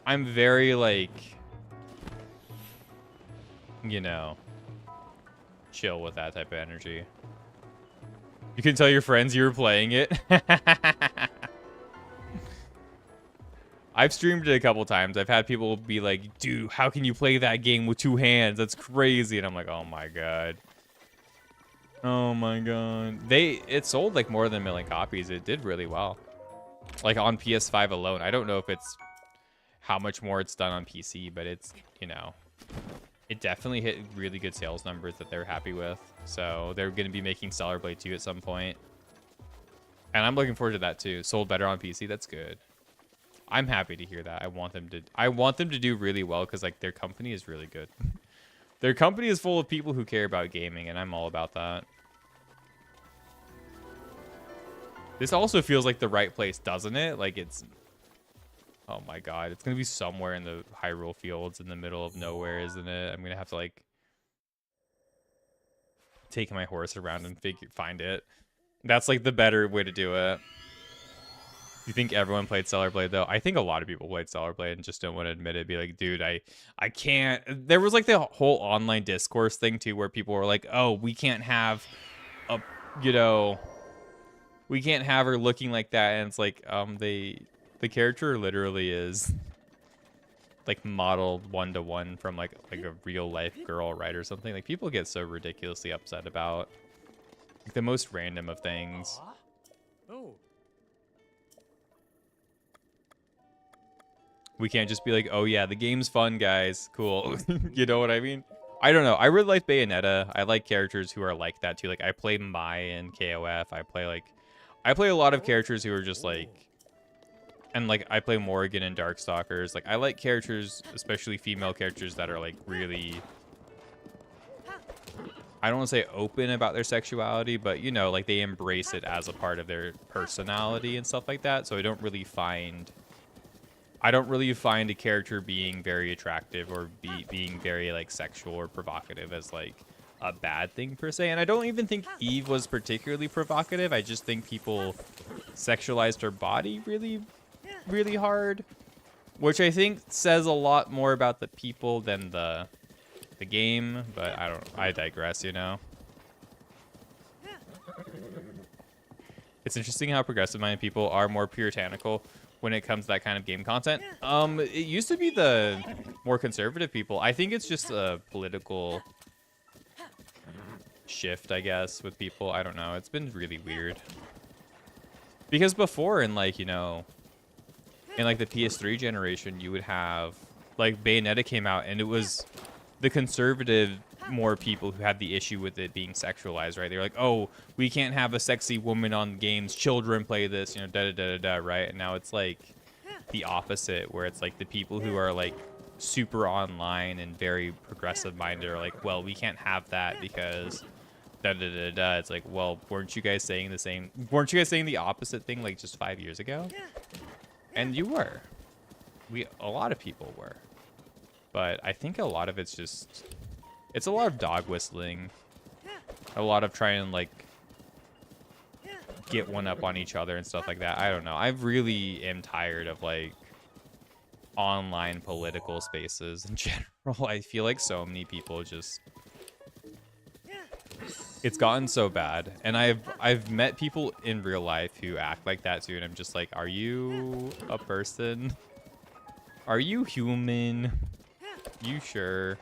I'm very like, you know, chill with that type of energy. You can tell your friends you were playing it. I've streamed it a couple times. I've had people be like, dude, how can you play that game with 2 hands? That's crazy. And I'm like, oh my God. Oh my God. It sold like more than 1 million copies. It did really well. Like on PS5 alone. I don't know if it's how much more it's done on PC, but it's, you know, it definitely hit really good sales numbers that they're happy with. So they're going to be making Stellar Blade 2 at some point. And I'm looking forward to that too. Sold better on PC. That's good. I'm happy to hear that. I want them to do really well because like their company is really good. Their company is full of people who care about gaming, and I'm all about that. This also feels like the right place, doesn't it? Like it's, oh my God, it's gonna be somewhere in the Hyrule fields in the middle of nowhere, isn't it? I'm gonna have to like take my horse around and find it. That's like the better way to do it. You think everyone played Stellar Blade though? I think a lot of people played Stellar Blade and just don't want to admit it. Be like, dude, I can't. There was like the whole online discourse thing too, where people were like, oh, we can't have a, you know, we can't have her looking like that. And it's like, the character literally is like modeled 1-to-1 from like a real life girl, right, or something. Like people get so ridiculously upset about like the most random of things. Oh. We can't just be like, oh yeah, the game's fun, guys. Cool. You know what I mean? I don't know. I really like Bayonetta. I like characters who are like that too. Like I play Mai in KOF. I play a lot of characters who are just like, and like I play Morrigan in Darkstalkers. Like I like characters, especially female characters that are like really, I don't want to say open about their sexuality, but you know, like they embrace it as a part of their personality and stuff like that. So I don't really find a character being very attractive or being very like sexual or provocative as like a bad thing per se. And I don't even think Eve was particularly provocative. I just think people sexualized her body really, really hard, which I think says a lot more about the people than the game. But I digress, you know. It's interesting how progressive-minded people are more puritanical when it comes to that kind of game content. It used to be the more conservative people. I think it's just a political shift, I guess, with people. I don't know. It's been really weird. Because before, in like, you know, in like the PS3 generation, you would have like Bayonetta came out and it was the conservative more people who had the issue with it being sexualized, right? They're like, oh, we can't have a sexy woman on games. Children play this, you know, da-da-da-da-da, right? And now it's like the opposite, where it's like the people who are like super online and very progressive minded are like, well, we can't have that because da-da-da-da. It's like, well, weren't you guys saying the opposite thing like just 5 years ago? And you were. A lot of people were. But I think a lot of it's a lot of dog whistling. A lot of trying to like get one up on each other and stuff like that. I don't know. I really am tired of like online political spaces in general. I feel like so many people just, it's gotten so bad. And I've met people in real life who act like that too, and I'm just like, are you a person? Are you human? You sure?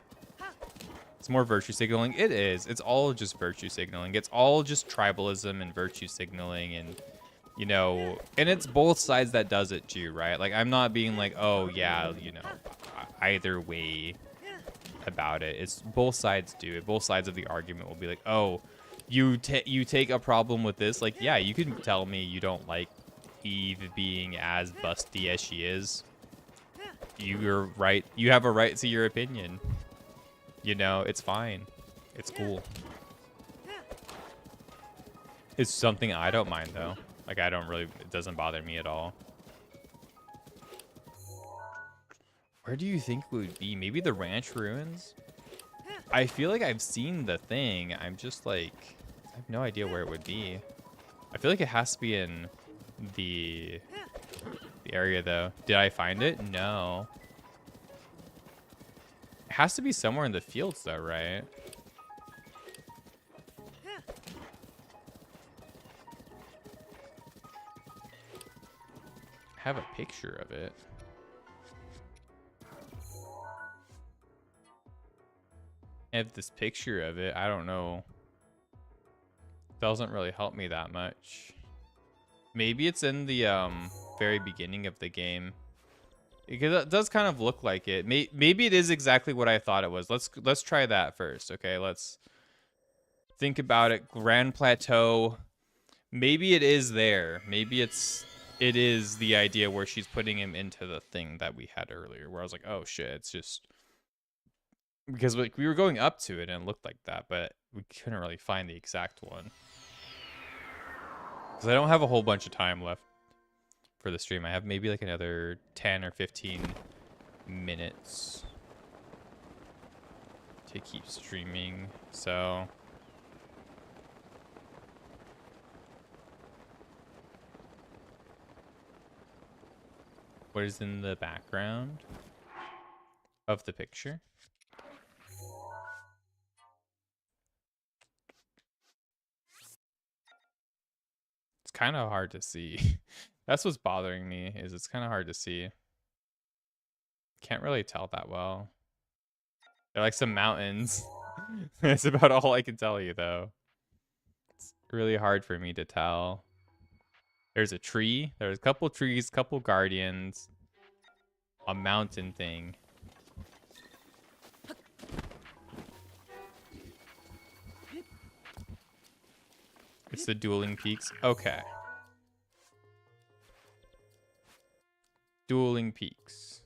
It's more virtue signaling. It is. It's all just virtue signaling. It's all just tribalism and virtue signaling, and you know, and it's both sides that does it too, right? Like, I'm not being like, oh yeah, you know, either way about it. It's both sides do it. Both sides of the argument will be like, oh, you take a problem with this. Like, yeah, you can tell me you don't like Eve being as busty as she is. You're right. You have a right to your opinion. You know, it's fine. It's cool. It's something I don't mind, though. Like, I don't really, it doesn't bother me at all. Where do you think we would be? Maybe the ranch ruins? I feel like I've seen the thing. I'm just like, I have no idea where it would be. I feel like it has to be in the area, though. Did I find it? No. It has to be somewhere in the fields, though, right? I have a picture of it. I have this picture of it. I don't know. Doesn't really help me that much. Maybe it's in the very beginning of the game. Because it does kind of look like it. Maybe it is exactly what I thought it was. Let's try that first. Okay, let's think about it. Grand Plateau. Maybe it is there. Maybe it is the idea where she's putting him into the thing that we had earlier, where I was like, oh shit, it's just because like we were going up to it and it looked like that, but we couldn't really find the exact one. Because I don't have a whole bunch of time left for the stream. I have maybe like another 10 or 15 minutes to keep streaming. So what is in the background of the picture? It's kind of hard to see. That's what's bothering me, is it's kind of hard to see. Can't really tell that well. They're like some mountains. That's about all I can tell you, though. It's really hard for me to tell. There's a tree. There's a couple trees, couple guardians. A mountain thing. It's the dueling peaks. Okay. Dueling peaks.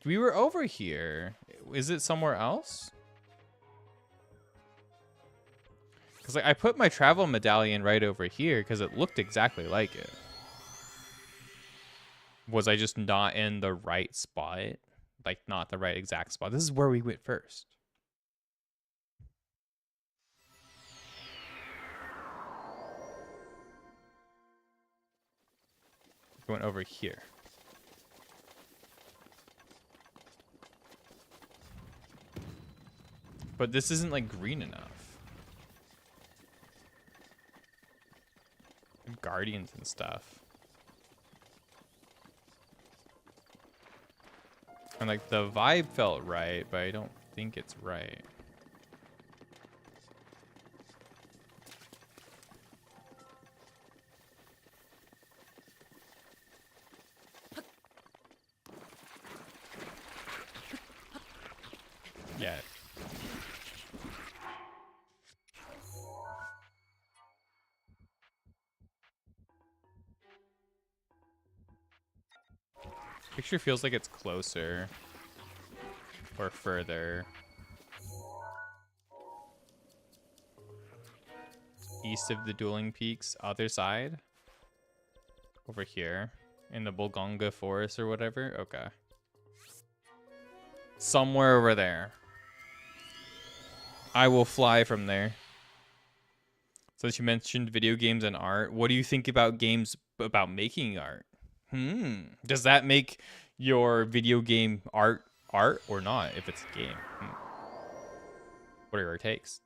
We were over here. Is it somewhere else? Because like, I put my travel medallion right over here because it looked exactly like it. Was I just not in the right spot? Like, not the right exact spot. This is where we went first. We went over here. But this isn't like green enough. Guardians and stuff. And like the vibe felt right, but I don't think it's right. Yeah. Picture feels like it's closer or further. East of the dueling peaks, other side. Over here in the Bolgonga forest or whatever. Okay. Somewhere over there. I will fly from there. Since you mentioned video games and art, what do you think about games about making art? Does that make your video game art or not if it's a game? Whatever it takes.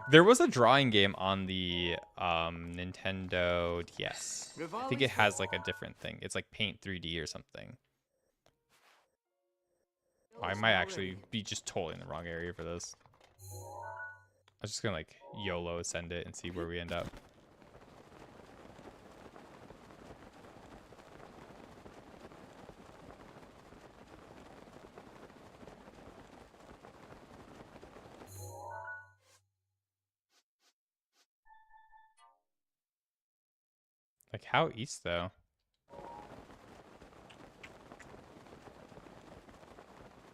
There was a drawing game on the Nintendo DS. I think it has like a different thing. It's like Paint 3D or something. I might actually be just totally in the wrong area for this. I was just gonna like YOLO send it and see where we end up. Like how east though?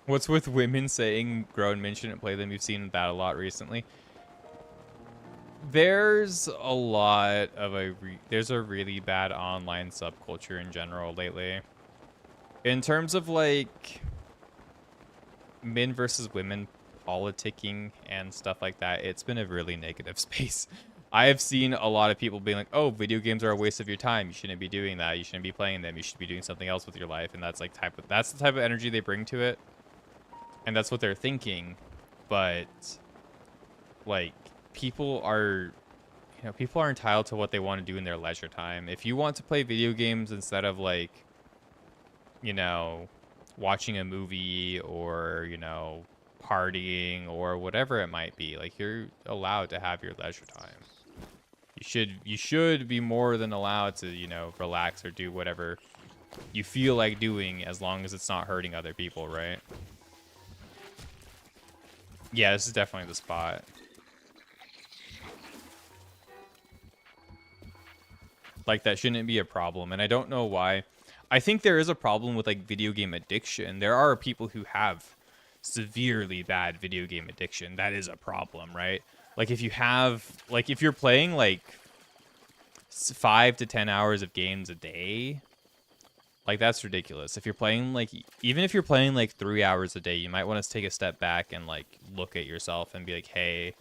What's with women saying grown men shouldn't play them? You've seen that a lot recently. There's a lot of there's a really bad online subculture in general lately. In terms of like men versus women politicking and stuff like that, it's been a really negative space. I have seen a lot of people being like, oh, video games are a waste of your time. You shouldn't be doing that. You shouldn't be playing them. You should be doing something else with your life. And that's like that's the type of energy they bring to it. And that's what they're thinking. But like people are entitled to what they want to do in their leisure time. If you want to play video games instead of like, you know, watching a movie or, you know, partying or whatever it might be, like you're allowed to have your leisure time. You should be more than allowed to, you know, relax or do whatever you feel like doing as long as it's not hurting other people, right? Yeah, this is definitely the spot. Like that shouldn't be a problem, and I don't know why. I think there is a problem with like video game addiction. There are people who have severely bad video game addiction. That is a problem, right? Like if you're playing like 5 to 10 hours of games a day, like that's ridiculous. If you're playing like, even if you're playing like 3 hours a day, you might want to take a step back and like look at yourself and be like, hey,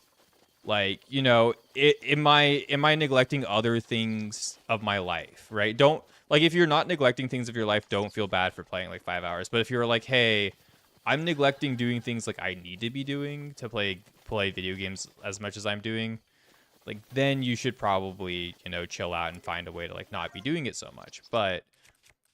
like, you know, am I neglecting other things of my life, right? Don't, like, if you're not neglecting things of your life, don't feel bad for playing like 5 hours. But if you're like, hey, I'm neglecting doing things like I need to be doing to play video games as much as I'm doing, like, then you should probably, you know, chill out and find a way to like not be doing it so much. But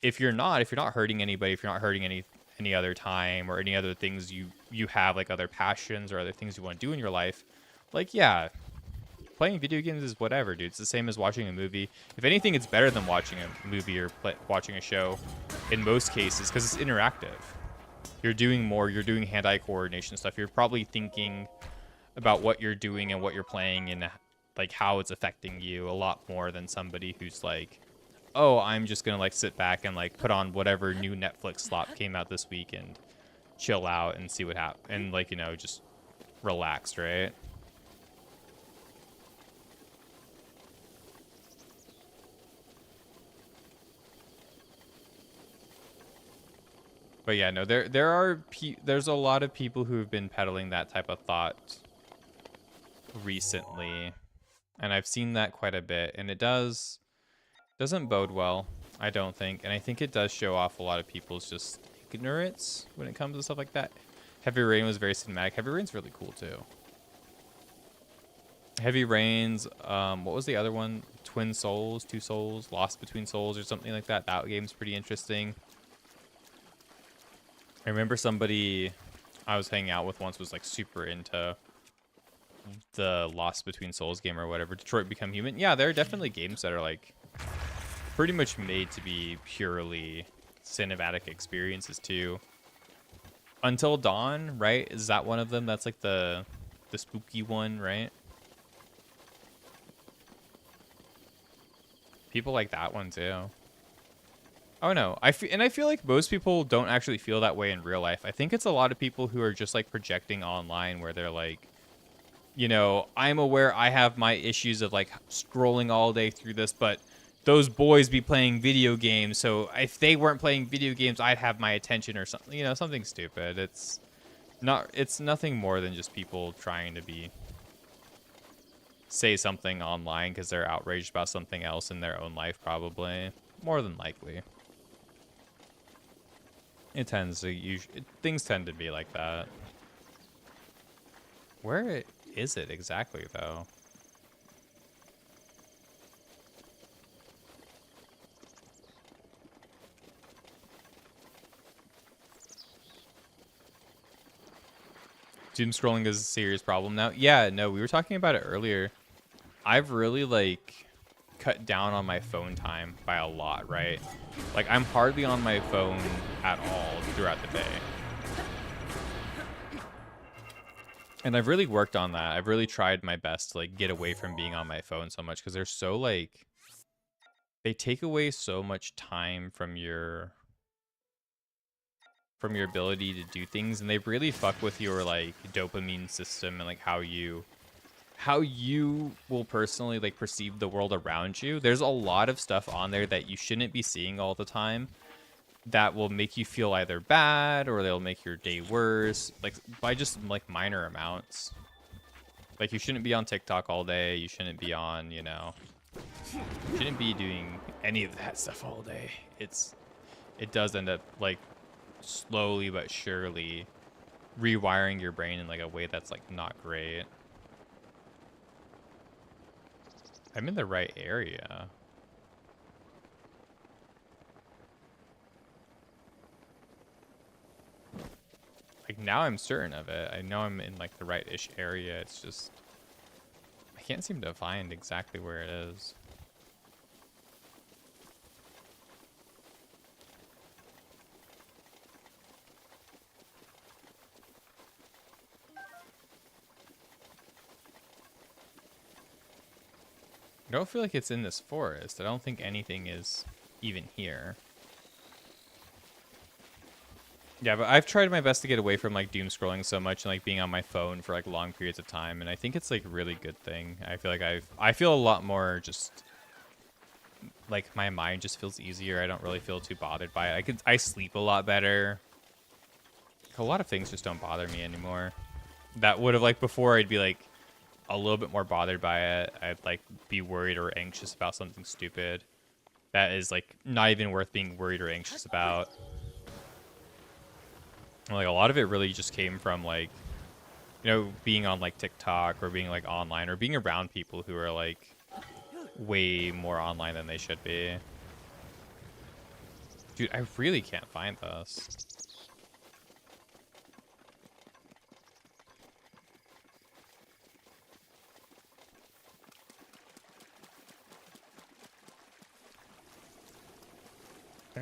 if you're not hurting anybody, if you're not hurting any other time or any other things you have, like other passions or other things you want to do in your life, like, yeah, playing video games is whatever, dude. It's the same as watching a movie. If anything, it's better than watching a movie or watching a show in most cases because it's interactive. You're doing more. You're doing hand-eye coordination stuff. You're probably thinking about what you're doing and what you're playing and like how it's affecting you a lot more than somebody who's like, oh, I'm just gonna like sit back and like put on whatever new Netflix slot came out this week and chill out and see what happens and like, you know, just relax, right? But yeah, no, there's a lot of people who have been peddling that type of thought recently, and I've seen that quite a bit, and it doesn't bode well, I don't think, and I think it does show off a lot of people's just ignorance when it comes to stuff like that. Heavy Rain was very cinematic. Heavy Rain's really cool too. Heavy Rain's, what was the other one? Two Souls, Lost Between Souls or something like that. That game's pretty interesting. I remember somebody I was hanging out with once was like super into the Lost Between Souls game or whatever. Detroit Become Human. Yeah, there are definitely games that are like pretty much made to be purely cinematic experiences too. Until Dawn, right? Is that one of them? That's like the spooky one, right? People like that one too. Oh no, I feel like most people don't actually feel that way in real life. I think it's a lot of people who are just like projecting online where they're like, you know, I'm aware I have my issues of like scrolling all day through this, but those boys be playing video games, so if they weren't playing video games, I'd have my attention or something, you know, something stupid. It's It's nothing more than just people trying to say something online because they're outraged about something else in their own life, probably. More than likely. It tends to things tend to be like that. Where is it exactly, though? Doom scrolling is a serious problem now. Yeah, no, we were talking about it earlier. I've really, like, cut down on my phone time by a lot, right? Like, I'm hardly on my phone at all throughout the day. And I've really worked on that. I've really tried my best to, like, get away from being on my phone so much because they're so, like, they take away so much time from your ability to do things, and they really fuck with your, like, dopamine system and, like, how you will personally, like, perceive the world around you. There's a lot of stuff on there that you shouldn't be seeing all the time that will make you feel either bad or they'll make your day worse, like, by just, like, minor amounts. Like, you shouldn't be on TikTok all day. You shouldn't be on, you know, you shouldn't be doing any of that stuff all day. It does end up, like, slowly but surely rewiring your brain in, like, a way that's, like, not great. I'm in the right area. Like, now I'm certain of it. I know I'm in, like, the right-ish area. It's just I can't seem to find exactly where it is. I don't feel like it's in this forest. I don't think anything is even here. Yeah, but I've tried my best to get away from, like, doom scrolling so much and, like, being on my phone for, like, long periods of time, and I think it's, like, a really good thing. I feel like I feel a lot more just, like, my mind just feels easier. I don't really feel too bothered by it. I sleep a lot better. A lot of things just don't bother me anymore. That would have, like, before I'd be, like, a little bit more bothered by it. I'd, like, be worried or anxious about something stupid that is, like, not even worth being worried or anxious about. Like, a lot of it really just came from, like, you know, being on, like, TikTok or being, like, online or being around people who are, like, way more online than they should be. Dude, I really can't find this.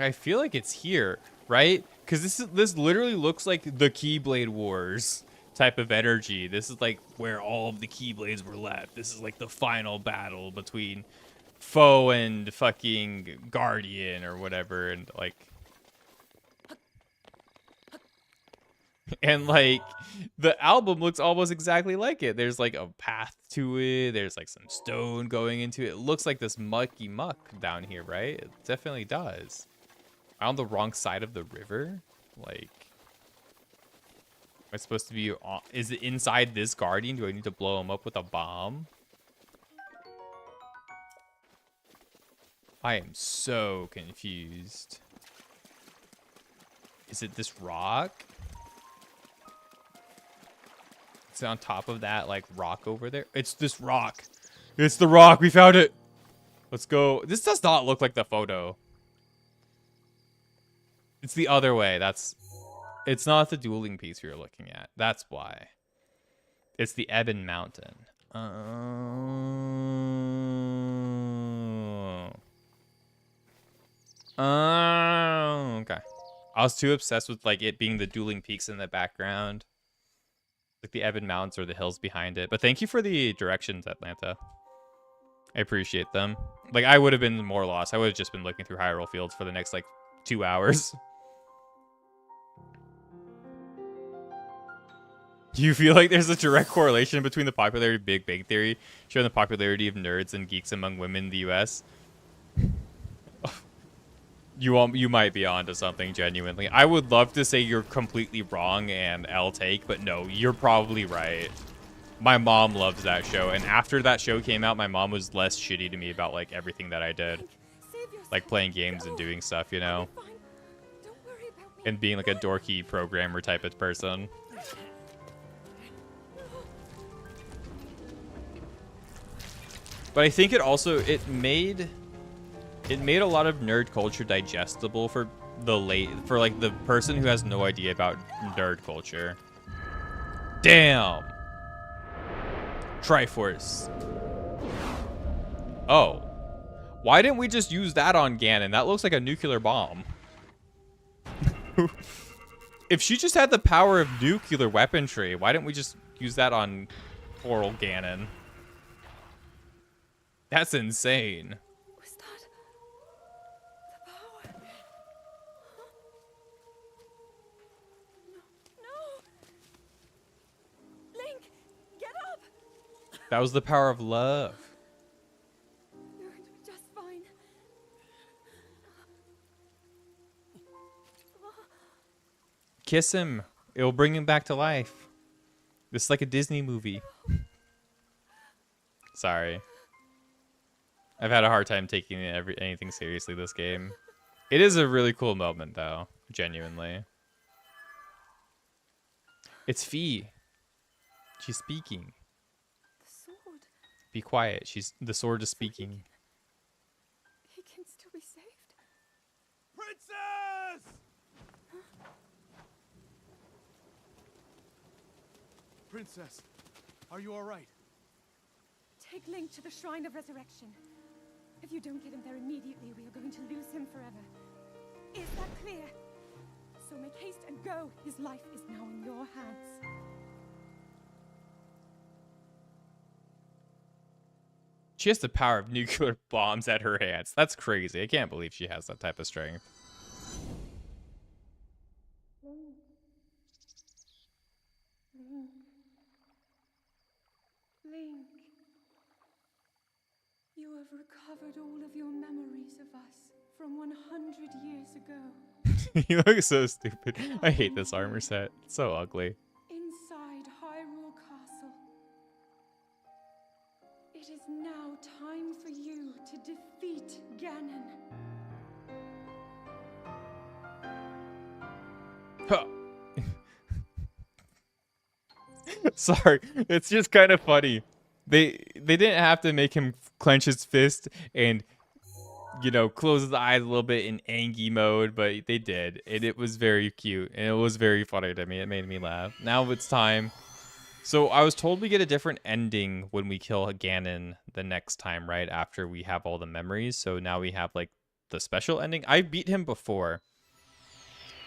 I feel like it's here, right? Because this literally looks like the Keyblade Wars type of energy. This is like where all of the Keyblades were left. This is like the final battle between Foe and fucking Guardian or whatever, and like, and like the album looks almost exactly like it. There's like a path to it. There's like some stone going into it. It looks like this mucky muck down here, right? It definitely does. Am I on the wrong side of the river? Like, am I supposed to be on, is it inside this Guardian? Do I need to blow him up with a bomb? I am so confused. Is it this rock? Is it on top of that, like, rock over there? It's this rock. It's the rock. We found it. Let's go. This does not look like the photo. It's the other way. It's not the dueling piece we were looking at. That's why. It's the Ebon Mountain. Oh, okay. I was too obsessed with, like, it being the dueling peaks in the background. Like the Ebon Mountains or the hills behind it. But thank you for the directions, Atlanta. I appreciate them. Like, I would have been more lost. I would have just been looking through Hyrule Fields for the next, like, 2 hours. Do you feel like there's a direct correlation between the popularity of Big Bang Theory showing the popularity of nerds and geeks among women in the US? You might be onto something genuinely. I would love to say you're completely wrong and L take, but no, you're probably right. My mom loves that show, and after that show came out, my mom was less shitty to me about like everything that I did, Save yourself. like playing games and Go. doing stuff, you know, I'll be fine. Don't worry about me. and being like a dorky programmer type of person. But I think it also it made a lot of nerd culture digestible for like the person who has no idea about nerd culture. Damn. Triforce. Oh. Why didn't we just use that on Ganon? That looks like a nuclear bomb. If she just had the power of nuclear weaponry, why didn't we just use that on poor old Ganon? That's insane. Was that the power? Huh? No. Link, get up. That was the power of love. You're going to be just fine. Kiss him. It'll bring him back to life. This is like a Disney movie. Sorry. I've had a hard time taking anything seriously this game. It is a really cool moment, though. Genuinely. It's Fee. She's speaking. The sword. Be quiet. The sword is speaking. He can still be saved. Princess! Princess, are you all right? Take Link to the Shrine of Resurrection. If you don't get him there immediately, we are going to lose him forever. Is that clear? So make haste and go. His life is now in your hands. She has the power of nuclear bombs at her hands. That's crazy. I can't believe she has that type of strength. Link. You have recovered all of your memories of us from 100 years ago. You look so stupid. I hate this armor set. It's so ugly. Inside Hyrule Castle. It is now time for you to defeat Ganon. Huh. Sorry, it's just kind of funny. They didn't have to make him clench his fist and, you know, close his eyes a little bit in Angie mode, but they did, and it was very cute, and it was very funny to me. It made me laugh. Now it's time. So I was told we get a different ending when we kill Ganon the next time, right after we have all the memories. So now we have like the special ending. I beat him before,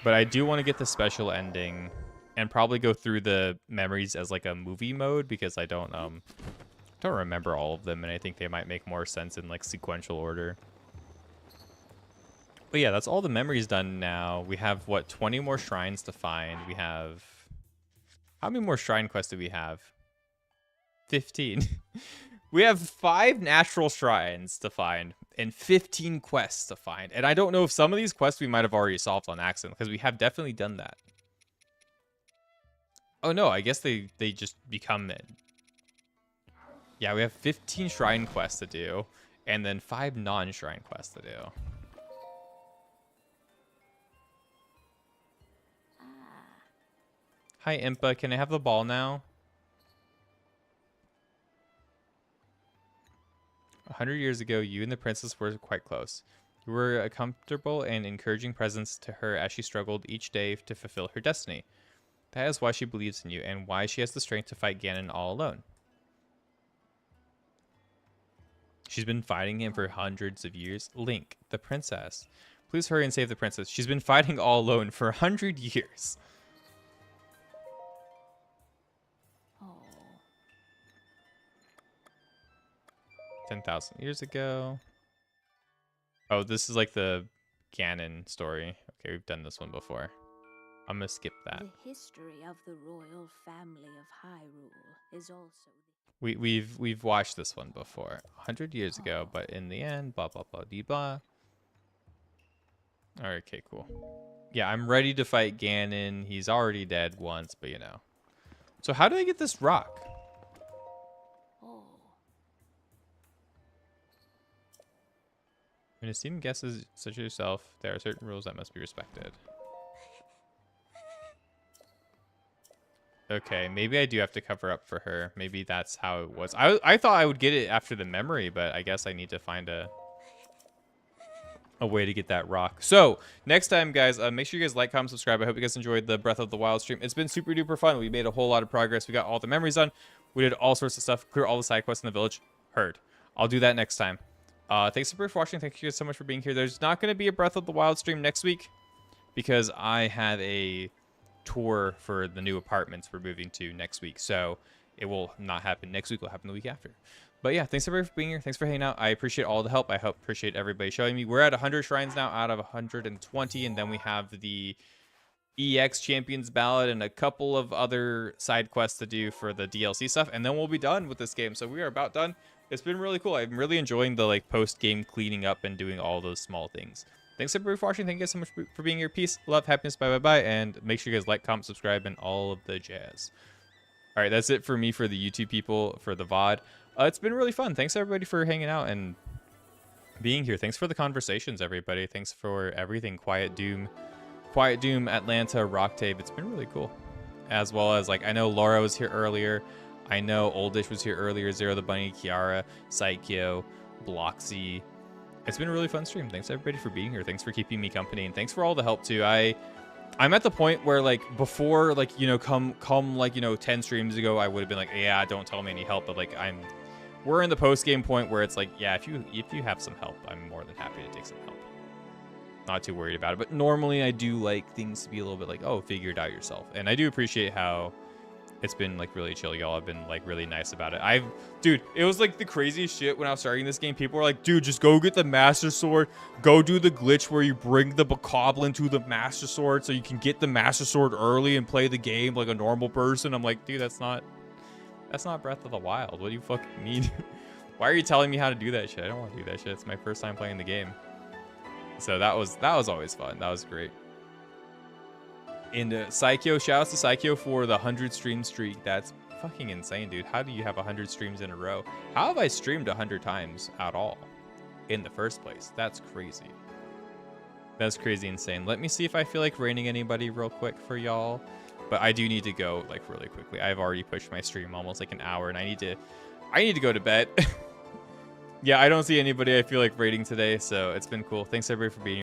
but I do want to get the special ending and probably go through the memories as like a movie mode, because I don't remember all of them, and I think they might make more sense in like sequential order. But yeah, that's all the memories done now. We have, what, 20 more shrines to find. We have... How many more shrine quests do we have? 15. We have 5 natural shrines to find and 15 quests to find. And I don't know if some of these quests we might have already solved on accident, because we have definitely done that. Oh no, I guess they just become it. Yeah, we have 15 shrine quests to do, and then 5 non-shrine quests to do. Hi, Impa. Can I have the ball now? 100 years ago, you and the princess were quite close. You were a comfortable and encouraging presence to her as she struggled each day to fulfill her destiny. That is why she believes in you, and why she has the strength to fight Ganon all alone. She's been fighting him for hundreds of years. Link, the princess. Please hurry and save the princess. She's been fighting all alone for 100 years. 10,000 years ago. Oh, this is like the Ganon story. Okay, we've done this one before. I'm gonna skip that. The history of the royal family of Hyrule is also... We've watched this one before, 100 years ago, but in the end, blah blah blah dee blah. All right, okay, cool. Yeah, I'm ready to fight Ganon. He's already dead once, but you know. So how do I get this rock? Oh. When a student guesses such as yourself, there are certain rules that must be respected. Okay, maybe I do have to cover up for her. Maybe that's how it was. I thought I would get it after the memory, but I guess I need to find a way to get that rock. So next time, guys, make sure you guys like, comment, subscribe. I hope you guys enjoyed the Breath of the Wild stream. It's been super duper fun. We made a whole lot of progress. We got all the memories done. We did all sorts of stuff. Clear all the side quests in the village. Heard. I'll do that next time. Thanks for watching. Thank you guys so much for being here. There's not going to be a Breath of the Wild stream next week because I have a tour for the new apartments we're moving to next week. So it will not happen next week. It will happen the week after. But yeah, thanks everybody for being here. Thanks for hanging out. I appreciate all the help. I appreciate everybody showing me. We're at 100 shrines now out of 120. And then we have the EX Champions Ballad and a couple of other side quests to do for the DLC stuff. And then we'll be done with this game. So we are about done. It's been really cool. I'm really enjoying the like post-game cleaning up and doing all those small things. Thanks everybody for watching. Thank you guys so much for being here. Peace, love, happiness, bye, bye, bye. And make sure you guys like, comment, subscribe, and all of the jazz. All right, that's it for me for the YouTube people, for the VOD. It's been really fun. Thanks everybody for hanging out and being here. Thanks for the conversations, everybody. Thanks for everything. Quiet Doom, Atlanta, Rock Tape. It's been really cool. As well as like I know Laura was here earlier. I know Oldish was here earlier. Zero the Bunny, Kiara, Psycho, Bloxy. It's been a really fun stream. Thanks everybody for being here. Thanks for keeping me company, and thanks for all the help too. I'm at the point where like before, like, you know, come like, you know, 10 streams ago, I would have been like, yeah, don't tell me any help. But like we're in the post game point where it's like, yeah, if you have some help, I'm more than happy to take some help. Not too worried about it. But normally I do like things to be a little bit like, oh, figure it out yourself. And I do appreciate how it's been like really chill. Y'all have been like really nice about it. Dude, it was like the craziest shit when I was starting this game. People were like, dude, just go get the Master Sword. Go do the glitch where you bring the Bokoblin to the Master Sword so you can get the Master Sword early and play the game like a normal person. I'm like, dude, that's not Breath of the Wild. What do you fucking mean? Why are you telling me how to do that shit? I don't want to do that shit. It's my first time playing the game. So that was always fun. That was great. And Psycho, shout out to Psycho for the 100 stream streak. That's fucking insane, dude. How do you have 100 streams in a row? How have I streamed 100 times at all in the first place? That's crazy. That's crazy insane. Let me see if I feel like raining anybody real quick for y'all. But I do need to go like really quickly. I've already pushed my stream almost like an hour, and I need to go to bed. Yeah, I don't see anybody I feel like raiding today, so it's been cool. Thanks everybody for being here.